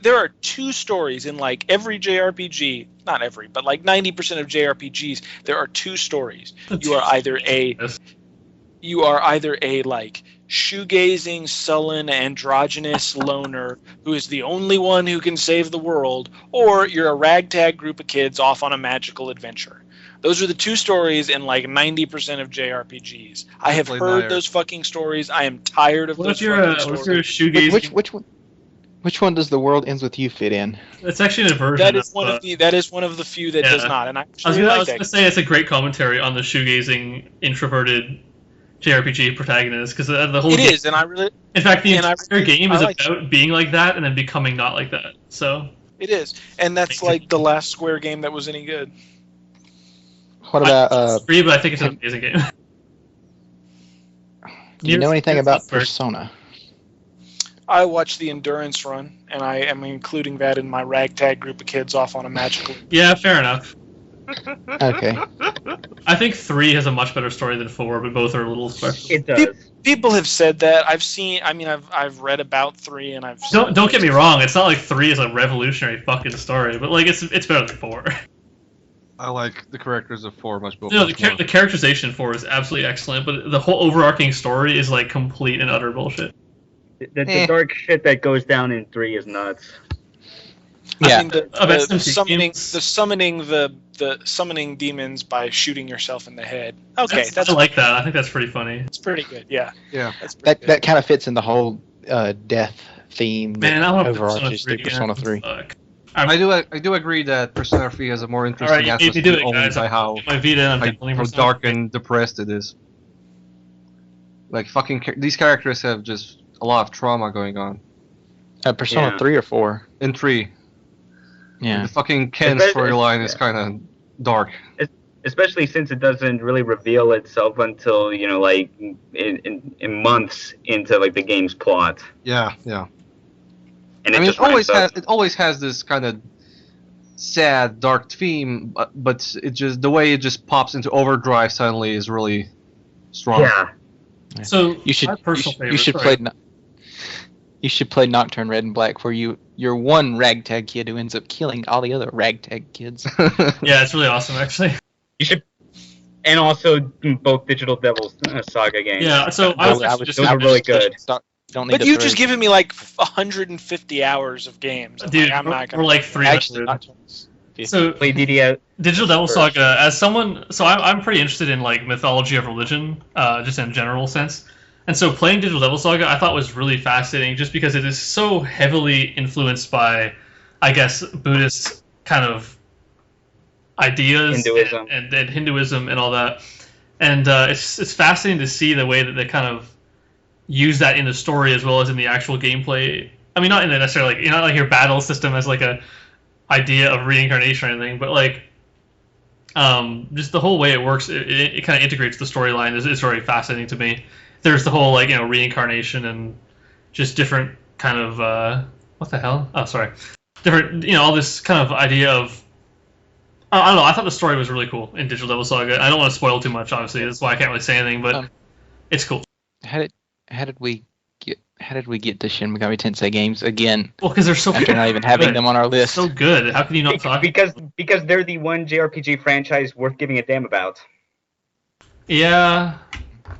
There are two stories in, like, every JRPG. Not every, but like 90% of JRPGs. There are two stories. You are either a like shoegazing, sullen, androgynous loner who is the only one who can save the world, or you're a ragtag group of kids off on a magical adventure. Those are the two stories in like 90% of JRPGs. I have heard those fucking stories. I am tired of those fucking stories.
What's your shoegazing?
Which one does the world ends with you fit in?
It's actually an version.
That is one of the few that does not. And I was going
to say it's a great commentary on the shoegazing introverted JRPG protagonist because the whole game
is, and I really.
In fact, the entire game is about being like that and then becoming not like that. So
it is, and that's like the last Square game that was any good.
What about?
I disagree, but I think it's an amazing game.
Do you know anything about Persona?
I watched the Endurance run, and I am including that in my ragtag group of kids off on a magical.
Yeah, fair enough.
Okay.
I think 3 has a much better story than 4, but both are a little special.
It does.
People have said that. I've read about 3, and I've.
Don't get me wrong. It's not like 3 is a revolutionary fucking story, but like it's better than 4.
I like the characters of 4 much more.
No, the characterization in 4 is absolutely excellent, but the whole overarching story is like complete and utter bullshit.
The dark shit that goes down in 3 is nuts.
Yeah,
I mean, the summoning demons by shooting yourself in the head. Okay,
I like that. I think that's pretty funny.
It's pretty good. Yeah.
Yeah.
That kind of fits in the whole death theme.
Man, I want
overarches Persona 3.
I do agree that Persona 3 has a more interesting aspect by how dark and depressed it is. Like these characters have just a lot of trauma going on.
Persona 3 or 4?
In 3.
Yeah.
The fucking Ken storyline is kind of dark.
Especially since it doesn't really reveal itself until, like, in months into, like, the game's plot.
Yeah.
And
it always has this kind of sad, dark theme, but it just the way it just pops into overdrive suddenly is really strong.
Yeah.
So
you should play Nocturne Reddenblack, where you're one ragtag kid who ends up killing all the other ragtag kids.
Yeah, it's really awesome, actually.
You should, and also both Digital Devils Saga games.
Yeah, so I was
just really good.
But you've just given me like 150 hours of games.
Dude, we're like 3
actually.
So
play DDS.
Digital Devil Saga, as someone, so I'm pretty interested in like mythology of religion, just in a general sense. And so playing Digital Devil Saga I thought was really fascinating just because it is so heavily influenced by, I guess, Buddhist kind of ideas
Hinduism.
And Hinduism and all that. And it's fascinating to see the way that they kind of use that in the story as well as in the actual gameplay. I mean, not in the necessarily like, not like your battle system as like a idea of reincarnation or anything, but like just the whole way it works, it kind of integrates the storyline is very fascinating to me. There's the whole like reincarnation and just different kind of what the hell? Oh, sorry, different all this kind of idea of I don't know. I thought the story was really cool in Digital Devil Saga. I don't want to spoil too much, obviously. That's why I can't really say anything, but it's cool.
How did we get to Shin Megami Tensei games again?
Well, because they're so
after
good.
not even having them on our list.
So good. How can you not talk?
Because they're the one JRPG franchise worth giving a damn about.
Yeah,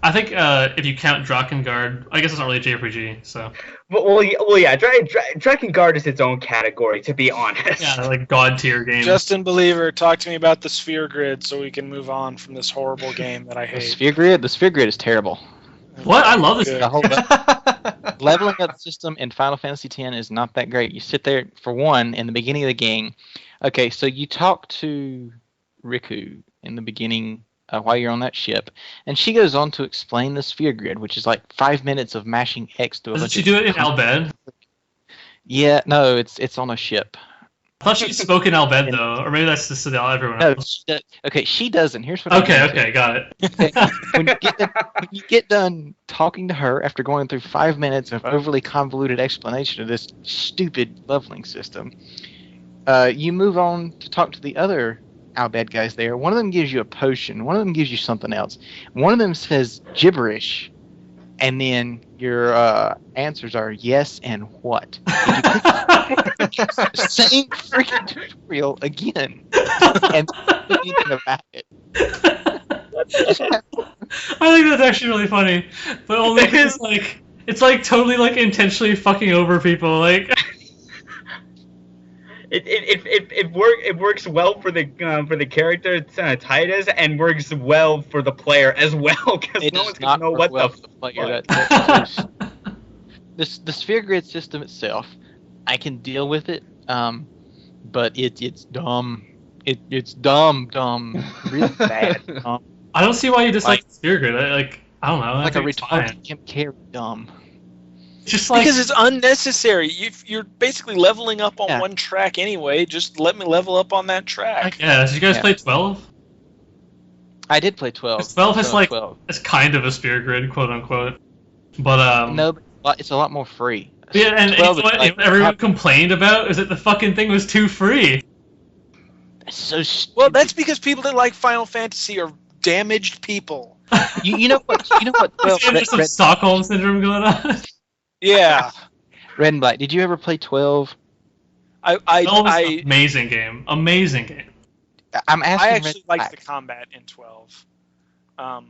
I think if you count Drakengard, I guess it's not really a JRPG. So.
Well, yeah. Drakengard is its own category, to be honest.
Yeah, like god tier game.
Justin Believer, talk to me about the Sphere Grid so we can move on from this horrible game that I hate.
The Sphere Grid is terrible.
What? I love this.
The whole leveling up system in Final Fantasy X is not that great. You sit there, for one, in the beginning of the game. Okay, so you talk to Riku in the beginning while you're on that ship, and she goes on to explain the Sphere Grid, which is like 5 minutes of mashing X to a
Doesn't she do it in Albed?
Yeah, no, it's on a ship.
I thought she spoke in Albed, though, or maybe that's just everyone else.
No, okay, she doesn't. Here's what.
Okay, got it.
Okay, when you get done talking to her after going through 5 minutes of overly convoluted explanation of this stupid leveling system, you move on to talk to the other Albed guys there. One of them gives you a potion. One of them gives you something else. One of them says gibberish, and then your answers are yes and what. Same freaking tutorial again, and anything about it.
I think that's actually really funny, but only because it's like totally like intentionally fucking over people. Like
it works well for the character Titus, and works well for the player as well, because no one's gonna know what the fuck.
The Sphere Grid system itself, I can deal with it, but it's dumb. It's dumb, really bad. Dumb.
I don't see why you dislike the Sphere Grid. I don't know.
Like a retarded Kim Carey dumb.
Just like
because it's unnecessary. You're basically leveling up on one track anyway. Just let me level up on that track.
Yeah. Did you guys play 12?
I did play 12.
12 has like 12. It's kind of a Sphere Grid, quote unquote. But
no, but it's a lot more free.
Yeah, and what everyone complained about is that the fucking thing was too free.
That's so stupid.
Well, that's because people that like Final Fantasy are damaged people.
you know what? 12,
there's some Stockholm syndrome going on.
Yeah.
Reddenblack, did you ever play 12?
Amazing game. Amazing game.
I'm asking.
I actually liked the combat in 12.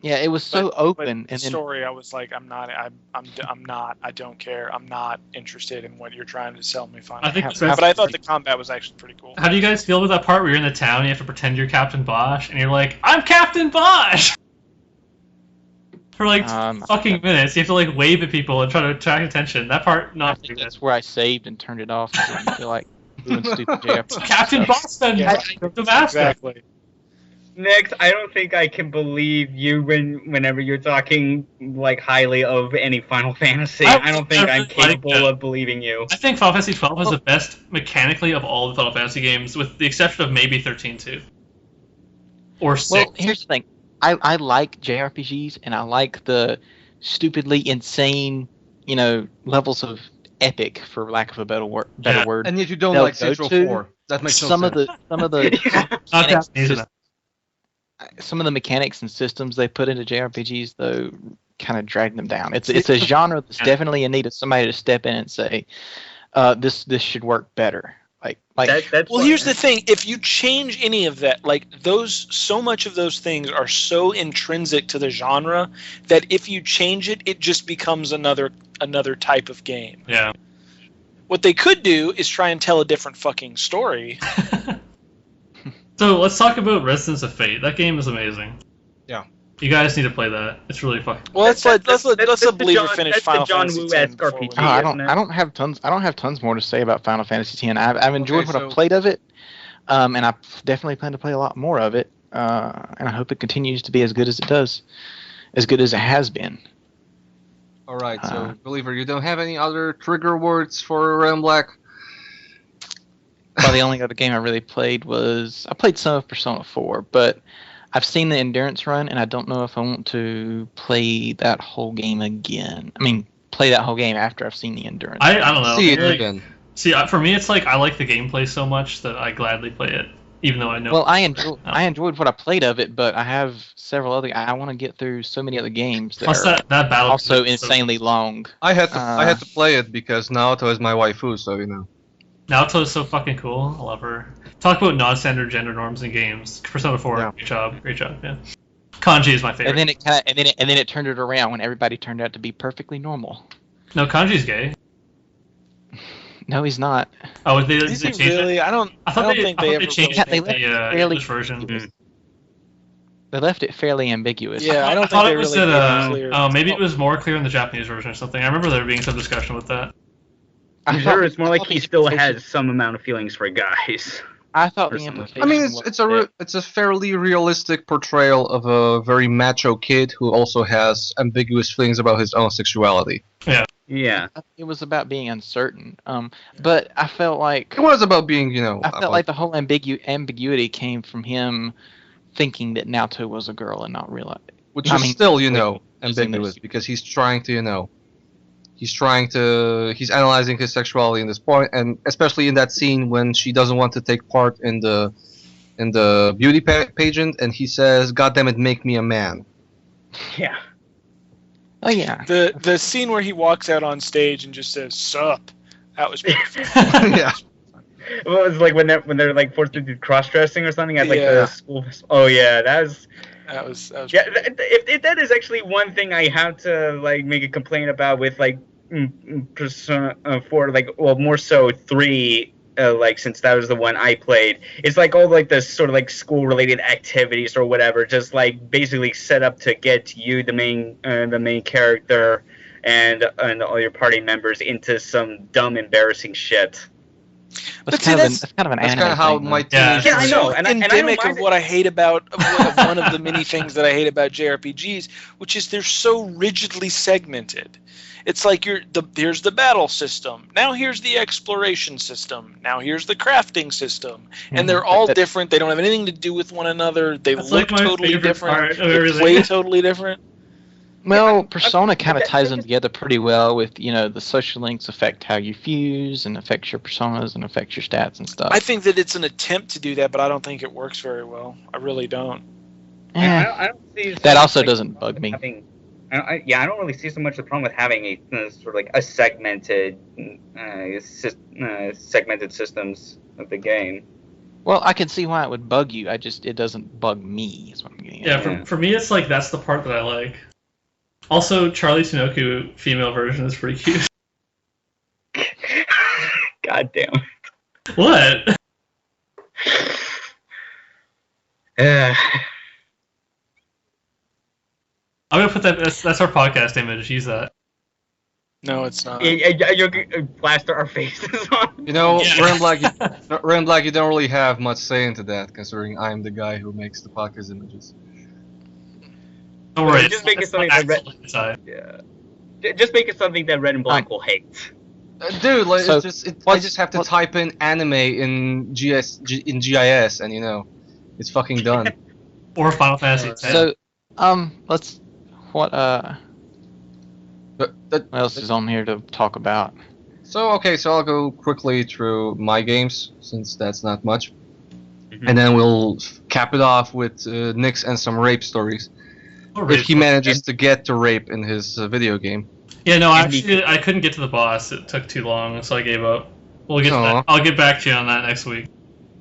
Yeah, it was so open.
But the story, I was like, I'm not. I don't care. I'm not interested in what you're trying to sell me. But I thought the combat was actually pretty cool.
How do you guys feel with that part where you're in the town and you have to pretend you're Captain Bosch and you're like, I'm Captain Bosch? For like fucking minutes, you have to like wave at people and try to attract attention. That part, not.
I think that's where I saved and turned it off. So I didn't feel like doing stupid JRPG.
Captain Bosch, then the master.
Exactly.
Next, I don't think I can believe you whenever you're talking like highly of any Final Fantasy. I don't think I'm capable of believing you.
I think Final Fantasy 12 has the best mechanically of all the Final Fantasy games, with the exception of maybe 13 too, or 6.
Well, here's the thing. I like JRPGs, and I like the stupidly insane, levels of epic, for lack of a better word.
And yet you don't like Central 4. That makes no sense.
Some of the mechanics and systems they put into JRPGs, though, kind of drag them down. It's a genre that's definitely in need of somebody to step in and say, this should work better.
Here's the thing: if you change any of that, so much of those things are so intrinsic to the genre that if you change it, it just becomes another type of game.
Yeah.
What they could do is try and tell a different fucking story.
So let's talk about Resonance of Fate. That game is amazing.
Yeah.
You guys need to play that. It's really fun.
Well, let's let Believer finish Final Fantasy X.
I don't have tons more to say about Final Fantasy X. I've enjoyed what I've played of it, and I definitely plan to play a lot more of it. and I hope it continues to be as good as it does, as good as it has been.
All right, so Believer, you don't have any other trigger words for Reddenblack?
Well, the only other game I really played was I played some of Persona 4, but I've seen the endurance run, and I don't know if I want to play that whole game again. I mean, play that whole game after I've seen the endurance.
I don't know.
See it again.
See, for me, it's like I like the gameplay so much that I gladly play it, even though I know.
Well, I enjoyed what I played of it, but I have several other. I want to get through so many other games that
Plus
are
that battle
also insanely long.
I had to play it because Naoto is my waifu, so you know.
Naoto is so fucking cool. I love her. Talk about non-standard gender norms in games. Persona 4,
Yeah.
great job, yeah. Kanji is my favorite.
And then it turned it around when everybody turned out to be perfectly normal.
No, Kanji's gay.
No, he's not.
Oh, they
Is he
changed
really?
it?
I don't think they ever
changed
Yeah, they
it in the
left it fairly-
English version.
They left it fairly ambiguous.
Yeah, I don't
thought
think
it
they
was
really
that,
made it clear.
oh, maybe it was more clear in the Japanese version or something. I remember there being some discussion with that.
I'm
I
sure
thought-
it's more
I
like
thought
he
the
still
implication-
has some amount of feelings for guys.
I thought the
Personally.
implication.
I mean,
was
it's a fairly realistic portrayal of a very macho kid who also has ambiguous feelings about his own sexuality.
Yeah.
it was about being uncertain. But I felt like
It was about being, you know.
I felt like the whole ambiguity came from him thinking that Naoto was a girl and not realize.
which
I
is
mean,
still, you know,
using
ambiguous
those-
because he's trying to, you know, he's analyzing his sexuality in this point, and especially in that scene when she doesn't want to take part in the beauty pageant, and he says, "God damn it, make me a man."
Yeah.
Oh yeah.
The scene where he walks out on stage and just says "sup," that was pretty
Yeah.
Well, it's like when they're like forced to do cross dressing or something at like
Yeah.
the school. Oh yeah, that was.
that was
Yeah, if that is actually one thing I have to like make a complaint about with like Persona 4, like, well, more so 3, like, since that was the one I played. It's like all like the sort of like school related activities or whatever, just like basically set up to get you, the main character, and all your party members into some dumb, embarrassing shit.
That's
But
kind
see,
of
that's
an
That's
anime
kind of how
thing,
my
though.
teenage.
Yeah, I know,
so
and I don't
endemic
mind
of
it.
what I hate about one of the many things that I hate about JRPGs, which is they're so rigidly segmented. It's like here's the battle system. Now here's the exploration system. Now here's the crafting system, and they're all different. They don't have anything to do with one another. They
That's
look
like my
totally
favorite
different.
part of
They
everything.
play totally different.
Well, Persona kind of ties them together pretty well with, you know, the social links affect how you fuse and affects your personas and affects your stats and stuff.
I think that it's an attempt to do that, but I don't think it works very well. I really don't.
Eh,
I don't see
that also
like,
doesn't bug me.
having, I don't really see so much the problem with having a sort of like a segmented systems of the game.
Well, I can see why it would bug you. It doesn't bug me. Is what I'm getting at.
Yeah, for me, it's like that's the part that I like. Also, Charlie Tsunoku female version is pretty cute.
God damn.
What? I'm gonna put that. That's our podcast image. Use that.
No, it's not.
You're gonna plaster our faces on.
You know,
Yeah.
Reddenblack, you don't really have much say into that, considering I'm the guy who makes the podcast images.
Don't worry.
Just make it
it's
something
not
that
actual inside.
Yeah. Just make it something that Reddenblack will hate.
Dude, like,
So,
I just have to type in anime in GIS, and you know, it's fucking done.
Or Final Fantasy X.
So, let's. What
But
else is on here to talk about?
So I'll go quickly through my games since that's not much,
Mhm.
and then we'll cap it off with Nick's and some rape stories. If he manages to get to rape in his video game.
Yeah, no, actually, I couldn't get to the boss. It took too long, so I gave up. We'll get. To
Aw.
that. I'll get back to you on that next week.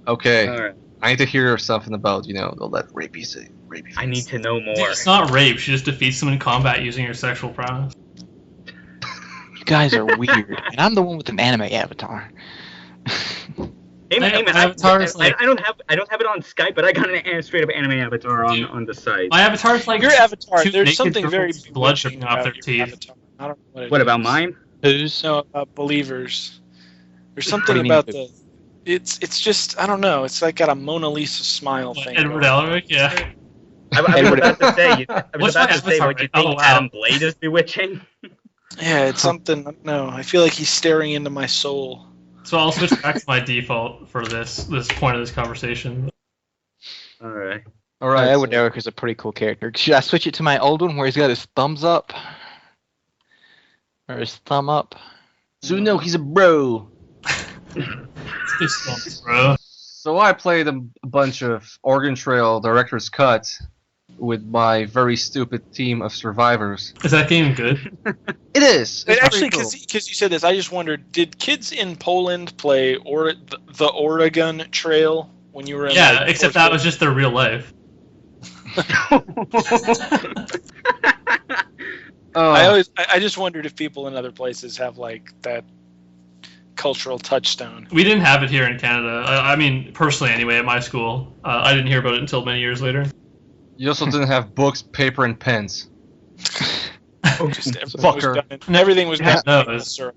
Okay,
Alright.
I need to hear something about all that rapey.
I need to know more.
Dude, it's not rape. She just defeats them in combat using her sexual prowess.
You guys are weird, and I'm the one with an anime avatar.
Hey, man,
Avatar's like-
I don't have it on Skype, but I got an straight up anime avatar on the site.
My avatar's like
Your avatar,
two
there's
naked
something very
girls with blood
bewitching
dripping off
about
their
your
teeth.
avatar. I don't know
What
it
about
is.
mine?
Who's?
No, about believers. There's
What
something
do you mean?
about the It's just, I don't know. It's like got a Mona Lisa smile thing.
Edward
going.
Elric, yeah.
I was about to say,
What's my avatar
what you
right?
think
Oh, wow.
Adam Blade is bewitching?
Yeah, it's something. No, I feel like he's staring into my soul.
So I'll switch back to my default for this point of this conversation.
Alright.
Alright.
Edward Elric is a pretty cool character. Should I switch it to my old one where he's got his thumbs up? Or his thumb up?
So no, he's a bro.
This one, bro.
So I played a bunch of Oregon Trail Director's Cut with my very stupid team of survivors.
Is that game good?
It is.
And
It's
actually,
pretty cool.
because you said this, I just wondered: did kids in Poland play the Oregon Trail when you were in?
Yeah,
like,
except that was just their real life.
I just wondered if people in other places have like that cultural touchstone.
We didn't have it here in Canada. I mean, personally, anyway, at my school, I didn't hear about it until many years later.
You also didn't have books, paper, and pens.
Just everything was
Fucker.
done, and everything was
Yeah,
done.
no,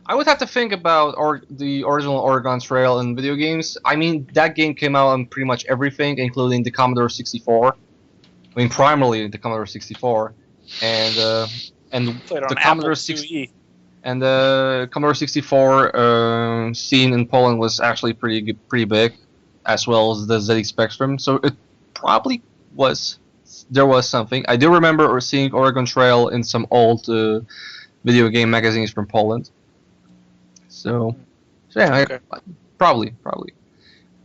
I would have to think about the original Oregon Trail in video games. I mean, that game came out on pretty much everything, including the Commodore 64. I mean, primarily the Commodore 64, and
Played on
the
Apple
Commodore
IIe.
And the Commodore 64 scene in Poland was actually pretty big, as well as the ZX Spectrum. So it probably was. There was something. I do remember seeing Oregon Trail in some old video game magazines from Poland. So yeah,
Okay.
probably.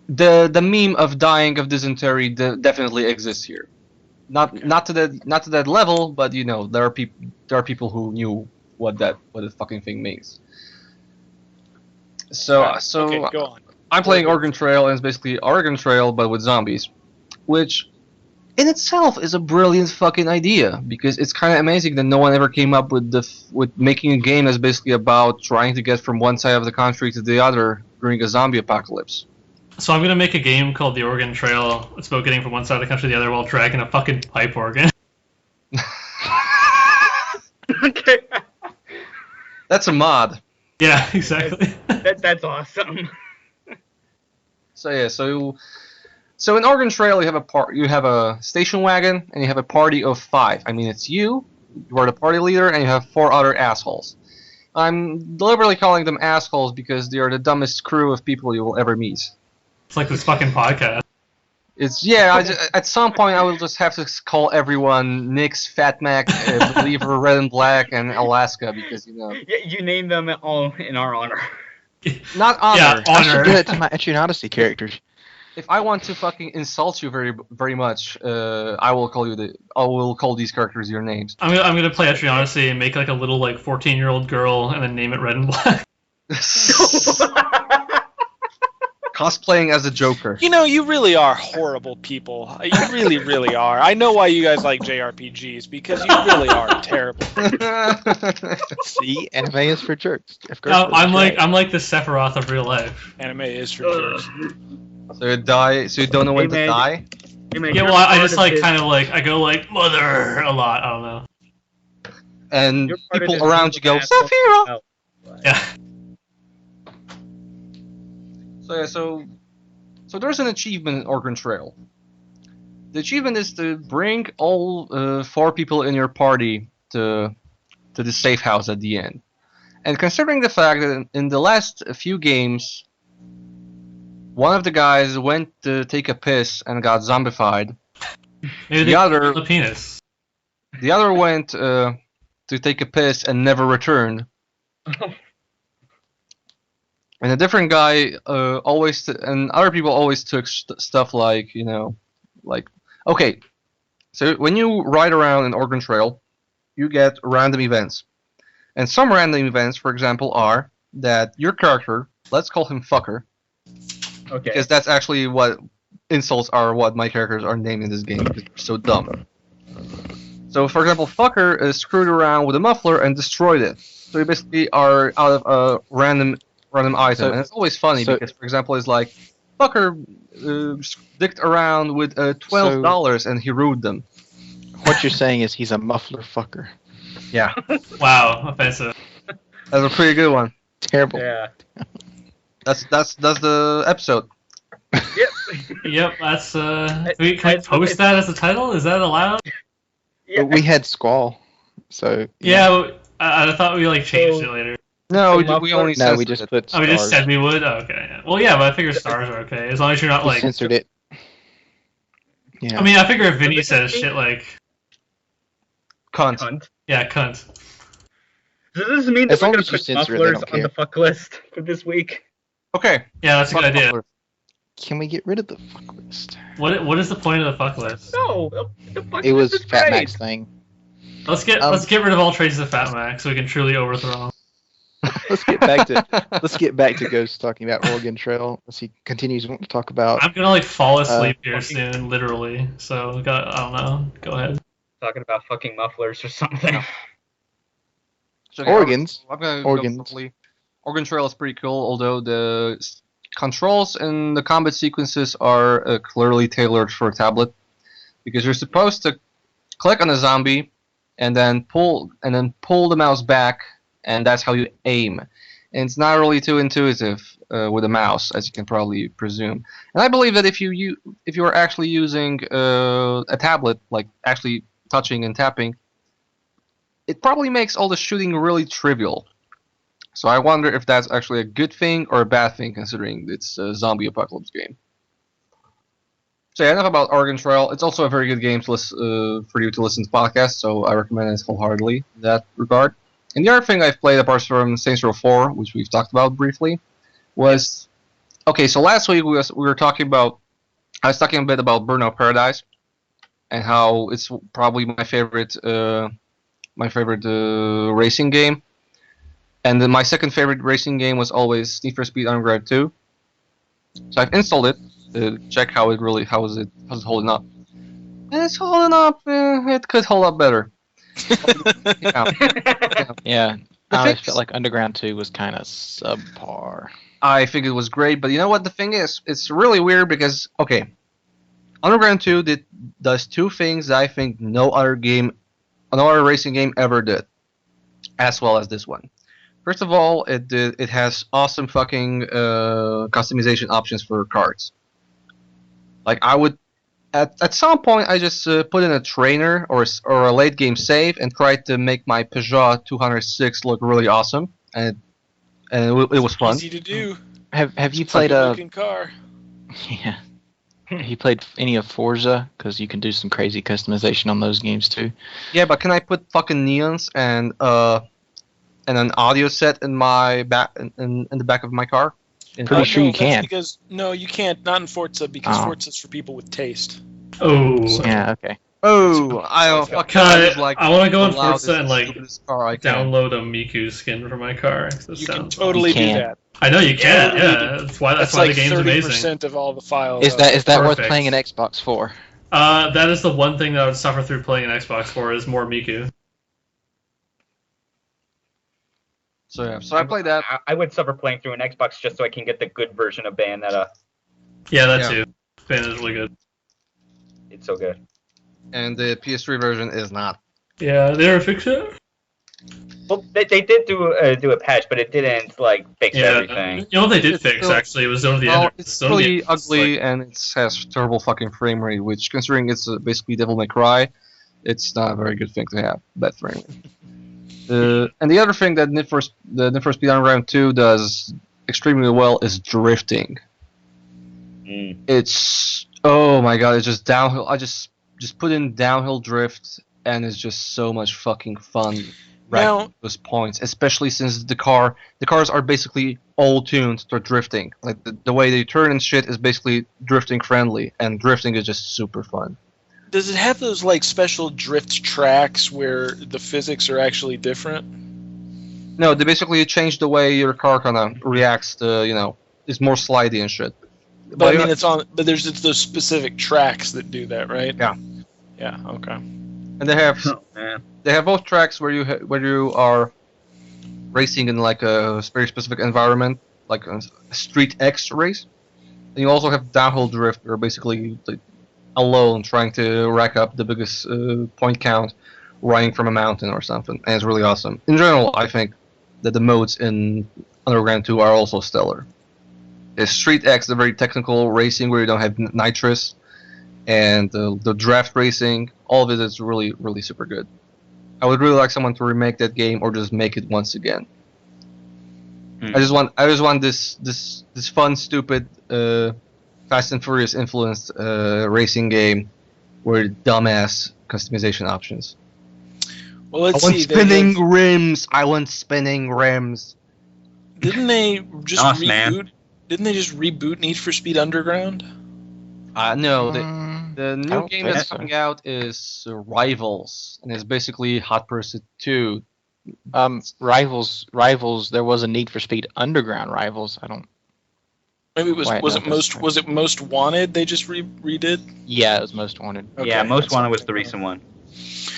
The meme of dying of dysentery definitely exists here. Not to that level, but you know there are people who knew what the fucking thing means. So
Okay, go on.
I'm playing Oregon Trail, and it's basically Oregon Trail but with zombies, which in itself is a brilliant fucking idea, because it's kind of amazing that no one ever came up with making a game that's basically about trying to get from one side of the country to the other during a zombie apocalypse.
So I'm gonna make a game called The Oregon Trail. It's about getting from one side of the country to the other while dragging a fucking pipe organ.
Okay.
That's a mod.
Yeah, exactly.
That's awesome.
So yeah, so in Oregon Trail you have a station wagon and you have a party of 5. I mean, it's you are the party leader, and you have 4 other assholes. I'm deliberately calling them assholes because they are the dumbest crew of people you will ever meet.
It's like this fucking podcast.
At some point I will just have to call everyone Nix, Fat Mac, Believer, Reddenblack, and Alaska, because
Yeah, you name them all in our honor.
not honor.
Yeah,
I should do
honor.
it to my Etrian Odyssey characters.
If I want to fucking insult you very very much, I will call these characters your names.
I'm gonna play Etrian Odyssey and make like a little like 14-year-old girl and then name it Red and Black.
Cosplaying as a Joker.
You know, you really are horrible people. You really, really are. I know why you guys like JRPGs, because you really are terrible.
See, anime is for jerks. Of course,
No,
it's
I'm
right.
like the Sephiroth of real life.
Anime is for jerks.
So you don't know when
Hey,
to
man.
die?
Hey, man,
Yeah,
you're
well, I
part
just
of
like
this-
kind of like I go like mother a lot. I don't know.
And
You're part of
people
this
around you go,
asshole.
Sephiroth!
Yeah.
So there's an achievement in Oregon Trail. The achievement is to bring all 4 people in your party to the safe house at the end. And considering the fact that in the last few games, one of the guys went to take a piss and got zombified.
Maybe
The
they
other-
the penis.
The other went to take a piss and never returned. And a different guy and other people always took stuff like, okay, so when you ride around in Oregon Trail, you get random events. And some random events, for example, are that your character, let's call him Fucker,
Okay.
because that's actually what insults are, what my characters are named in this game, because they're so dumb. So, for example, Fucker screwed around with a muffler and destroyed it. So you basically are out of a random item,
So-
and it's always funny
so-
because, for example, it's like Fucker dicked around with $12 and he ruined them.
What you're saying is he's a muffler fucker.
Yeah,
Wow, offensive.
that's a pretty good one.
Terrible.
Yeah.
That's the episode.
Yep.
Yep, that's can we post that as a title? Is that allowed?
Yeah.
We had Squall, so
Yeah, I thought we like changed it later.
No,
So
we only
no, we
censored
just
it.
put
Oh,
stars.
we just said we would. Oh, okay. Yeah. Well, yeah, but I figure stars are okay as long as you're not
We
like.
censored it. Yeah.
I mean, I figure if Vinny says shit like,
Cunt.
Cunt.
yeah, cunt.
Does this mean that
As
we're
long
gonna
as you
put
censor it, they
mufflers
don't
on the
care.
fuck list for this week?
Okay.
Yeah, that's a good
Fuck
idea.
mufflers.
Can we get rid of the fuck list?
What is the point of the fuck list?
No, the fuck
It was
list is
Fat
great.
Mac's thing.
Let's get rid of all traces of Fat Mac so we can truly overthrow him.
Let's get back to Ghost talking about Oregon Trail as he continues wanting to talk about.
I'm gonna like fall asleep here soon, literally. So I don't know. Go ahead.
Talking about fucking mufflers or something.
So,
Organs.
I'm gonna
Organs.
go quickly. Oregon Trail is pretty cool, although the controls and the combat sequences are clearly tailored for a tablet, because you're supposed to click on a zombie and then pull the mouse back, and that's how you aim. And it's not really too intuitive with a mouse, as you can probably presume. And I believe that if you are actually using a tablet, like actually touching and tapping, it probably makes all the shooting really trivial. So I wonder if that's actually a good thing or a bad thing, considering it's a zombie apocalypse game. So yeah, enough about Oregon Trail. It's also a very good game to for you to listen to podcasts, so I recommend it wholeheartedly in that regard. And the other thing I've played, apart from Saints Row 4, which we've talked about briefly, was... Okay, so last week I was talking a bit about Burnout Paradise, and how it's probably my favorite racing game. And then my second favorite racing game was always Need for Speed Underground 2. So I've installed it to check how is it holding up. And it's holding up. It could hold up better.
Yeah,
The
I always
fix-
felt like Underground 2 was kind of subpar.
I think it was great, but you know what the thing is? It's really weird because, okay, Underground 2 does two things that I think no other racing game ever did, as well as this one. First of all, it has awesome fucking customization options for cards. Like I would, at some point, I just put in a trainer or a late game save and tried to make my Peugeot 206 look really awesome, and it was fun.
Easy to do.
Have you
It's like
played
a looking car.
Yeah. Have you played any of Forza? Because you can do some crazy customization on those games too.
Yeah, but can I put fucking neons and an audio set in my back in the back of my car?
Pretty sure you
that's
can.
Because no, you can't. Not in Forza because
Oh.
Forza's for people with taste.
Oh.
Yeah, okay.
Oh, I don't
Can
fucking
I,
that is like
I want to go
the
on Forza
loudest
and like
stupidest car I can.
download a Miku skin for my car. That
You can
sounds
totally
You
do
can.
that.
I know you can.
Yeah,
Yeah, that's why
That's
the
like
game's
30%
amazing.
of all the files.
Is that worth
Perfect.
playing an Xbox for?
That is the one thing that I would suffer through playing an Xbox for is more Miku.
So yeah, so I played that.
I would suffer playing through an Xbox just so I can get the good version of Bayonetta.
Yeah, that
Yeah.
too. Bayonetta is really good.
It's so good.
And the PS3 version is not.
Yeah, they never fix it.
Well, they did do a patch, but it didn't like fix
Yeah,
everything.
you know what they did
It's
fix
still-
actually? It was Zone of the
Well,
Ender.
it's
Zone of the
really
Ender was,
ugly
like-
and it has terrible fucking frame rate, which considering it's basically Devil May Cry, it's not a very good thing to have, bad frame rate. And the other thing that Need for Speed Underground 2 does extremely well is drifting.
Mm.
It's, oh my god, it's just downhill. I just put in downhill drift and it's just so much fucking fun.
Now-
Racking those points, especially since the cars are basically all tuned to drifting. Like the way they turn and shit is basically drifting friendly, and drifting is just super fun.
Does it have those like special drift tracks where the physics are actually different?
No, they basically change the way your car kind of reacts to, it's more slidey and shit.
But I mean, but there's those specific tracks that do that, right?
Yeah.
Yeah. Okay.
And they have
Oh man.
they have both tracks where you are racing in like a very specific environment, like a Street X race. And you also have downhill drift, where basically like, alone trying to rack up the biggest point count, riding from a mountain or something, and it's really awesome. In general, I think that the modes in Underground 2 are also stellar. There's Street X, the very technical racing where you don't have nitrous, and the draft racing. All of it is really, really super good. I would really like someone to remake that game or just make it once again. I just want this fun, stupid, Fast and Furious influenced racing game with dumbass customization options.
Well, let's
I want
see.
spinning rims. I want spinning rims.
Didn't they just
Awesome,
reboot?
man.
Didn't they just reboot Need for Speed Underground?
No, the new
don't
game
think
that's
so.
coming out is Rivals, and it's basically Hot Pursuit 2.
Rivals. There was a Need for Speed Underground Rivals. I don't.
Maybe it was.
Wait,
Was
no,
it most?
that's-
Was it Most Wanted? They just redid.
Yeah, it was Most Wanted.
Okay,
Yeah, Most
that's
Wanted was
something.
the recent one.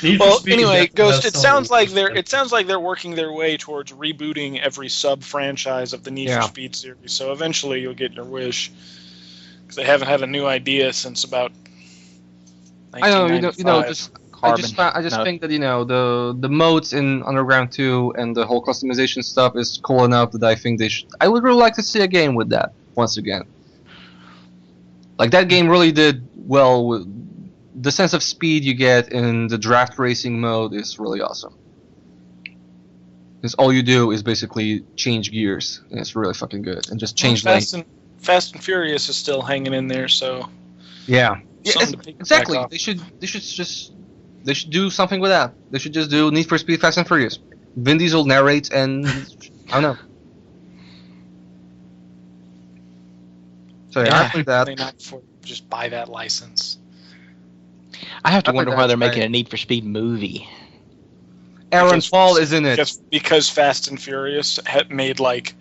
Need for
Well,
Speed
anyway,
definitely
Ghost.
has
It
some
sounds
of
like
those-
they're working their way towards rebooting every sub franchise of the Need
Yeah.
for Speed series. So eventually you'll get your wish, because they haven't had a new idea since about.
I know, you know,
1995.
I just think that the modes in Underground 2 and the whole customization stuff is cool enough that I think I would really like to see a game with that once again. Like that game really did well with the sense of speed you get in the draft racing mode is really awesome. Because all you do is basically change gears, and it's really fucking good, and just change lanes.
Fast and Furious is still hanging in there, so
Yeah,
something to pick
exactly.
back off.
They should do something with that. They should just do Need for Speed Fast and Furious. Vin Diesel narrates, and I don't know. So yeah, I played that.
They not for just buy that license.
I have to
I
wonder
think
why they're
that's
making
right.
a Need for Speed movie.
Aaron
Because-
Paul is in it.
Because Fast and Furious had made like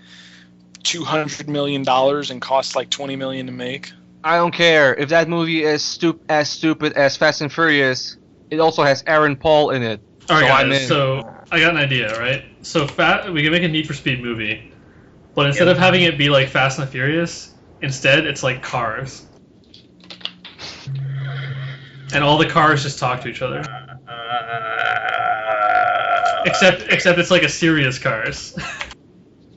$200 million and cost like $20 million to make.
I don't care if that movie is stupid as Fast and Furious. It also has Aaron Paul in it.
All right,
So I'm
guys.
in.
So I got an idea, right? So we can make a Need for Speed movie, but instead of having it be like Fast and the Furious, instead it's like Cars, and all the cars just talk to each other. Except it's like a serious Cars.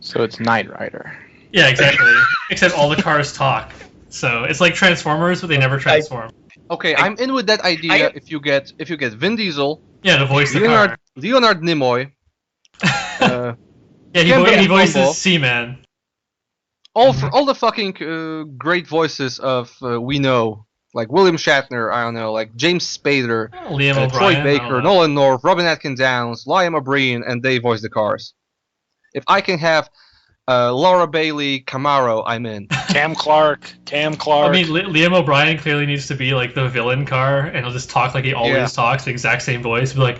So it's Knight Rider.
Yeah, exactly. Except all the cars talk. So it's like Transformers, but they never transform.
Okay, I'm in with that idea.
I-
If you get Vin Diesel,
Yeah, to voice the car.
Leonard Nimoy,
Yeah, he
Campbell
voices
Combo.
Seaman.
all the fucking great voices of we know, like William Shatner, I don't know, like James Spader,
Liam O'Brien.
Troy
I don't
Baker,
know.
Nolan North, Robin Atkin Downs, Liam O'Brien, and they voice the cars. If I can have Laura Bailey Camaro, I'm in.
Cam Clark.
I mean, Liam O'Brien clearly needs to be like the villain car, and he'll just talk like he always
Yeah.
talks, the exact same voice. Be like,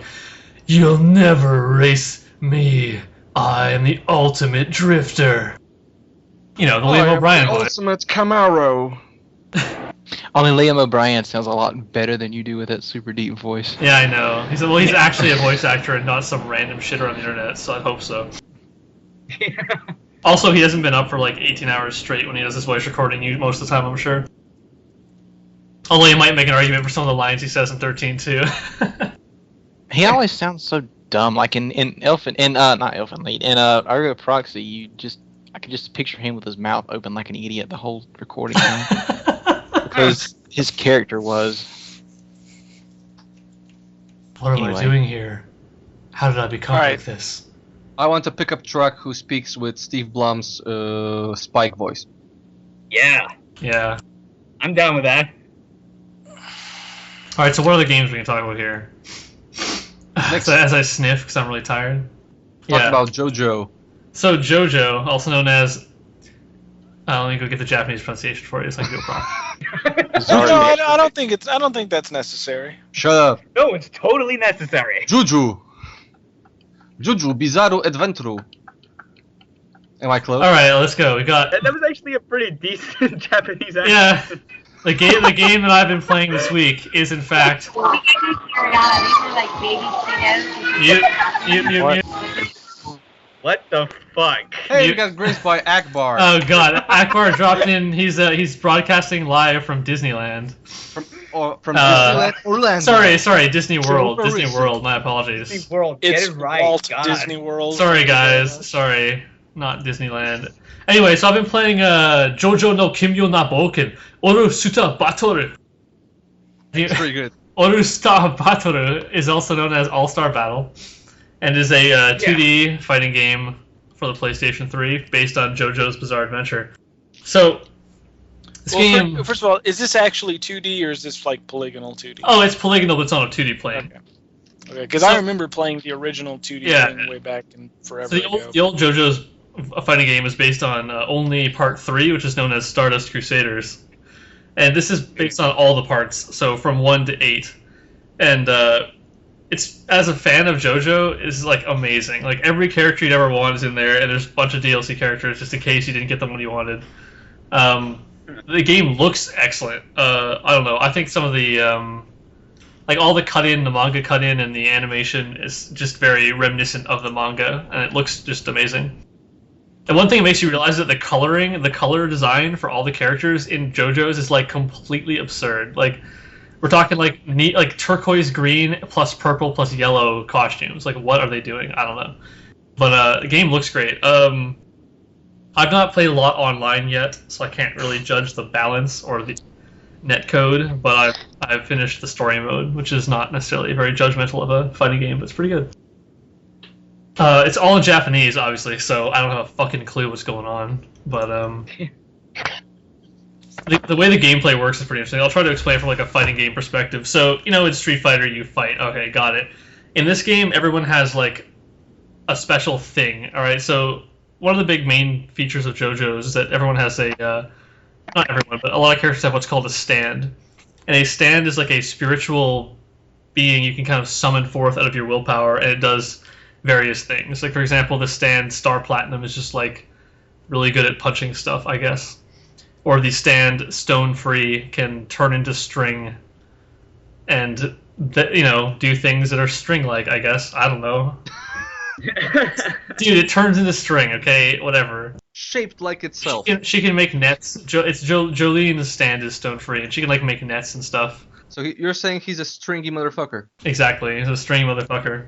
"You'll never race me. I am the ultimate drifter." You know, the Liam O'Brien voice.
Ultimate Camaro.
Only Liam O'Brien sounds a lot better than you do with that super deep voice.
Yeah, I know. He's actually a voice actor and not some random shitter on the internet. So I hope so. Also, he hasn't been up for like 18 hours straight when he does his voice recording most of the time, I'm sure. Although he might make an argument for some of the lines he says in 13 too.
He always sounds so dumb. Like in not Elfen Lied, in Ergo Proxy, I could just picture him with his mouth open like an idiot the whole recording time. Because his character was.
What am I
Anyway.
doing here? How did I become
Alright.
like this?
I want a pickup truck who speaks with Steve Blum's Spike voice.
Yeah,
Yeah.
I'm down with that.
Alright, so what other games we can talk about here?
Next.
So as I sniff because I'm really tired.
Talk
Yeah.
about JoJo.
So JoJo, also known as... let me go get the Japanese pronunciation for you so I can do it proper.
No, I don't think that's necessary.
Shut up.
No, it's totally necessary.
Juju Bizarro Adventure. Am I close?
Alright, let's go. We got...
That was actually a pretty decent Japanese accent.
Yeah. The game that I've been playing this week is in fact...
These are like baby
You,
What the fuck?
Hey,
You-
we got graced by Ackbar.
oh god, Ackbar dropped in. He's broadcasting live from Disneyland.
From
Uh,
Disneyland Orlando.
Sorry, Disney World.
Sorry.
Disney World. My apologies.
World, get
It's
it right.
Walt
God.
Disney World.
Sorry guys. Sorry. not Disneyland. Anyway, so I've been playing JoJo no Kimyo na Boken Oru Suta Batoru.
It's pretty good.
Oru Star Batoru is also known as All-Star Battle, and is a 2D fighting game for the PlayStation 3 based on JoJo's Bizarre Adventure. So, this game...
First of all, is this actually 2D or is this like polygonal 2D?
Oh, it's polygonal, but it's on a 2D plane.
Okay, because I remember playing the original 2D thing way back in forever
so the old JoJo's fighting game is based on only Part 3, which is known as Stardust Crusaders. And this is based on all the parts, so from 1 to 8. And it's, as a fan of JoJo, is like amazing. Like every character you'd ever want is in there, and there's a bunch of DLC characters just in case you didn't get them when you wanted. The game looks excellent. I don't know. I think some of the like all the cut-in, the manga cut-in, and the animation is just very reminiscent of the manga, and it looks just amazing. And one thing that makes you realize that the color design for all the characters in JoJo's is like completely absurd. Like we're talking like neat, like turquoise green plus purple plus yellow costumes. Like what are they doing? I don't know. But the game looks great. I've not played a lot online yet, so I can't really judge the balance or the netcode. But I've finished the story mode, which is not necessarily very judgmental of a fighting game, but it's pretty good. It's all in Japanese, obviously, so I don't have a fucking clue what's going on. But the way the gameplay works is pretty interesting. I'll try to explain from like a fighting game perspective. So, you know, in Street Fighter, you fight. Okay, got it. In this game, everyone has like a special thing. All right, so one of the big main features of JoJo's is that everyone has a not everyone, but a lot of characters have what's called a stand, and a stand is like a spiritual being you can kind of summon forth out of your willpower, and it does various things. Like, for example, the stand Star Platinum is just, like, really good at punching stuff, I guess. Or the stand Stone Free can turn into string and, you know, do things that are string-like, I guess. I don't know. Dude, it turns into string, okay? Whatever.
Shaped like itself.
She can make nets. Jolene's stand is Stone Free, and she can, like, make nets and stuff.
So you're saying he's a stringy motherfucker?
Exactly, he's a stringy motherfucker.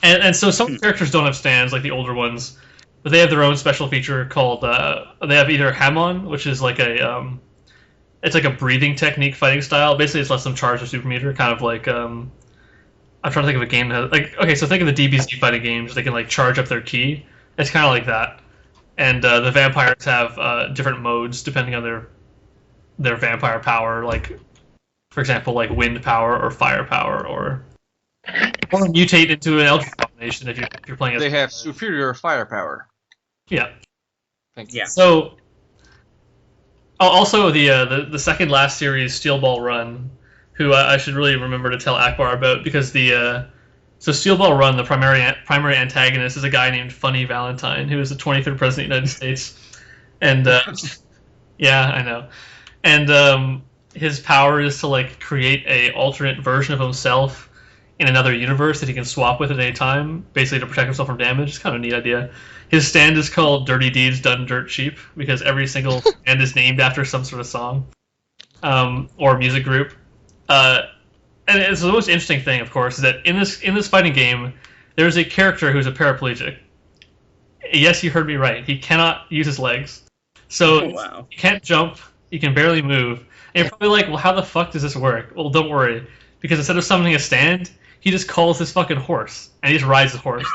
And so some characters don't have stands, like the older ones, but they have their own special feature called, they have either Hamon, which is like it's like a breathing technique fighting style. Basically, it's lets them charge their super meter, kind of like, I'm trying to think of a game that has, like, okay, so think of the DBZ fighting games, they can, like, charge up their ki. It's kind of like that. And the vampires have different modes depending on their vampire power, like, for example, like wind power or fire power, or mutate into an Eldritch Abomination if you're playing as...
They have superior firepower.
Yeah.
Thank you.
Yeah.
So, also the second last series, Steel Ball Run, who I should really remember to tell Ackbar about, because so Steel Ball Run, the primary antagonist is a guy named Funny Valentine, who is the 23rd president of the United States. And, yeah, I know. And his power is to, like, create a alternate version of himself in another universe that he can swap with at any time, basically to protect himself from damage. It's kind of a neat idea. His stand is called Dirty Deeds Done Dirt Cheap, because every single stand is named after some sort of song or music group. And it's the most interesting thing, of course, is that in this fighting game, there's a character who's a paraplegic. Yes, you heard me right. He cannot use his legs. So he can't jump, he can barely move. And you're probably like, well, how the fuck does this work? Well, don't worry. Because instead of summoning a stand, he just calls his fucking horse, and he just rides his horse.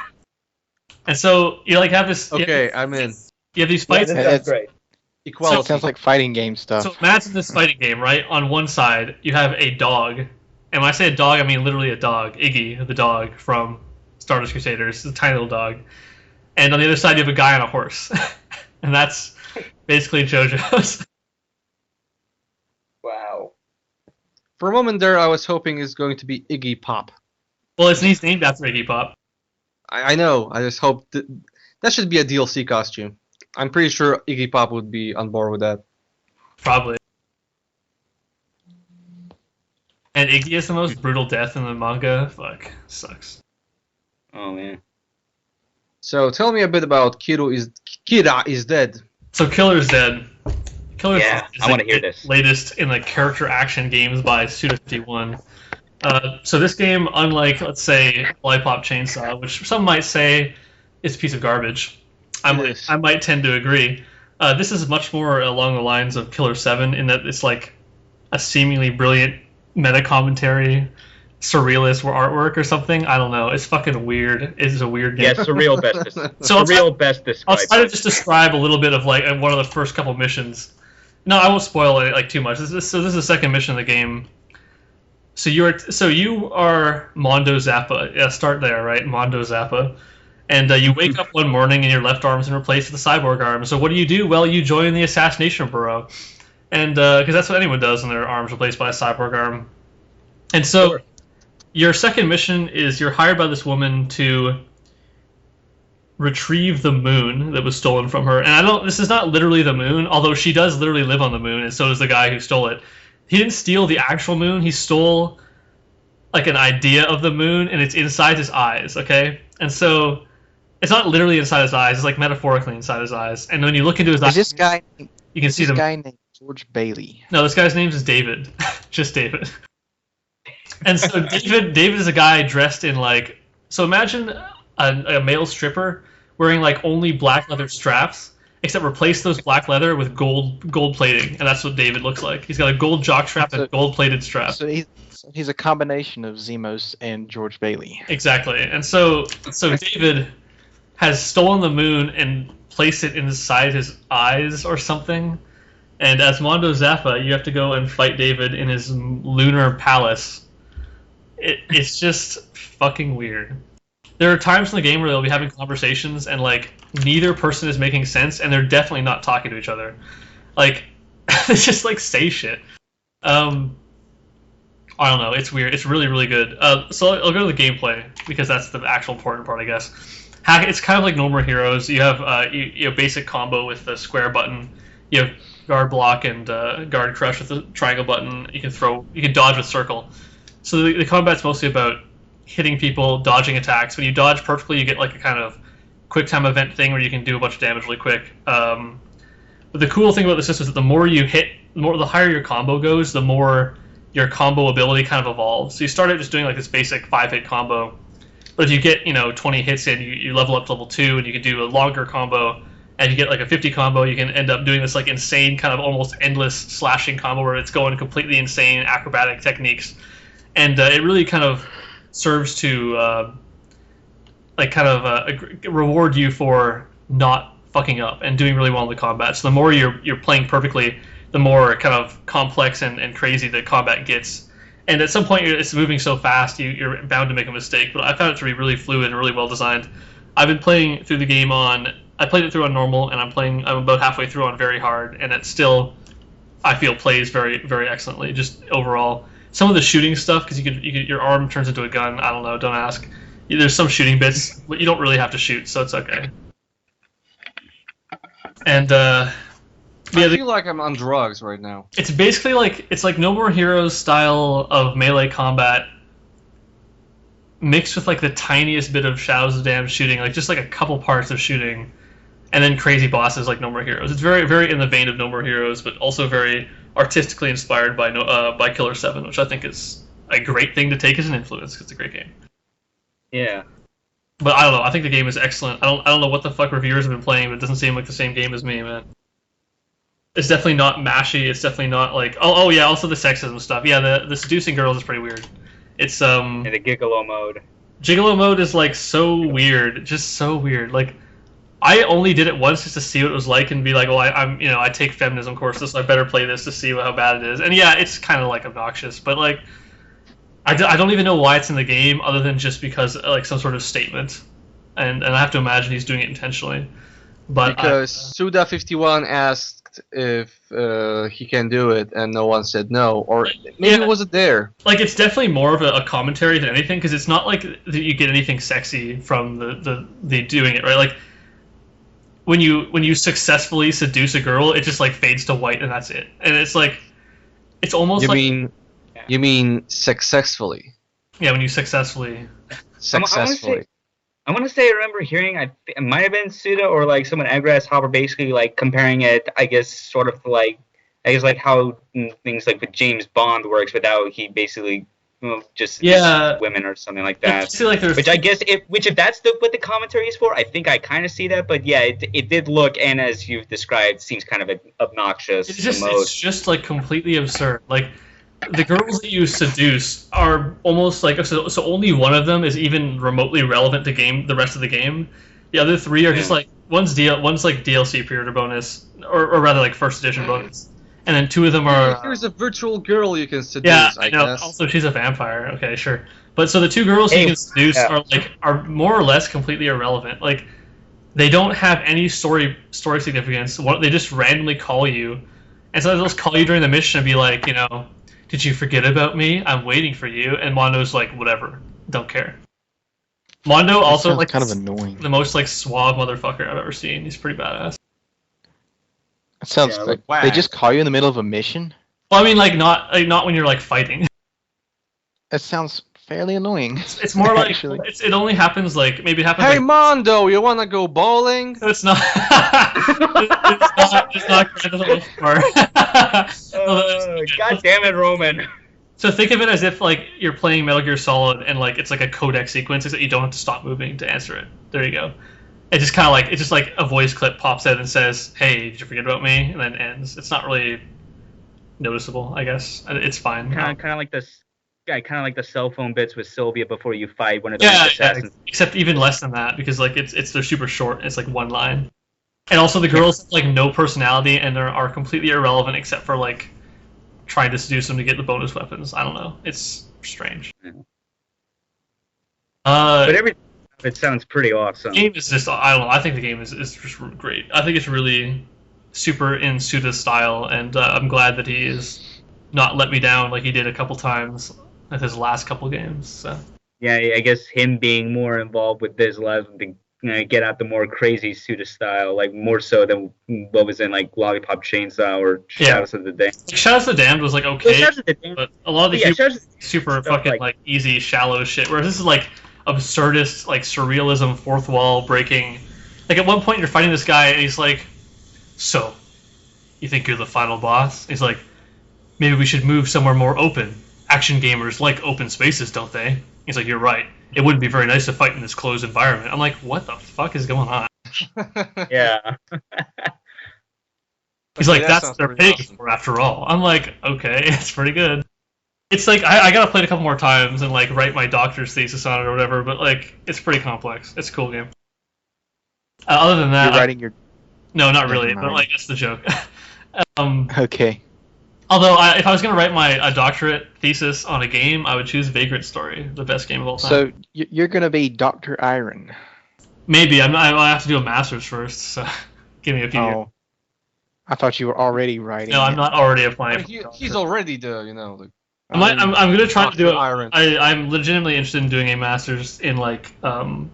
And so you like have this.
Okay, I'm in.
You have these fights.
Yeah, that's great.
Equality.
Sounds like fighting game stuff.
So imagine this fighting game, right? On one side, you have a dog, and when I say a dog, I mean literally a dog. Iggy, the dog from Stardust Crusaders, it's a tiny little dog. And on the other side, you have a guy on a horse, and that's basically JoJo's.
Wow.
For a moment there, I was hoping it's going to be Iggy Pop.
Well, he's named after Iggy Pop.
I know. I just hope that should be a DLC costume. I'm pretty sure Iggy Pop would be on board with that.
Probably. And Iggy is the most brutal death in the manga. Fuck. Sucks.
Oh, man.
So tell me a bit about Kira is Dead.
So Killer's Dead. Killer's
Yeah,
is
I want to hear this.
latest in the character action games by Suda51. So this game, unlike, let's say, Lollipop Chainsaw, which some might say is a piece of garbage, I might tend to agree. This is much more along the lines of Killer 7 in that it's like a seemingly brilliant meta commentary, surrealist artwork or something. I don't know. It's fucking weird. It's a weird game.
Yeah, surreal best described.
I'll try to just describe a little bit of like one of the first couple missions. No, I won't spoil it like too much. This is the second mission of the game. So you are Mondo Zappa. Yeah, start there, right? Mondo Zappa. And you wake up one morning and your left arm's been replaced with a cyborg arm. So what do? Well, you join the Assassination Bureau. And because that's what anyone does when their arm's replaced by a cyborg arm. And so your second mission is you're hired by this woman to retrieve the moon that was stolen from her. And this is not literally the moon, although she does literally live on the moon, and so does the guy who stole it. He didn't steal the actual moon, he stole like an idea of the moon, and it's inside his eyes, okay? And so it's not literally inside his eyes, it's like metaphorically inside his eyes. And when you look into his eyes,
this guy,
you can see
this guy named George Bailey.
No, this guy's name is David. Just David. And so David is a guy dressed in like, so imagine a male stripper wearing like only black leather straps, except replace those black leather with gold plating, and that's what David looks like. He's got a gold jock strap and gold plated strap.
So he's a combination of Zemos and George Bailey.
Exactly. And so David has stolen the moon and placed it inside his eyes or something. And as Mondo Zappa, you have to go and fight David in his lunar palace. It's just fucking weird. There are times in the game where they'll be having conversations and like neither person is making sense and they're definitely not talking to each other. Like it's just like say shit. I don't know. It's weird. It's really, really good. So I'll go to the gameplay because that's the actual important part, I guess. It's kind of like No More Heroes. You have you have basic combo with the square button. You have guard block and guard crush with the triangle button. You can dodge with circle. So the combat's mostly about hitting people, dodging attacks. When you dodge perfectly, you get like a kind of quick time event thing where you can do a bunch of damage really quick. But the cool thing about the system is that the more you hit, the higher your combo goes, the more your combo ability kind of evolves. So you start out just doing like this basic 5-hit combo, but if you get 20 hits in, you level up to level 2 and you can do a longer combo. And you get like a 50 combo, you can end up doing this like insane kind of almost endless slashing combo where it's going completely insane acrobatic techniques. And it really kind of serves to reward you for not fucking up and doing really well in the combat. So the more you're playing perfectly, the more kind of complex and crazy the combat gets. And at some point, it's moving so fast, you're bound to make a mistake. But I found it to be really fluid and really well designed. I've been playing through the game I played it through on normal, and I'm about halfway through on very hard, and it still, I feel, plays very, very excellently. Just overall, some of the shooting stuff, because your arm turns into a gun. I don't know. Don't ask. There's some shooting bits, but you don't really have to shoot, so it's okay. And I
feel like I'm on drugs right now.
It's basically like No More Heroes style of melee combat, mixed with like the tiniest bit of Shadows of Dam shooting, like just like a couple parts of shooting. And then crazy bosses like No More Heroes. It's very, very in the vein of No More Heroes, but also very artistically inspired by Killer 7, which I think is a great thing to take as an influence because it's a great game.
Yeah.
But I don't know. I think the game is excellent. I don't know what the fuck reviewers have been playing, but it doesn't seem like the same game as me, man. It's definitely not mashy. It's definitely not like oh yeah. Also the sexism stuff. Yeah, the seducing girls is pretty weird. It's
And the gigolo mode.
Gigolo mode is like so weird, just so weird. Like, I only did it once just to see what it was like and be like, well, I take feminism courses, so I better play this to see how bad it is. And yeah, it's kind of like obnoxious, but like, I don't even know why it's in the game other than just because like some sort of statement, and I have to imagine he's doing it intentionally. But
because Suda51 asked if he can do it, and no one said no, or maybe it wasn't there.
Like, it's definitely more of a commentary than anything, because it's not like that you get anything sexy from the doing it, right? Like, when you successfully seduce a girl, it just like fades to white and that's it. And it's like, it's almost
You mean successfully?
Yeah, when you successfully.
I want to say I remember hearing, it might have been Suda or like someone at Grasshopper basically like comparing it, I guess, sort of like, I guess like how things like with James Bond works, with how he basically just
Yeah.
women or something like
I
that.
feel like there's
Which I guess if that's what the commentary is for, I think I kind of see that. But yeah, it did look, and as you've described, seems kind of obnoxious.
it's just like completely absurd. Like the girls that you seduce are almost like so only one of them is even remotely relevant to the rest of the game. The other three are just like one's like DLC pre-order bonus or rather like first edition bonus. And then two of them are
Here's a virtual girl you can seduce,
yeah,
I
know.
guess.
Also she's a vampire. Okay, sure. But so the two girls you can seduce are more or less completely irrelevant. Like they don't have any story significance. They just randomly call you. And so they'll just call you during the mission and be like, did you forget about me? I'm waiting for you. And Mondo's like, whatever, don't care. Mondo also like
kind of annoying.
The most like suave motherfucker I've ever seen. He's pretty badass.
It sounds like they just call you in the middle of a mission.
Well, I mean, like not when you're like fighting.
That sounds fairly annoying.
It's more like it only happens like maybe it happens.
Hey
like,
Mondo, you wanna go bowling?
It's not. it's not
God damn it, Roman.
So think of it as if like you're playing Metal Gear Solid and like it's like a codec sequence except you don't have to stop moving to answer it. There you go. It just kind of like it's just like a voice clip pops out and says, "Hey, did you forget about me?" and then ends. It's not really noticeable, I guess. It's fine.
Kind of like this. Yeah, kind of like the cell phone bits with Sylvia before you fight one of the assassins.
Yeah, except even less than that because like they're super short. It's like one line, and also the girls have like no personality and are completely irrelevant except for like trying to seduce them to get the bonus weapons. I don't know. It's strange.
Yeah. But everything it sounds pretty awesome.
The game is just I don't know. I think the game is just great. I think it's really super in Suda's style, and I'm glad that he is not let me down like he did a couple times with his last couple games. So.
Yeah, I guess him being more involved with this allows him to get out the more crazy Suda style, like more so than what was in like Lollipop Chainsaw or Shadows of the Damned.
Shadows of the Damned was like okay, but a lot of the super fucking like easy, shallow shit. Whereas this is like absurdist, like surrealism, fourth wall breaking. Like at one point you're fighting this guy and he's like, "So, you think you're the final boss?" He's like, "Maybe we should move somewhere more open. Action gamers like open spaces, don't they?" He's like, "You're right. It wouldn't be very nice to fight in this closed environment." I'm like, what the fuck is going on?
Yeah.
He's like, that's what they're paying for after all. I'm like, okay, it's pretty good. It's like, I gotta play it a couple more times and like write my doctor's thesis on it or whatever, but like, it's pretty complex. It's a cool game. Other than that...
You're writing your...
No, not really, but like, that's the joke.
Okay.
Although, if I was going to write a doctorate thesis on a game, I would choose Vagrant Story, the best game of all time.
So, you're going to be Dr. Iron.
Maybe. I have to do a master's first, so give me a few years.
I thought you were already writing.
No, I'm not already applying.
He's already
I'm going to try to do it.
Iron.
I'm legitimately interested in doing a master's in, like, kind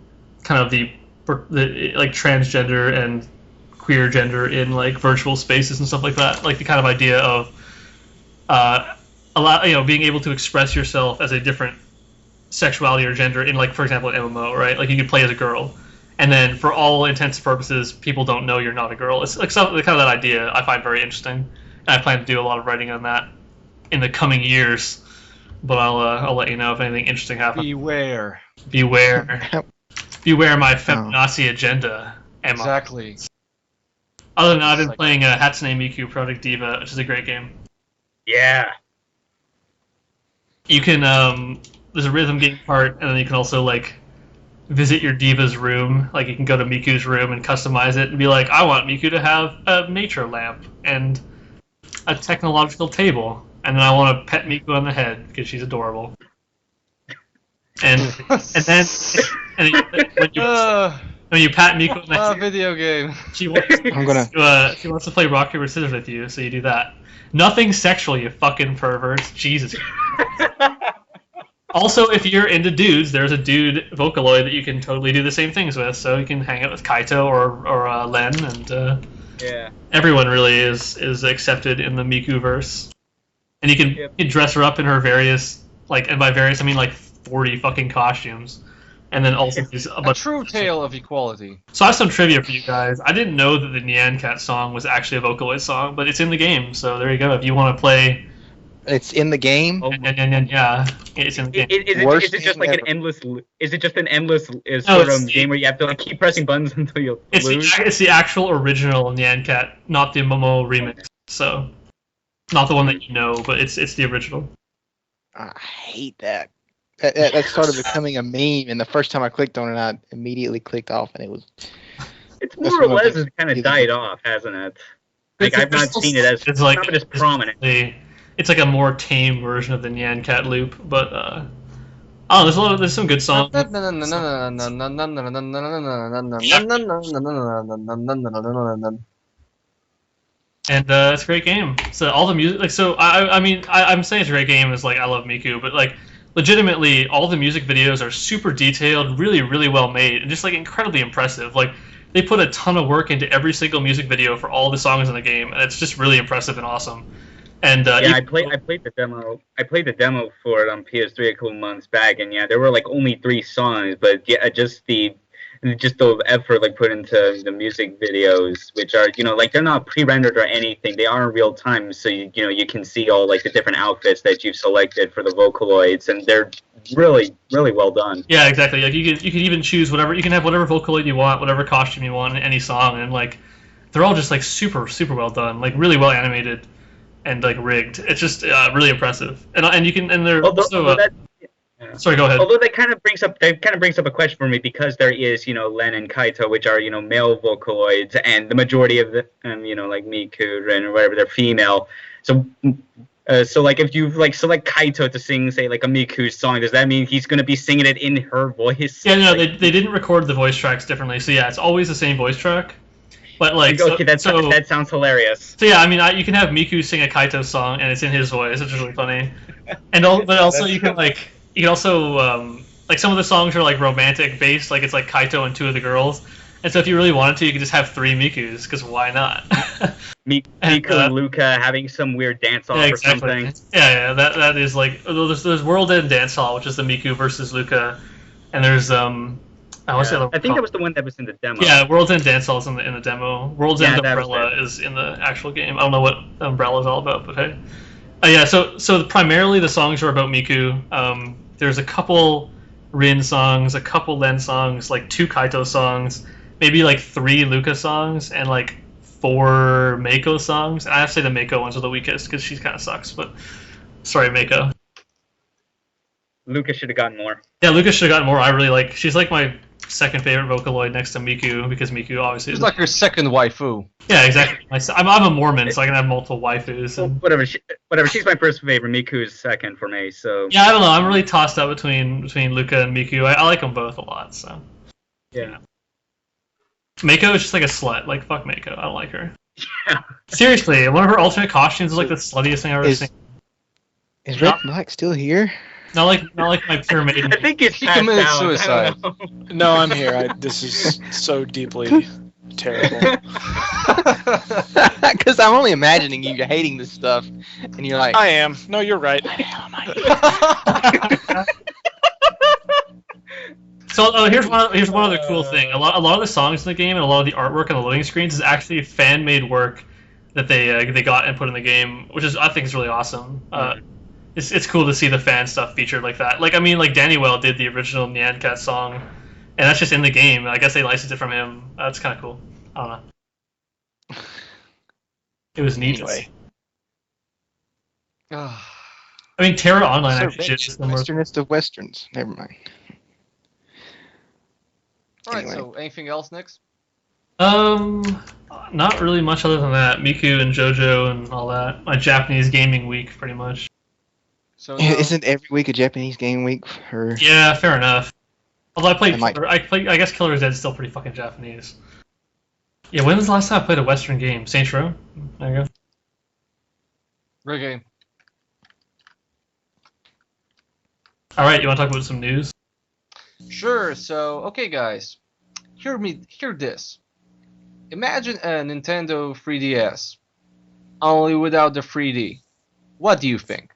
of the like, transgender and queer gender in, like, virtual spaces and stuff like that. Like, the kind of idea of being able to express yourself as a different sexuality or gender in, like, for example, an MMO, right? Like, you could play as a girl, and then for all intents and purposes, people don't know you're not a girl. It's like kind of that idea I find very interesting, and I plan to do a lot of writing on that in the coming years. But I'll let you know if anything interesting happens.
Beware
my feminazi agenda, Emma.
Exactly.
Other than that, I've been playing Hatsune Miku Project Diva, which is a great game.
Yeah.
You can there's a rhythm game part, and then you can also like visit your diva's room. Like you can go to Miku's room and customize it and be like, I want Miku to have a nature lamp and a technological table, and then I want to pet Miku on the head because she's adorable. And then when you pat Miku on the head,
video game.
She wants to play rock paper scissors with you, so you do that. Nothing sexual, you fucking perverts. Jesus. Also, if you're into dudes, there's a dude Vocaloid that you can totally do the same things with. So you can hang out with Kaito or Len, and everyone really is accepted in the Miku-verse. And you can dress her up in her various, like, and by various I mean like 40 fucking costumes. And then also
a true tale of equality.
So I have some trivia for you guys. I didn't know that the Nyan Cat song was actually a Vocaloid song, but it's in the game. So there you go. If you want to play
It's in the game.
Oh,
And yeah, it's in the game.
Is it just like an
ever.
endless? Is it just an endless
No,
sort
it's
of
the-
game where you have to like keep pressing buttons until you lose?
It's the actual original Nyan Cat, not the Momo remix. So, not the one that you know, but it's the original.
I hate that. That started becoming a meme, and the first time I clicked on it, I immediately clicked off, and it was.
It's
That's
more or
one of
less
the-
has kind of died off, hasn't it? Like I've not seen it as
It's like
not as prominent.
It's like a more tame version of the Nyan Cat loop, but oh, there's some good songs. And it's a great game. So all the music, like, so I mean, I'm saying it's a great game. Is like I love Miku, but like, legitimately, all the music videos are super detailed, really, really well made, and just like incredibly impressive. Like, they put a ton of work into every single music video for all the songs in the game, and it's just really impressive and awesome. And
Yeah, I played the demo. I played the demo for it on PS3 a couple months back, and yeah, there were like only 3 songs, but yeah, just the effort like put into the music videos, which are like they're not pre-rendered or anything. They are in real time, so you can see all like the different outfits that you've selected for the Vocaloids, and they're really really well done.
Yeah, exactly. Like you can even choose whatever, you can have whatever Vocaloid you want, whatever costume you want in any song, and like they're all just like super well done, like really well animated and like rigged. It's just really impressive. And you can, and they're also. Sorry, go ahead.
Although that kind of brings up a question for me, because there is Len and Kaito, which are male Vocaloids, and the majority of the like Miku, Ren, or whatever, they're female. So like if you like select Kaito to sing, say, like a Miku song, does that mean he's gonna be singing it in her voice?
Yeah, no, they didn't record the voice tracks differently. So yeah, it's always the same voice track. But like,
okay, that sounds hilarious.
So yeah, I mean, you can have Miku sing a Kaito song, and it's in his voice, which is really funny. But also you can also like some of the songs are like romantic based, like it's like Kaito and 2 of the girls. And so if you really wanted to, you could just have 3 Mikus, because why not?
Miku and Luca having some weird dance off or something.
Yeah, that is like there's World End Dance Hall, which is the Miku versus Luca, and there's I
think that was the one that was in the demo.
Yeah, World's End Dance Hall is in the demo. World's End Umbrella
is
in the actual game. I don't know what Umbrella is all about, but hey. Yeah, so primarily the songs are about Miku. There's a couple Rin songs, a couple Len songs, like 2 Kaito songs, maybe like 3 Luca songs, and like 4 Mako songs. And I have to say the Mako ones are the weakest, because she kind of sucks, but sorry, Mako.
Luca should have gotten more.
Yeah, Luca should have gotten more. I really like. She's like my second favorite Vocaloid next to Miku, because Miku obviously.
She's like your second waifu.
Yeah, exactly. I'm a Mormon, so I can have multiple waifus. And...
Whatever. She's my first favorite. Miku is second for me. So.
Yeah, I don't know. I'm really tossed up between Luca and Miku. I like them both a lot. So.
Yeah.
Mako is just like a slut. Like, fuck Mako. I don't like her. Yeah. Seriously, one of her alternate costumes is like the sluttiest thing I've ever seen.
Is Reddenblack still here?
Not like my pure maiden.
I think
he committed suicide.
No, I'm here. This is so deeply terrible.
Because I'm only imagining you hating this stuff, and you're like,
I am. No, you're right.
So here's one other cool thing. A lot of the songs in the game and a lot of the artwork on the loading screens is actually fan made work that they got and put in the game, which I think is really awesome. It's cool to see the fan stuff featured like that. Like, I mean, like Danny Well did the original Nyan Cat song, and that's just in the game. I guess they licensed it from him. That's kind of cool. I don't know. It was neat.
Anyway.
I mean, Terra Online
So
actually
rich,
did similar.
Westernest of Westerns. Never mind.
Alright,
Anyway.
so anything else, Nix?
Not really much other than that. Miku and JoJo and all that. My Japanese gaming week, pretty much.
So
Isn't every week a Japanese game week? Or
Yeah, fair enough. Although I played,
I
I guess Killer's Dead's still pretty fucking Japanese. Yeah, when was the last time I played a Western game? Saints Row? There you go.
great game.
Alright, you want to talk about some news?
Sure. So okay, guys, hear this. Imagine a Nintendo 3DS, only without the 3D. What do you think?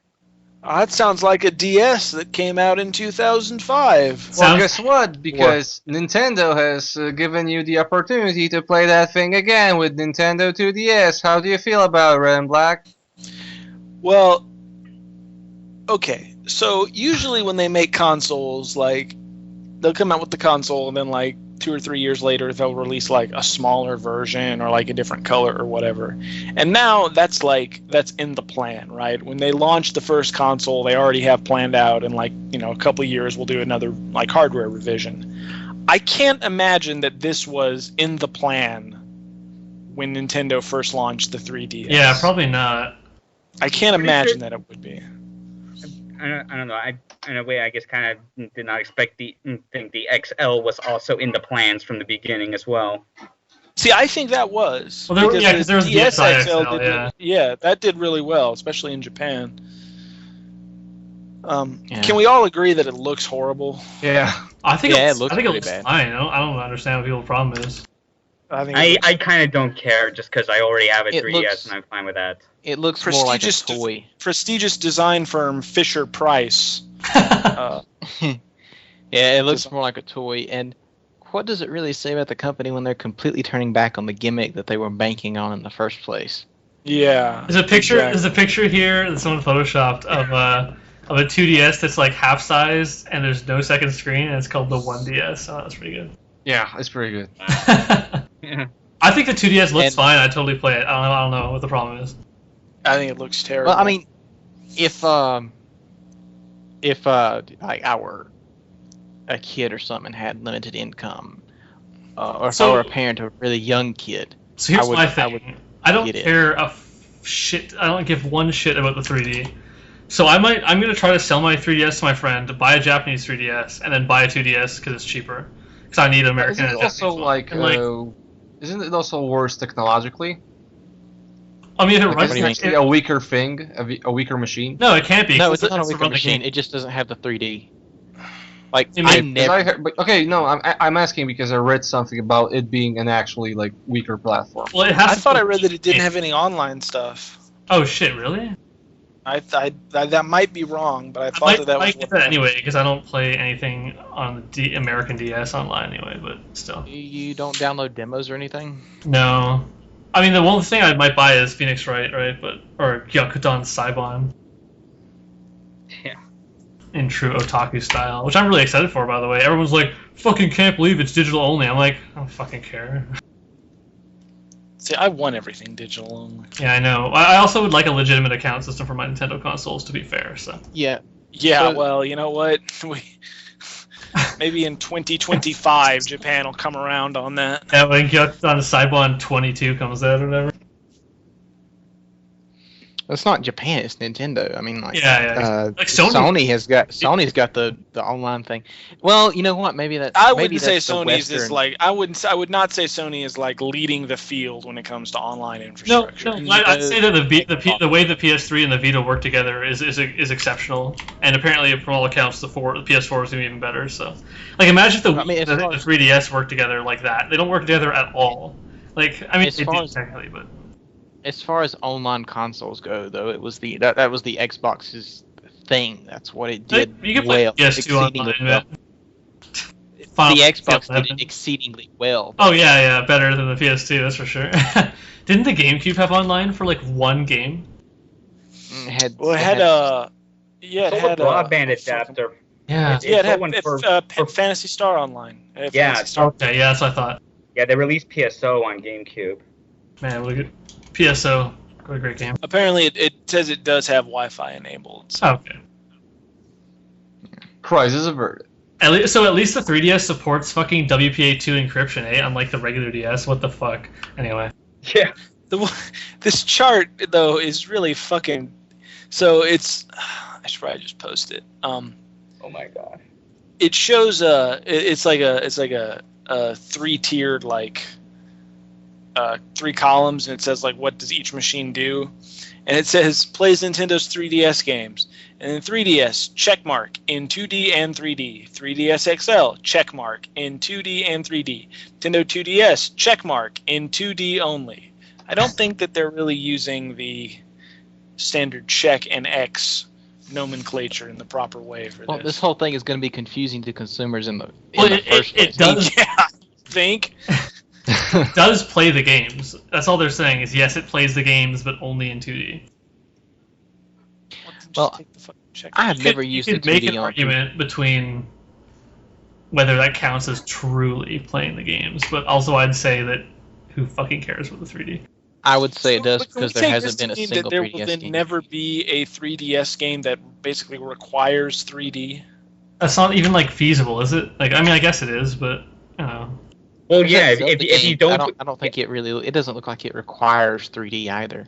That sounds like a DS that came out in 2005.
Well, guess what? Because Nintendo has given you the opportunity to play that thing again with Nintendo 2DS. How do you feel about it, Red and Black?
Well, okay, so usually when they make consoles, like, they'll come out with the console and then like 2 or 3 years later they'll release like a smaller version or like a different color or whatever. And now that's in the plan, right? When they launch the first console, they already have planned out in like, a couple of years we'll do another like hardware revision. I can't imagine that this was in the plan when Nintendo first launched the 3DS.
Yeah, probably not.
I can't imagine that it would be.
I don't know. In a way, I guess kind of did not think the XL was also in the plans from the beginning as well.
See, I think that was.
Well, because there was the DSi XL,
that did really well, especially in Japan. Can we all agree that it looks horrible?
Yeah.
I think it looks
bad.
fine. I don't understand what people's problem is.
I kind of don't care just because I already have a 3DS and I'm fine with that.
It looks more like a toy.
Prestigious design firm Fisher Price.
Yeah, it looks more like a toy. And what does it really say about the company when they're completely turning back on the gimmick that they were banking on in the first place?
Yeah.
There's a picture. Exactly. There's a picture here that someone photoshopped of a 2DS that's like half sized and there's no second screen and it's called the 1DS. Oh, that's pretty good.
Yeah, it's pretty good.
I think the 2DS looks fine. I'd totally play it. I don't know what the problem is.
I think it looks terrible.
Well, I mean, if like I were a kid or something and had limited income, or if I were a parent of a really young kid,
so here's my thing. I don't care shit. I don't give one shit about the 3D. So I'm gonna try to sell my 3DS to my friend, buy a Japanese 3DS, and then buy a 2DS because it's cheaper. Because I need an American.
Isn't it also isn't it also worse technologically?
I mean, if it
runs actually a weaker thing, a weaker machine.
No, it can't be.
No, it's not a weaker machine. It just doesn't have the 3D. Like
I'm asking because I read something about it being an actually like weaker platform.
Well,
I thought I read that it didn't have any online stuff.
Oh shit! Really?
That might be wrong, but I thought that was.
I get that anyway because I don't play anything on the American DS online anyway. But still.
You don't download demos or anything?
No. I mean, the one thing I might buy is Phoenix Wright, right? Or Gyakuten Saibon.
Yeah.
In true otaku style, which I'm really excited for, by the way. Everyone's like, fucking can't believe it's digital only. I'm like, I don't fucking care.
See, I want everything digital only.
Yeah, I know. I also would like a legitimate account system for my Nintendo consoles, to be fair, so.
Yeah.
Yeah, well, you know what? Maybe in 2025, Japan will come around on that.
Yeah, when Gyakuten Saibon 22 comes out or whatever.
It's not Japan, it's Nintendo. I mean, like,
like
Sony's got the online thing. Well, you know what? Maybe that.
I wouldn't say Sony's is like. I would not say Sony is like leading the field when it comes to online infrastructure.
No, I'd say that the way the PS3 and the Vita work together is exceptional, and apparently from all accounts the PS4 is gonna be even better. So, like, imagine if the 3DS worked together like that. They don't work together at all. Like, I mean, they do technically, but.
As far as online consoles go, though, it was that was the Xbox's thing. That's what it did
you can play PS2 online, well.
The Xbox did it exceedingly well.
Oh yeah, better than the PS2, that's for sure. Didn't the GameCube have online for like one game?
It had a
broadband adapter.
Yeah,
it had Phantasy Star online.
Okay, that's what I thought.
Yeah, they released PSO on GameCube.
Man, look at PSO. What a great game.
Apparently, it says it does have Wi-Fi enabled. So.
Okay.
Crisis averted.
At least the 3DS supports fucking WPA2 encryption, unlike the regular DS. What the fuck? Anyway.
Yeah.
This chart though is really fucking. So it's. I should probably just post it.
Oh my god.
It shows it's like a 3-tiered like. 3 columns, and it says like what does each machine do, and it says plays Nintendo's 3DS games, and then 3DS checkmark in 2D and 3D, 3DS XL checkmark in 2D and 3D, Nintendo 2DS checkmark in 2D only. I don't think that they're really using the standard check and X nomenclature in the proper way for this.
Well, this whole thing is going to be confusing to consumers in the
place.
first
It does.
Yeah, I think.
It does play the games. That's all they're saying is yes, it plays the games, but only in 2D.
Well,
Check.
I have never used
You
the
could make
2D
an
on.
argument between whether that counts as truly playing the games, but also I'd say that who fucking cares with the 3D?
I would say it does
But can we
because there
take
hasn't
this to
been a
mean
single
that there will
3DS
then
game.
never be a 3DS game that basically requires 3D?
That's not even like feasible, is it? Like, I mean, I guess it is, but you know.
Well,
There's
yeah.
that Zelda
If you
game,
don't,
I don't think it really. It doesn't look like it requires 3D either.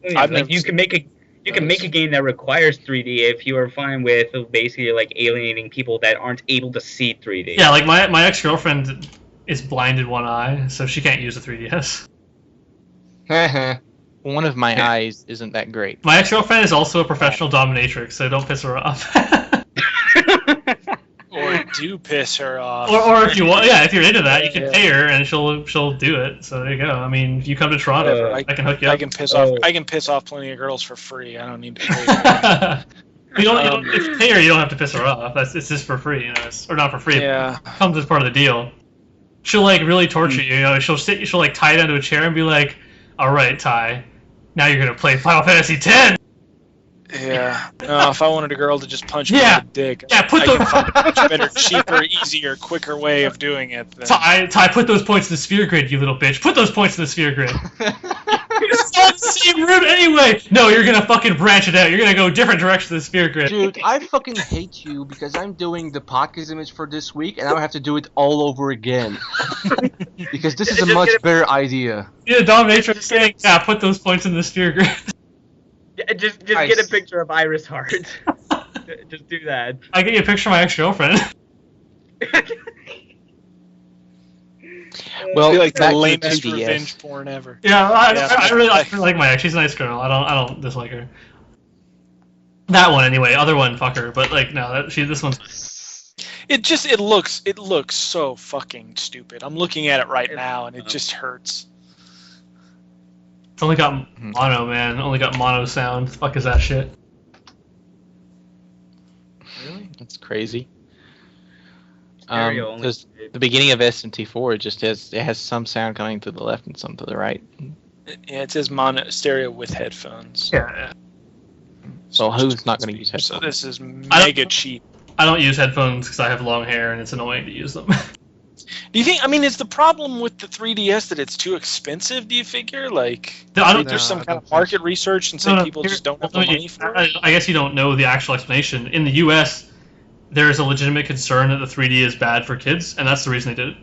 yeah,
I've
like
never
you
seen
can make a you can make a game that requires 3D if you are fine with basically like alienating people that aren't able to see 3D.
Yeah, like my ex-girlfriend is blind in one eye, so she can't use a 3DS.
One of my eyes isn't that great.
My ex-girlfriend is also a professional dominatrix, so don't piss her off.
Or do piss her off.
or if you want, yeah, if you're into that, you can
Yeah.
pay her and she'll do it. So there you go. I mean, if you come to Toronto, I can hook you up.
I can piss off. I can piss off plenty of girls for free. I don't need to pay.
you don't, if you pay her, you don't have to piss her off. It's just for free, you know, or not for free.
Yeah.
It comes as part of the deal. She'll like really torture you. You know, she'll like tie you down to a chair and be like, "All right, Ty, now you're gonna play Final Fantasy X."
Yeah. No, if I wanted a girl to just punch me
Yeah.
in the dick,
Yeah, put
I
those
can find a much better, cheaper, easier, quicker way of doing it. Than...
Ty, put those points in the sphere grid, you little bitch. Put those points in the sphere grid. It's all the same route anyway. No, you're gonna fucking branch it out. You're gonna go different directions to the sphere grid.
Dude, I fucking hate you because I'm doing the podcast image for this week and I have to do it all over again. Because this is a much better idea.
Yeah, dominatrix saying, yeah, put those points in the sphere grid.
Just
Nice.
get a picture of Iris Heart. Just do that.
I get you a picture of my ex-girlfriend.
Well,
It'd be like the
back to
lamest
2DS.
revenge porn ever.
Yeah, I
Yeah.
really like my ex. She's a nice girl. I don't dislike her. That one anyway. Other one, fuck her. But like, no, this one's.
It looks so fucking stupid. I'm looking at it right now and it just hurts.
It's only got mono, man. Only got mono sound. The fuck is that shit?
Really? That's crazy.
Stereo only.
Because the beginning of SMT4 just has some sound coming to the left and some to the right.
Yeah, it says mono stereo with headphones.
Yeah.
So who's not going to use
So
headphones?
this is mega cheap.
I don't use headphones because I have long hair and it's annoying to use them.
Do you think? I mean, is the problem with the 3DS that it's too expensive? Do you figure like
I don't.
there's some
I
kind
don't
of market research and say people just don't have the money for it?
I guess you don't know the actual explanation. In the U.S., there is a legitimate concern that the 3D is bad for kids, and that's the reason they did it.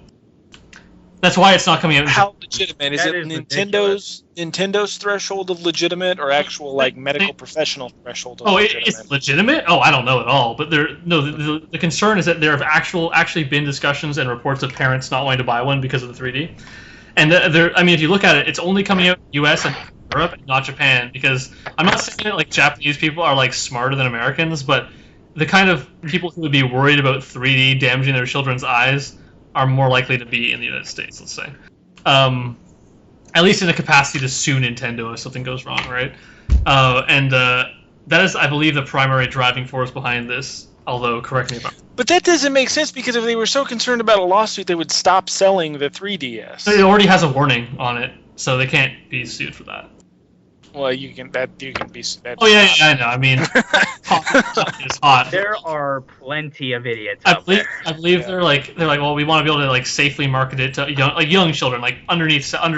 That's why it's not coming out.
How legitimate is
That
it?
is
Nintendo threshold of legitimate, or actual like medical professional threshold of
Oh,
legitimate?
it's legitimate? Oh, I don't know at all. But the concern is that there have actually been discussions and reports of parents not wanting to buy one because of the 3D. And I mean, if you look at it, it's only coming out in the U.S. and Europe, and not Japan. Because I'm not saying that like Japanese people are like smarter than Americans, but the kind of people who would be worried about 3D damaging their children's eyes are more likely to be in the United States, let's say. At least in the capacity to sue Nintendo if something goes wrong, right? That is, I believe, the primary driving force behind this, although, correct me if I'm wrong.
But that doesn't make sense because if they were so concerned about a lawsuit, they would stop selling the 3DS.
It already has a warning on it, so they can't be sued for that.
Well, you can be.
Oh, yeah, I know. I mean, it's hot.
There are plenty of idiots out
I
there.
believe they're like, well, we want to be able to like safely market it to young children, like under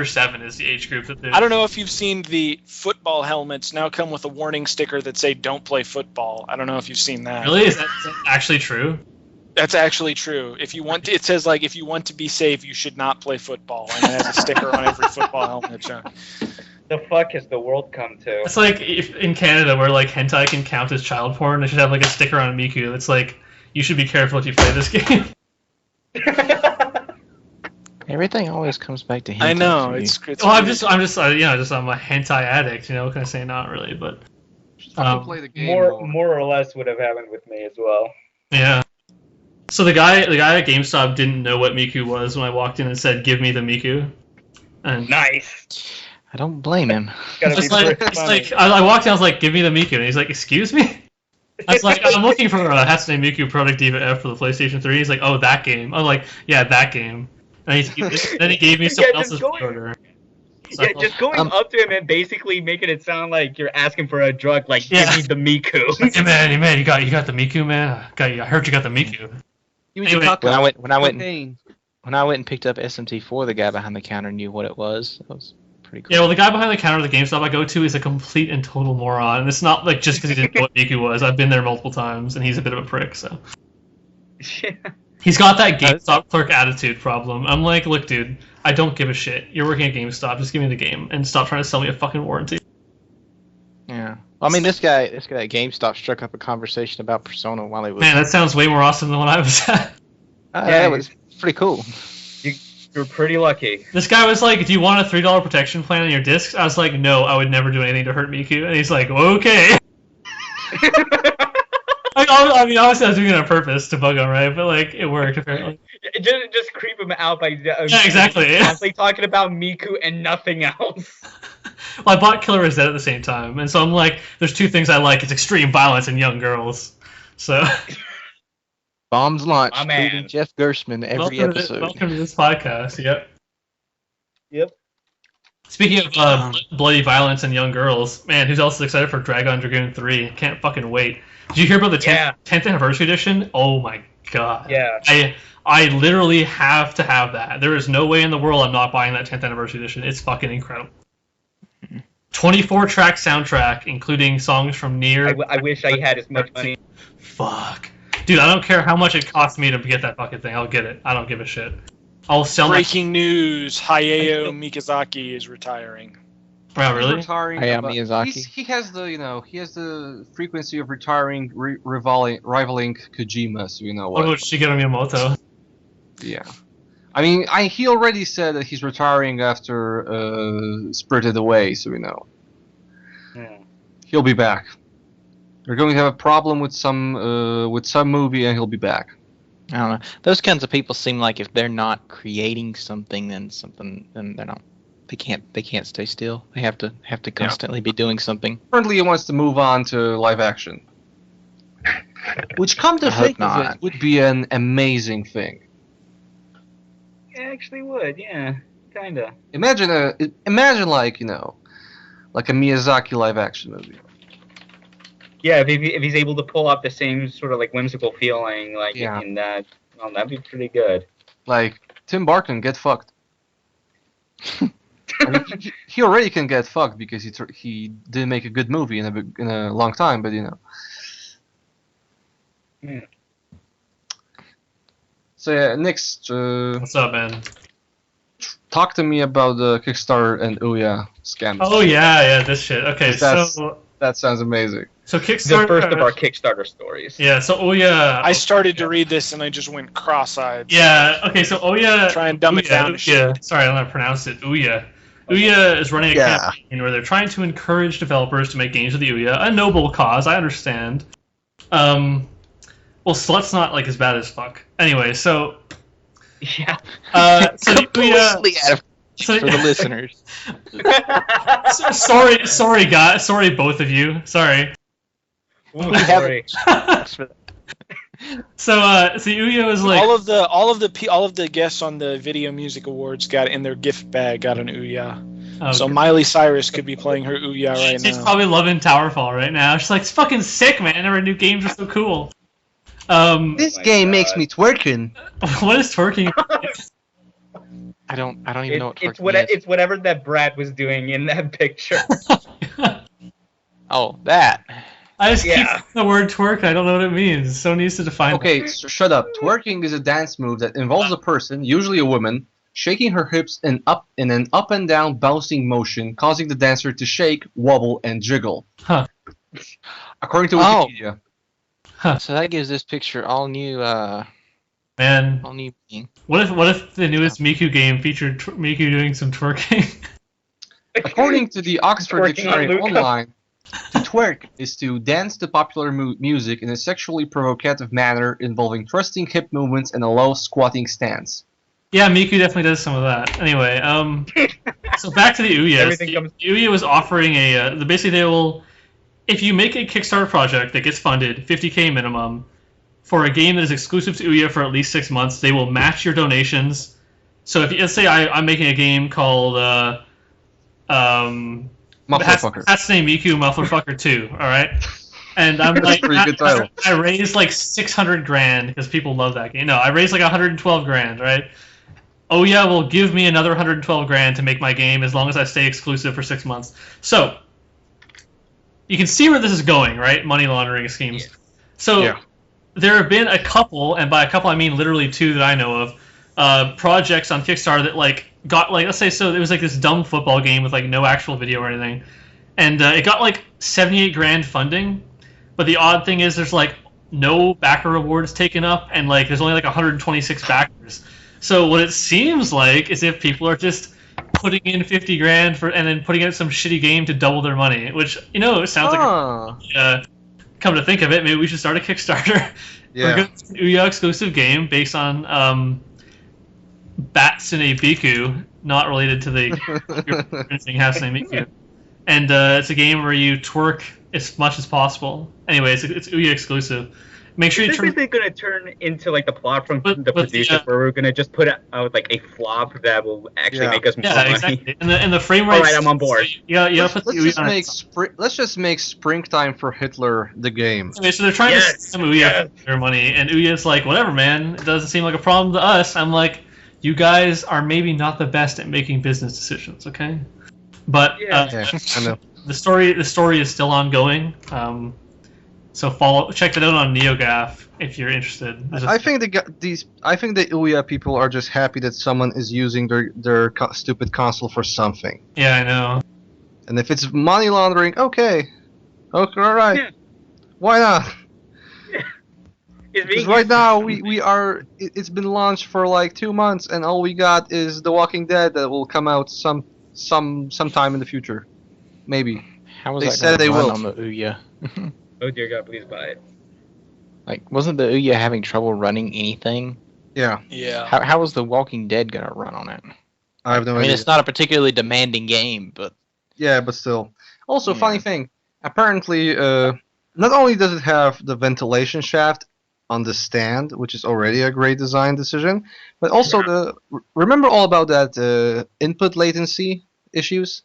7 is the age group that they're.
I don't know if you've seen the football helmets now come with a warning sticker that say "Don't play football." I don't know if you've seen that.
Really? Is that actually true?
That's actually true. If you want, it says like if you want to be safe, you should not play football, and it has a sticker on every football helmet.
The fuck has the world come to?
It's like if in Canada where like hentai can count as child porn, they should have like a sticker on Miku that's like, you should be careful if you play this game.
Everything always comes back to hentai.
I know
for you.
it's.
Well, I'm just I'm a hentai addict. You know, what can I say? Not really, but
Fucking play the game
More or less would have happened with me as well.
yeah. So the guy at GameStop didn't know what Miku was when I walked in and said, "Give me the Miku." And
Nice.
I don't blame him.
Gotta be
it's like,
pretty
it's
funny.
like I walked in, I was like, "Give me the Miku," and he's like, "Excuse me." I was like, "I'm looking for Hatsune Miku Product Diva F for the PlayStation 3." He's like, "Oh, that game." I'm like, "Yeah, that game." And then he gave me someone
Yeah, just
else's
go
order.
Yeah, just going up to him and basically making it sound like you're asking for a drug, like, give me the Miku.
Hey man, you got the Miku, man. I heard you got the Miku.
Anyway,
when I went and picked up SMT4, the guy behind the counter knew what it was. That was pretty cool.
Yeah, well, the guy behind the counter at the GameStop I go to is a complete and total moron, and it's not like just because he didn't know what Miku was. I've been there multiple times, and he's a bit of a prick. So he's got that GameStop clerk attitude problem. I'm like, look, dude, I don't give a shit. You're working at GameStop. Just give me the game and stop trying to sell me a fucking warranty.
Yeah. Well, I mean, this guy at GameStop struck up a conversation about Persona while he was.
Man, that sounds way more awesome than what I was at.
Yeah, it was pretty cool.
You're pretty lucky.
This guy was like, do you want a $3 protection plan on your discs? I was like, no, I would never do anything to hurt Miku. And he's like, okay. I mean, obviously I was doing it on purpose to bug him, right? But, like, it worked, apparently.
Just creep him out by
yeah, exactly.
constantly talking about Miku and nothing else.
Well, I bought Killer Is Dead at the same time, and so I'm like, there's two things I like. It's extreme violence and young girls. So...
Bombs launch,
My man.
including Jeff Gershman every episode.
Welcome to this podcast,
Yep.
Speaking of bloody violence and young girls, man, who's else excited for Dragon Dragoon 3? Can't fucking wait. Did you hear about the 10th anniversary edition? Oh my god.
Yeah.
I literally have to have that. There is no way in the world I'm not buying that 10th anniversary edition. It's fucking incredible. 24-track soundtrack, including songs from Nier.
I wish I had as much money.
Fuck. Dude, I don't care how much it costs me to get that fucking thing. I'll get it. I don't give a shit. I'll sell
Breaking news, Hayao Miyazaki is retiring.
Oh, really?
Retiring.
Hayao Miyazaki.
He has the frequency of retiring rivaling Kojima, so you know
What
what.
about Shigeru Miyamoto?
Yeah. I mean, he already said that he's retiring after Spirited Away, so you know.
Yeah.
He'll be back. They're going to have a problem with some movie, and he'll be back.
I don't know. Those kinds of people seem like if they're not creating something, then they're not. They can't stay still. They have to constantly be doing something.
Currently, he wants to move on to live action, which, come to think of it, would be an amazing thing.
It actually would, yeah, kinda.
Imagine like like a Miyazaki live action movie.
Yeah, if he's able to pull off the same sort of like whimsical feeling like in that, well, that'd be pretty good.
Like Tim Burton, get fucked. I mean, he already can get fucked because he didn't make a good movie in a long time, but
Yeah.
So yeah, next.
What's up, man?
Talk to me about the Kickstarter and Ouya scams.
Oh yeah, this shit. Okay,
that sounds amazing.
So Kickstarter.
The first of our Kickstarter stories.
Yeah, so Ouya.
I started to read this and I just went cross-eyed.
Yeah. Okay, so Ouya.
Try and dumb it down.
Ouya, sorry, I don't know how to pronounce it. Ouya. Ouya is running a campaign where they're trying to encourage developers to make games with the Ouya, a noble cause, I understand. Well, Slut's not like as bad as fuck. Anyway, so.
Yeah.
So
Completely out of for the listeners.
Sorry, guys. Sorry, both of you. Sorry.
Ooh, sorry.
So Ouya is like
all of the guests on the Video Music Awards got in their gift bag got an Ouya.
Oh,
so
okay.
Miley Cyrus could be playing her Ouya right now.
She's probably loving Towerfall right now. She's like, it's fucking sick, man. I never knew games were so cool.
This game makes me twerking.
What is twerking?
I don't even know what twerking is.
It's whatever that Brad was doing in that picture.
Oh, that.
I just keep the word twerk. I don't know what it means. So needs to define.
Okay, so shut up. Twerking is a dance move that involves a person, usually a woman, shaking her hips in an up and down bouncing motion, causing the dancer to shake, wobble, and jiggle.
Huh.
According to Wikipedia.
Huh.
So that gives this picture all new.
Man.
All new meaning.
What if the newest Miku game featured Miku doing some twerking?
According to the Oxford Dictionary Online, to twerk is to dance to popular music in a sexually provocative manner involving thrusting hip movements and a low squatting stance.
Yeah, Miku definitely does some of that. Anyway, so back to the Ouya. Ouya was offering basically they will, if you make a Kickstarter project that gets funded, $50K minimum, for a game that is exclusive to Ouya for at least 6 months, they will match your donations. So if let's say I'm making a game called
Mufflerfucker.
Hatsune Miku Mufflerfucker 2, alright? And I'm like,
Pretty good title.
I raised like 600 grand because people love that game. No, I raised like 112 grand, right? Ouya will give me another 112 grand to make my game as long as I stay exclusive for 6 months. So, you can see where this is going, right? Money laundering schemes. Yeah. So, there have been a couple, and by a couple I mean literally 2 that I know of, projects on Kickstarter that like got like, let's say, so it was like this dumb football game with like no actual video or anything, and it got like 78 grand funding, but the odd thing is there's like no backer rewards taken up, and like there's only like 126 backers. So what it seems like is if people are just putting in 50 grand for and then putting out some shitty game to double their money, which, you know, it sounds like come to think of it, maybe we should start a Kickstarter for a good Ouya exclusive game based on Hatsune Miku, not related to the Hatsune Miku. And it's a game where you twerk as much as possible. Anyway, it's Ouya exclusive. Make sure you turn.
Is this going to turn into like the plot from the producers, where we're going to just put out like a flop that will actually make us more money?
Exactly. And the frame rate.
All right, I'm on board.
Let's just make Springtime for Hitler the game.
Okay, so they're trying to scam Ouya for their money, and Ouya's like, whatever, man. It doesn't seem like a problem to us. I'm like, you guys are maybe not the best at making business decisions, okay? But
I know.
The story is still ongoing. So check that out on NeoGAF if you're interested.
I think the Ouya people are just happy that someone is using their stupid console for something.
Yeah, I know.
And if it's money laundering, okay, all right, why not? Because right now we are. It's been launched for like 2 months, and all we got is The Walking Dead that will come out sometime in the future, maybe.
How was
they
that
said they will
on the Ouya?
Oh dear God, please buy it.
Like, wasn't the Ouya having trouble running anything?
Yeah.
How was The Walking Dead gonna run on it?
I have no idea.
I mean, it's not a particularly demanding game, but
yeah, but still. Also, funny thing. Apparently, not only does it have the ventilation shaft on the stand, which is already a great design decision, but also remember all about that input latency issues?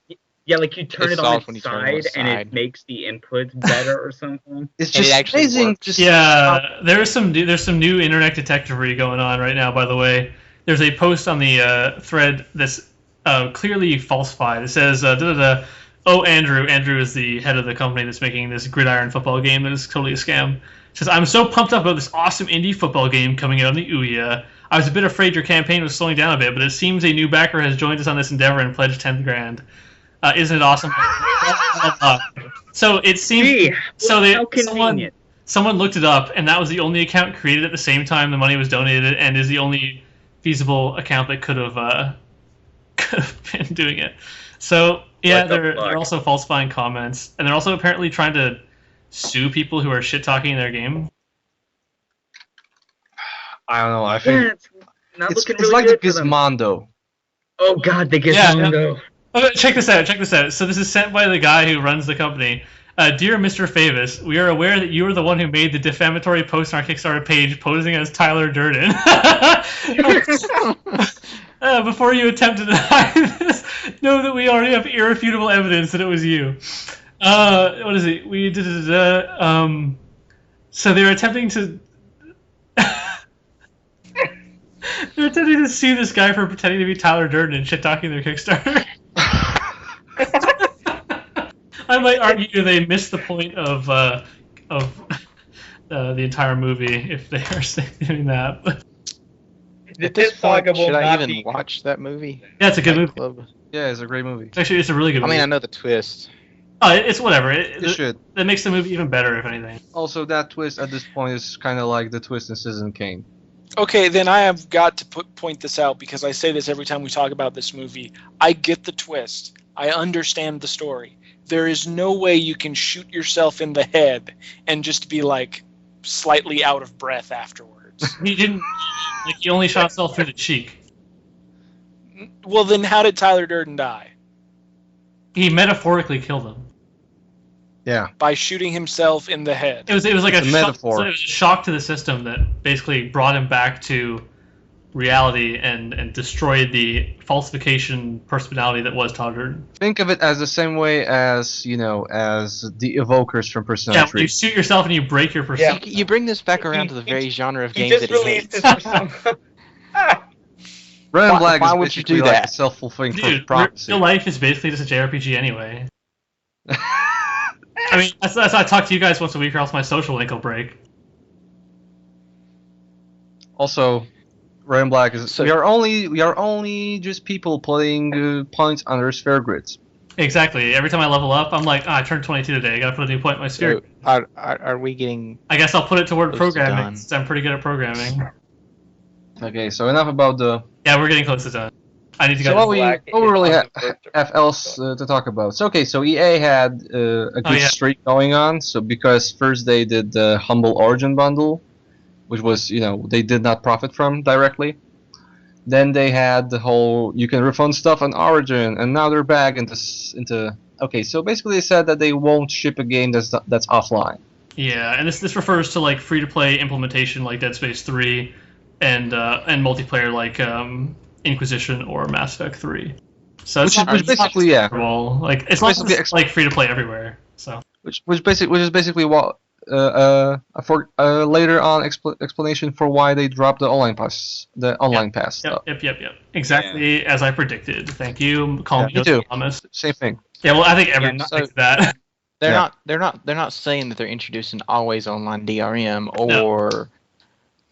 Yeah, like you turn it on its side and it makes the input better or something.
It's just amazing.
There's some new internet detective-y going on right now, by the way. There's a post on the thread that's clearly falsified. It says, oh, Andrew is the head of the company that's making this gridiron football game that is totally a scam. It says, I'm so pumped up about this awesome indie football game coming out on the Ouya. I was a bit afraid your campaign was slowing down a bit, but it seems a new backer has joined us on this endeavor and pledged 10 grand. Isn't it awesome? So it seems someone looked it up, and that was the only account created at the same time the money was donated, and is the only feasible account that could have been doing it. So yeah, they're also falsifying comments, and they're also apparently trying to sue people who are shit talking their game.
I don't know. I think it's
really
like the Gizmondo.
Oh God, the Gizmondo.
Yeah. Oh, check this out. So this is sent by the guy who runs the company. Dear Mr. Favis, we are aware that you are the one who made the defamatory post on our Kickstarter page posing as Tyler Durden. Before you attempt to deny this, know that we already have irrefutable evidence that it was you. What is it? So they're attempting to... They're attempting to sue this guy for pretending to be Tyler Durden and shit-talking their Kickstarter. I might argue they missed the point of the entire movie if they are doing that.
At this point, should I even watch that movie?
Yeah, it's a good movie.
Club?
Yeah, it's a great movie.
Actually, it's a really good movie.
I mean, I know the twist.
Oh, it's whatever.
It should.
That makes the movie even better, if anything.
Also, that twist at this point is kind of like the twist in Citizen Kane.
Okay, then I have got to point this out because I say this every time we talk about this movie. I get the twist. I understand the story. There is no way you can shoot yourself in the head and just be like slightly out of breath afterwards.
He didn't. Like, he only shot himself through the cheek.
Well, then how did Tyler Durden die?
He metaphorically killed him.
Yeah.
By shooting himself in the head.
It was like a
metaphor.
It was a shock to the system that basically brought him back to reality and destroyed the falsification personality that was Todd.
Think of it as the same way as as the evokers from Persona
Yeah,
3.
you shoot yourself and you break your persona.
You bring this back around to the very genre of
He
games
just
that he
released
hates.
his Persona.
Reddenblack
why
is
would you
basically
do
like
that?
a self-fulfilling
Dude,
prophecy.
real life is basically just a JRPG anyway. I mean, that's I talk to you guys once a week, or else my social link will break.
Also, Reddenblack is
So-
we are only just people playing points under sphere grids.
Exactly. Every time I level up, I'm like, I turned 22 today. I gotta put a new point in my sphere.
So, are we getting?
I guess I'll put it toward
Close to
programming,
done.
since I'm pretty good at programming.
Okay, so enough about the.
Yeah, we're getting close to done. I need to
So
go.
what we
Black
really
is
have else to talk about? So okay, so EA had a good
yeah.
streak going on. So because first they did the Humble Origin bundle, which was they did not profit from directly. Then they had the whole you can refund stuff on Origin, and now they're back into. Okay, so basically they said that they won't ship a game that's offline.
Yeah, and this refers to like free-to-play implementation like Dead Space 3, and multiplayer like Inquisition or Mass Effect 3. So it's
Which basically
terrible. Like it's not
basically
just, like free-to-play everywhere. So
which is basically what later on explanation for why they dropped the online pass stuff.
Yep. Exactly as I predicted. Thank you. Call
Me too.
Thomas.
Same thing.
Yeah, well, I think everyone
so-
thinks that.
They're not saying that they're introducing always online DRM or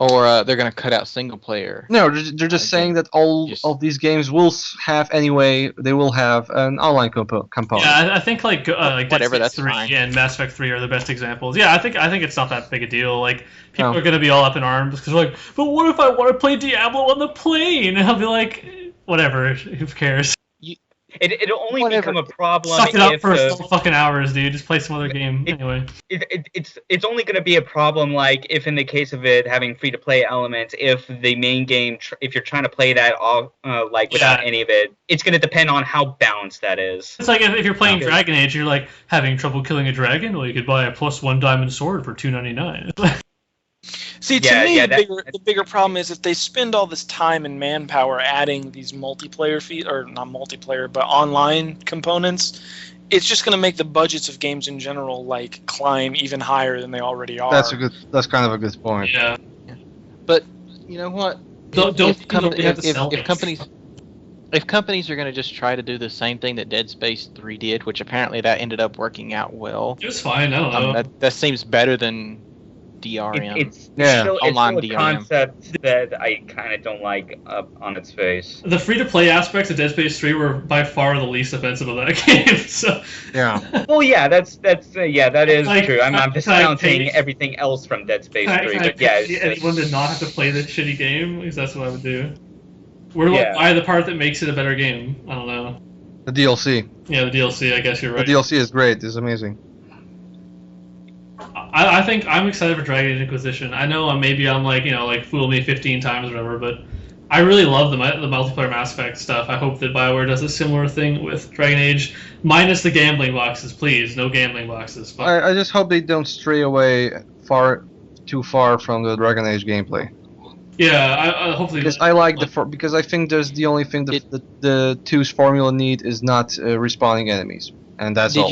they're going to cut out single player.
No, they're just saying that all of these games will have anyway. They will have an online component.
Yeah, I think like
Whatever,
Dead Space
that's
3
fine.
and Mass Effect 3 are the best examples. Yeah, I think it's not that big a deal. Like people are gonna be all up in arms because they're like, but what if I want to play Diablo on the plane? And I'll be like, whatever, who cares?
It'll only
Whatever.
become a problem
Suck it up
if
for
the,
some fucking hours, dude. Just play some other game anyway.
it's only going to be a problem like if in the case of it having free to play elements, if the main game if you're trying to play that all like without any of it, it's going to depend on how balanced that is.
It's like if you're playing
Okay.
Dragon Age, you're like having trouble killing a dragon. Well, you could buy a +1 diamond sword for $2.99.
See, to
Yeah,
me,
yeah,
the bigger problem is if they spend all this time and manpower adding these multiplayer or not multiplayer, but online components, it's just going to make the budgets of games in general like climb even higher than they already are.
That's kind of a good point.
Yeah.
But you know what?
Don't
If companies are going to just try to do the same thing that Dead Space 3 did, which apparently that ended up working out well,
It was fine. I don't know.
that seems better than DRM.
It's still
online
a
DRM.
concept that I kind of don't like on its face.
The free-to-play aspects of Dead Space 3 were by far the least offensive of that game. So
Yeah.
Well, yeah, that is
Like,
true. I'm
can I
discounting
pay-
everything else from Dead Space 3,
Can I
but yeah,
pay
it's
anyone
just,
to not have to play this shitty game? Because that's what I would do. Where do I
Yeah.
buy the part that makes it a better game? I don't know.
The DLC.
Yeah, the DLC. I guess you're right.
The DLC is great. It's amazing.
I think I'm excited for Dragon Age Inquisition. I know I'm like fool me 15 times or whatever, but I really love the multiplayer Mass Effect stuff. I hope that BioWare does a similar thing with Dragon Age, minus the gambling boxes, please. No gambling boxes. But
I just hope they don't stray away too far from the Dragon Age gameplay.
yeah, I hopefully.
Because I like because I think there's the only thing the two's formula need is not respawning enemies, and that's all.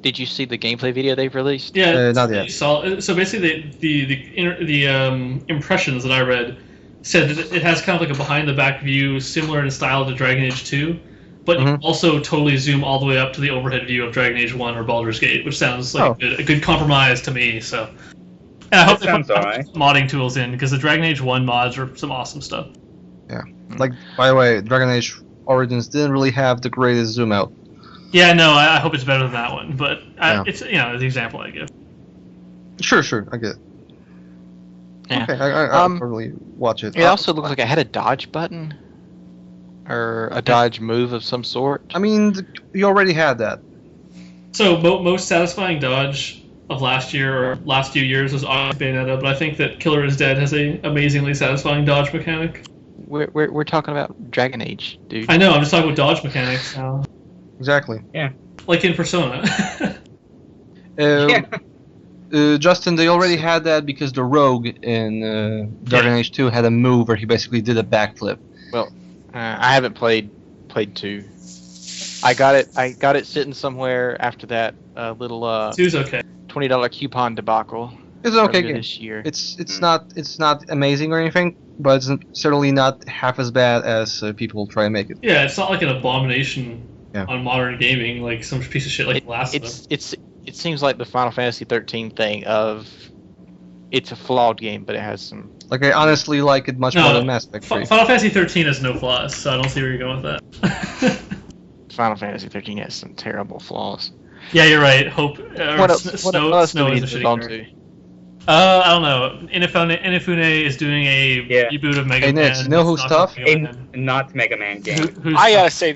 Did you see the gameplay video they've released?
Yeah,
not yet.
So basically, the impressions that I read said that it has kind of like a behind-the-back view, similar in style to Dragon Age 2, but you can also totally zoom all the way up to the overhead view of Dragon Age 1 or Baldur's Gate, which sounds like a good compromise to me. So, and I hope they put modding tools in because the Dragon Age 1 mods are some awesome stuff.
Yeah. Like, by the way, Dragon Age Origins didn't really have the greatest zoom out.
Yeah, no, I hope it's better than that one, but
Yeah.
it's the example I give.
Sure, I get it.
Yeah.
Okay, I'll probably watch it.
It also looked like it had a dodge button or a dodge move of some sort.
I mean, you already had that.
So most satisfying dodge of last year or last few years was obviously Bayonetta, but I think that Killer is Dead has a amazingly satisfying dodge mechanic.
We're talking about Dragon Age, dude.
I know, I'm just talking about dodge mechanics now.
Exactly.
Yeah.
Like in Persona.
Yeah.
Justin, they already had that because the rogue in Dragon Age 2 had a move where he basically did a backflip.
Well, I haven't played 2. I got it sitting somewhere after that little
Two's okay.
$20 coupon debacle.
It's an okay
earlier
game.
This year.
It's not amazing or anything, but it's certainly not half as bad as people try and make it.
Yeah, it's not like an abomination on modern gaming, like some piece of shit like Last of Us.
It seems like the Final Fantasy 13 thing of it's a flawed game, but it has some.
Like I honestly like it much more than Mass Effect 3.
Final Fantasy 13 has no flaws, so I don't see where you're going with that.
Final Fantasy 13 has some terrible flaws.
Yeah, you're right. Hope.
What else
Snow
do
is
we
a
need to
shitty
move on
character.
to?
I don't know. Inafune is doing a reboot of Mega
Hey,
Man.
Nix, you know who's tough?
Not Mega Man game.
I gotta say,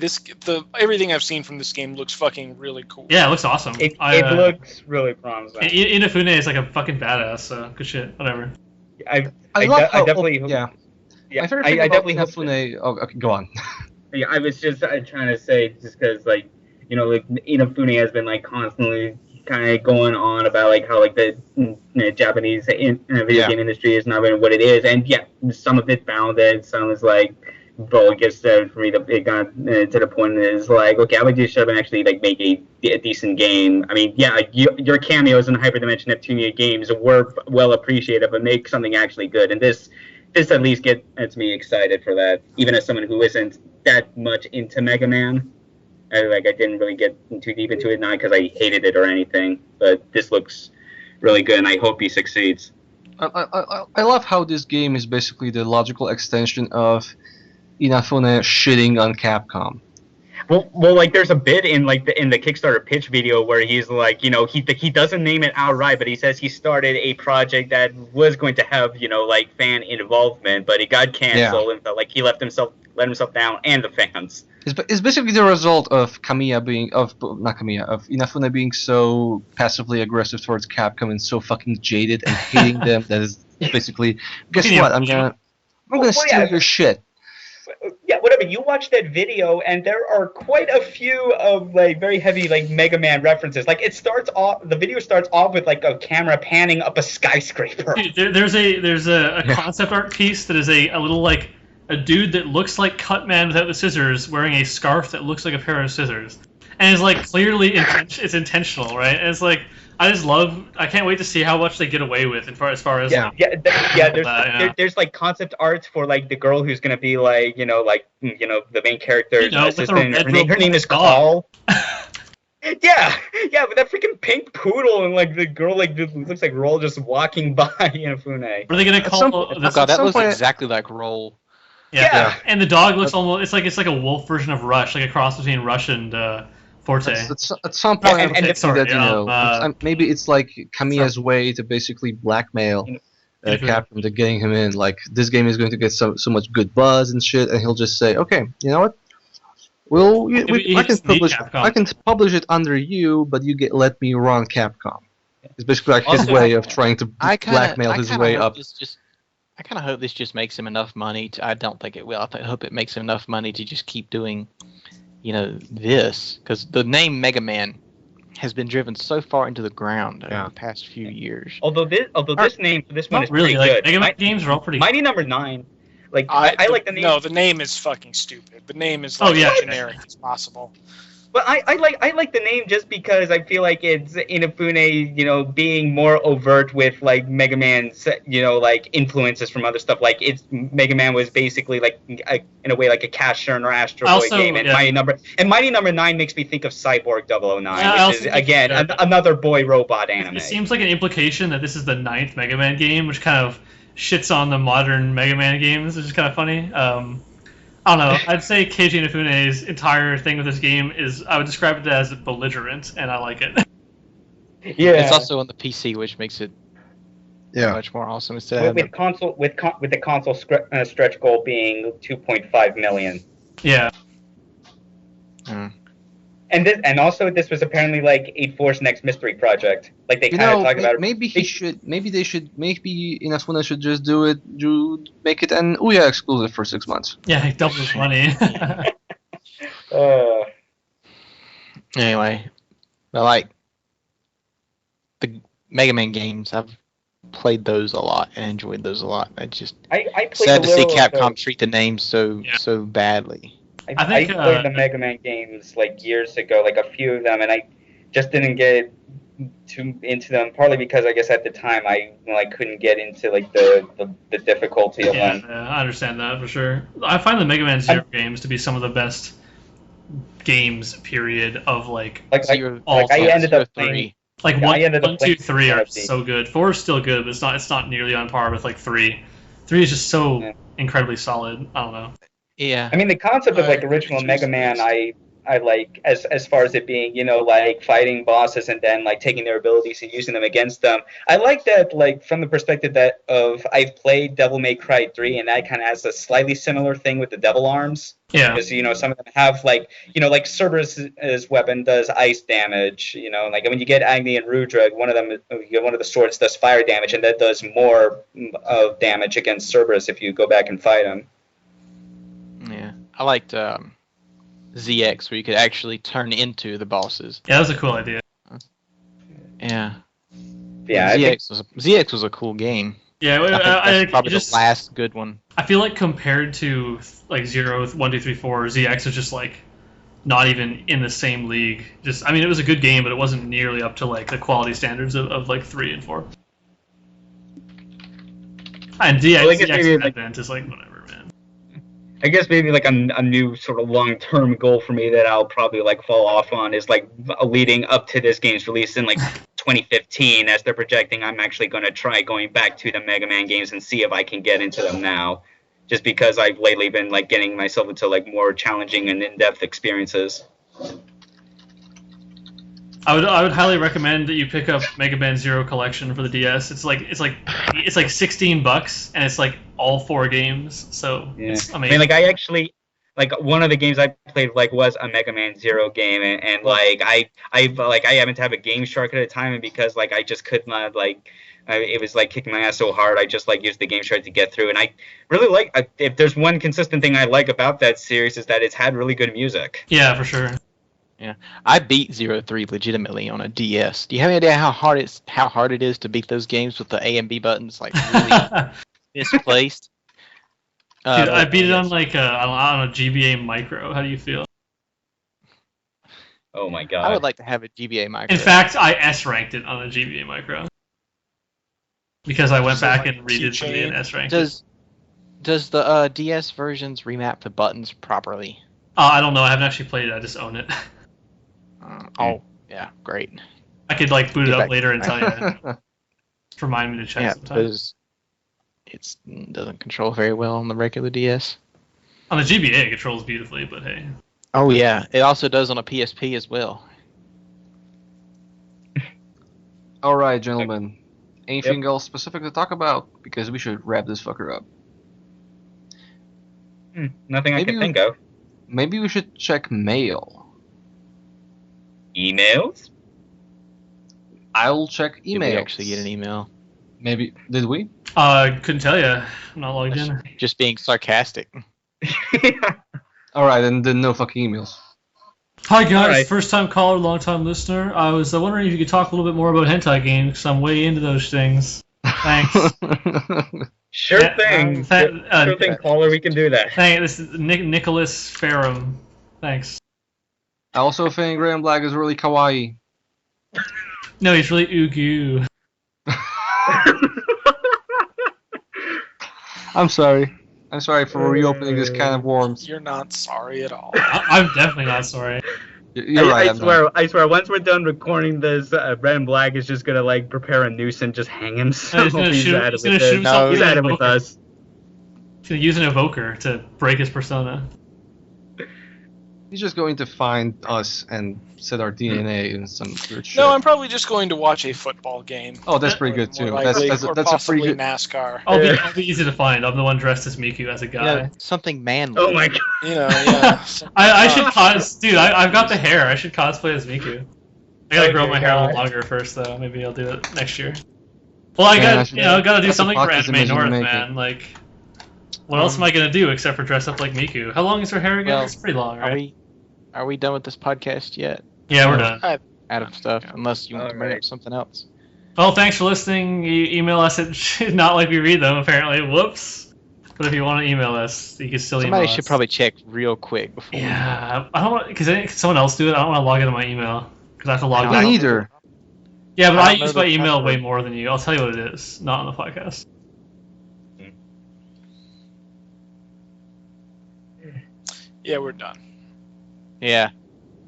everything I've seen from this game looks fucking really cool.
Yeah, it looks awesome.
It looks really promising.
Inafune is like a fucking badass, so good shit. Whatever.
I definitely hope
Inafune.
Oh, okay, go on.
Yeah, I was just trying to say, just because, like, you know, like, Inafune has been, like, constantly kind of going on about, like, how, like, the Japanese video game industry is not really what it is. And, yeah, some of it founded, some is, like, bogus for me. It got to the point that it's like, okay, I would do should actually, like, make a decent game. I mean, yeah, your cameos in Hyperdimension Neptunia games were well appreciated, but make something actually good. And this at least gets me excited for that, even as someone who isn't that much into Mega Man. I didn't really get too deep into it, not because I hated it or anything, but this looks really good, and I hope he succeeds.
I love how this game is basically the logical extension of Inafune shitting on Capcom.
Well, like there's a bit in the Kickstarter pitch video where he's like, you know, he doesn't name it outright, but he says he started a project that was going to have, you know, like fan involvement, but it got canceled and felt like he let himself down and the fans.
It's basically the result of Inafune being so passively aggressive towards Capcom and so fucking jaded and hating them that is basically, guess what? I'm gonna steal your shit.
Yeah, whatever. You watch that video, and there are quite a few of like very heavy like Mega Man references. Like the video starts off with like a camera panning up a skyscraper.
There's a concept art piece that is a little like a dude that looks like Cutman without the scissors, wearing a scarf that looks like a pair of scissors, and it's like clearly it's intentional, right? And it's like I can't wait to see how much they get away with as far as
there's like concept arts for like the girl who's gonna be like the main character's assistant. Her name is Call. Yeah, but that freaking pink poodle and like the girl like looks like Roll just walking by Inafune.
Are they gonna call?
That looks exactly like Roll.
Yeah, and the dog looks almost it's like a wolf version of Rush, like a cross between Rush and Forte.
At some point, maybe it's like Kamiya's way to basically blackmail Capcom to getting him in. Like, this game is going to get so much good buzz and shit, and he'll just say, okay, you know what? I can publish it under you, but you let me run Capcom. It's basically like his way of trying to blackmail his way up.
I kind of hope this just makes him enough money. I don't think it will. I hope it makes him enough money to just keep doing, you know, this, because the name Mega Man has been driven so far into the ground in the past few years.
Although this name for this one is
really
pretty
good.
Mega
Man games are all pretty.
Mighty Number 9. Like I like the name.
No, the name is fucking stupid. The name is as generic as possible.
But I like the name just because I feel like it's Inafune, you know, being more overt with like Mega Man's, you know, like influences from other stuff. Like Mega Man was basically like in a way like a Cash Turn or Astro Boy game, and Mighty Number 9 makes me think of Cyborg 009, which is again another boy robot anime.
It seems like an implication that this is the 9th Mega Man game, which kind of shits on the modern Mega Man games, which is kind of funny. I don't know. I'd say Keiji Inafune's entire thing with this game is, I would describe it as belligerent, and I like it.
Yeah.
It's also on the PC, which makes it much more awesome.
With the console stretch goal being 2.5 million.
Yeah.
And also this was apparently like 8-4's next mystery project. Like they kind of talk about it.
Maybe Inafune should just make it an Ouya exclusive for 6 months.
Yeah, double his money.
Anyway, but like the Mega Man games. I've played those a lot and enjoyed those a lot.
I played
Sad
a
to see
little
Capcom treat the names so badly.
I think,
I played the Mega Man games like years ago, like a few of them, and I just didn't get too into them. Partly because I guess at the time I couldn't get into like the difficulty of them.
Yeah, I understand that for sure. I find the Mega Man Zero games to be some of the best games. Period of like
I ended up playing.
Like
Yeah, I ended up
1, 2,
playing
3 are
3.
so good. 4 is still good, but it's not nearly on par with like 3. 3 is just so incredibly solid. I don't know.
Yeah.
I mean, the concept of like original Mega Man, I like as far as it being, like fighting bosses and then like taking their abilities and using them against them. I like that, like from the perspective I've played Devil May Cry 3, and that kind of has a slightly similar thing with the Devil Arms.
Yeah.
Because some of them have like like Cerberus's weapon does ice damage. Like when you get Agni and Rudra, one of the swords does fire damage, and that does more of damage against Cerberus if you go back and fight him.
Yeah. I liked ZX, where you could actually turn into the bosses.
Yeah, that was a cool idea.
Yeah.
Yeah.
ZX was a cool game.
Yeah,
I think that's probably the last good one.
I feel like compared to like 0, 1, 2, 3, 4, ZX is just like not even in the same league. Just, I mean, it was a good game, but it wasn't nearly up to like the quality standards of like 3 and 4. And ZX Advent is like whatever, man.
I guess maybe like a new sort of long-term goal for me that I'll probably like fall off on is like leading up to this game's release in like 2015, as they're projecting. I'm actually going to try going back to the Mega Man games and see if I can get into them now, just because I've lately been like getting myself into like more challenging and in-depth experiences.
I would highly recommend that you pick up Mega Man Zero Collection for the DS. It's like $16, and it's like all 4 games. So it's amazing.
I mean, like I actually one of the games I played like was a Mega Man Zero game, and like I happened to have a Game Shark at the time, and because like I just could not it was like kicking my ass so hard, I just like used the Game Shark to get through. And I really like, if there's one consistent thing I like about that series, is that it's had really good music.
Yeah, for sure.
Yeah, I beat 03 legitimately on a DS. Do you have any idea how hard it is to beat those games with the A and B buttons like really misplaced?
Dude, I beat it on like on a GBA Micro. How do you feel?
Oh my god!
I would like to have a GBA Micro.
In fact, I S-ranked it on a GBA Micro because I went back and redid some of the S-ranked.
Does the DS versions remap the buttons properly?
I don't know. I haven't actually played it. I just own it.
Yeah, great.
I could like boot it up later and tell you. Remind me to check sometime.
Because it doesn't control very well on the regular DS.
On the GBA, it controls beautifully, but hey.
Oh yeah, it also does on a PSP as well.
All right, gentlemen. Anything else specific to talk about? Because we should wrap this fucker up.
Nothing I can think of.
Maybe we should check mail.
Emails?
I'll check emails.
Did we actually get an email?
Maybe. Did we?
Couldn't tell you. I'm not logged in.
Just being sarcastic.
Alright, then no fucking emails.
Hi guys, first time caller, long time listener. I was wondering if you could talk a little bit more about hentai games, because I'm way into those things. Thanks.
Sure thing, caller, we can do that.
This is Nicholas Ferrum. Thanks.
I also think Reddenblack is really kawaii.
No, he's really ugu.
I'm sorry. I'm sorry for reopening this can of worms.
You're not sorry at all.
I'm definitely not sorry.
You're right.
I swear. Once we're done recording this, Reddenblack is just gonna like prepare a noose and just hang himself.
He's gonna shoot himself.
He's at it with us.
He's gonna use an evoker to break his persona.
He's just going to find us and set our DNA in some weird shit.
No, I'm probably just going to watch a football game.
Oh, that's pretty good too.
That's
a pretty good
NASCAR.
I'll be easy to find. I'm the one dressed as Miku as a guy.
Yeah, something manly.
Oh my god.
Yeah.
I should dude. I've got the hair. I should cosplay as Miku. I gotta grow my hair a little longer first, though. Maybe I'll do it next year. Well, I gotta do something for Anime North, man. Like, what else am I gonna do except for dress up like Miku? How long is her hair again? It's pretty long, right?
Are we done with this podcast yet?
Yeah, we're done.
Out of stuff, unless you want to bring up something else.
Oh, thanks for listening. Email us at not like we read them, apparently. Whoops. But if you want to email us, you can still email us.
Somebody should probably check real quick before.
Yeah, I don't want because can someone else do it. I don't want to log into my email because I have to log
Me
in.
neither.
Yeah, but I
don't
use
know
my
the
email
password.
way more than you. I'll tell you what it is. Not on the podcast.
Yeah, we're done.
Yeah.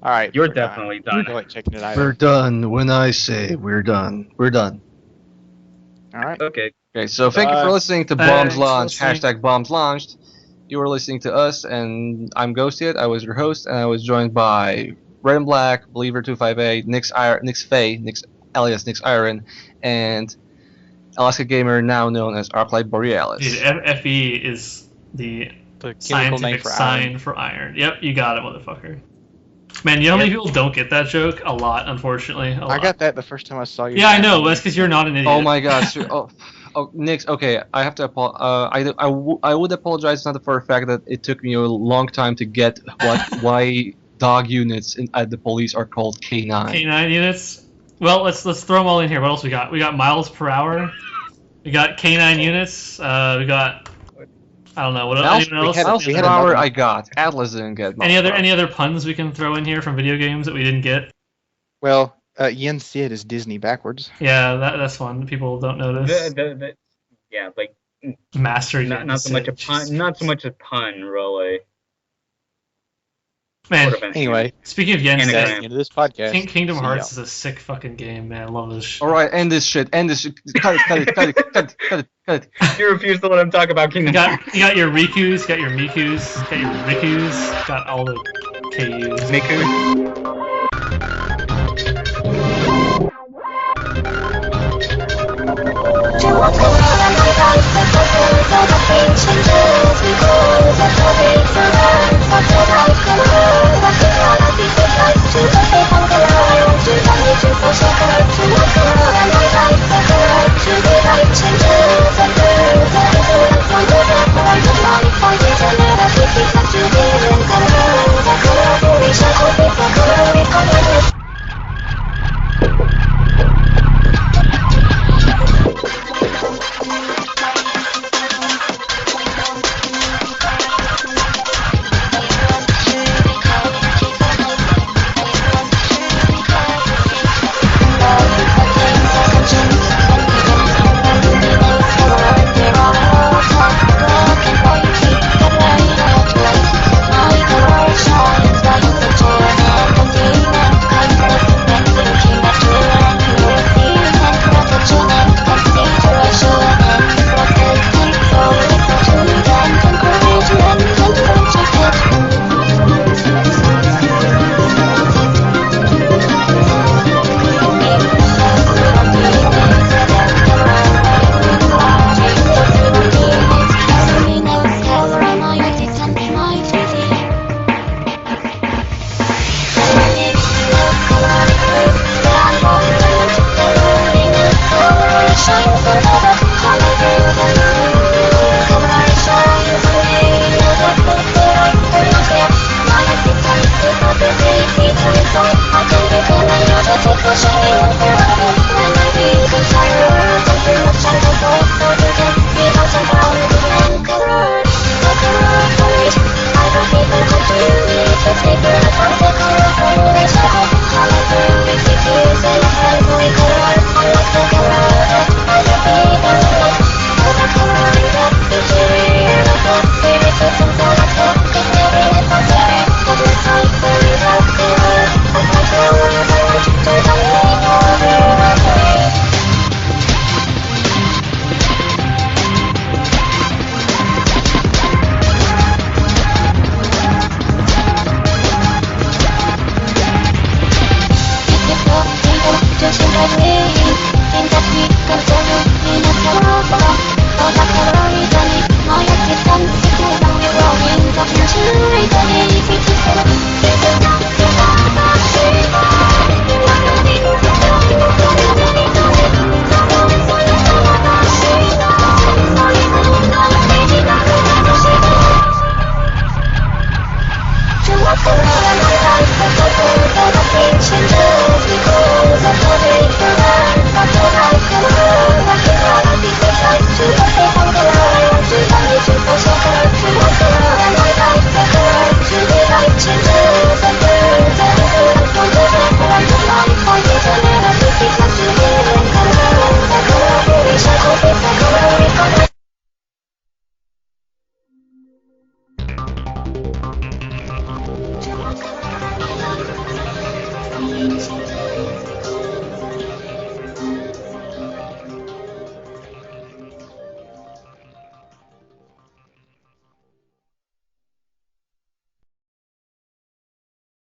All right.
You're
we're done.
definitely done.
Go ahead, checking it out.
We're done when I say we're done. We're done.
All right.
Okay.
Okay, so thank you for listening to
Thanks
Bombs
for
Launched.
listening.
#Bombs Launched. You were listening to us, and I'm Ghosted. I was your host, and I was joined by Reddenblack, Believer258, Nix Faye, alias Nix Iron, and Alaska Gamer, now known as Arclight Borealis.
Dude, Fe is the
The chemical name
scientific
for
sign
iron.
for iron. Yep, you got it, motherfucker. Man, you know how many people don't get that joke? A lot, unfortunately. A
I
lot.
got that the first time I saw you.
Yeah, I know. That's because you're not an idiot.
Oh my god. Nix, okay, I have to I would apologize not for the fact that it took me a long time to get why dog units at the police are called K9.
K9 units. Well, let's throw them all in here. What else we got? We got miles per hour. We got K9 units. We got I don't know what else.
Miles
we
per
had
hour
another-
I got. Atlas didn't get.
Any other puns we can throw in here from video games that we didn't get?
Well, Yen Sid is Disney backwards.
Yeah, that's one people don't notice.
Yeah, like
Master
not so much a pun, not so much a pun, really.
Man,
Sort of an-
Anyway,
speaking of Yen
Anagram.
Sid,
that's the end of this podcast.
Kingdom
See
Hearts
y'all.
is a sick fucking game, man. I love this shit.
Alright, end this shit. Cut it.
You refuse to let him talk about
You
Kingdom Hearts.
got your Rikus, got your Mikus, got your Rikus, got all the KUs.
Miku.
Two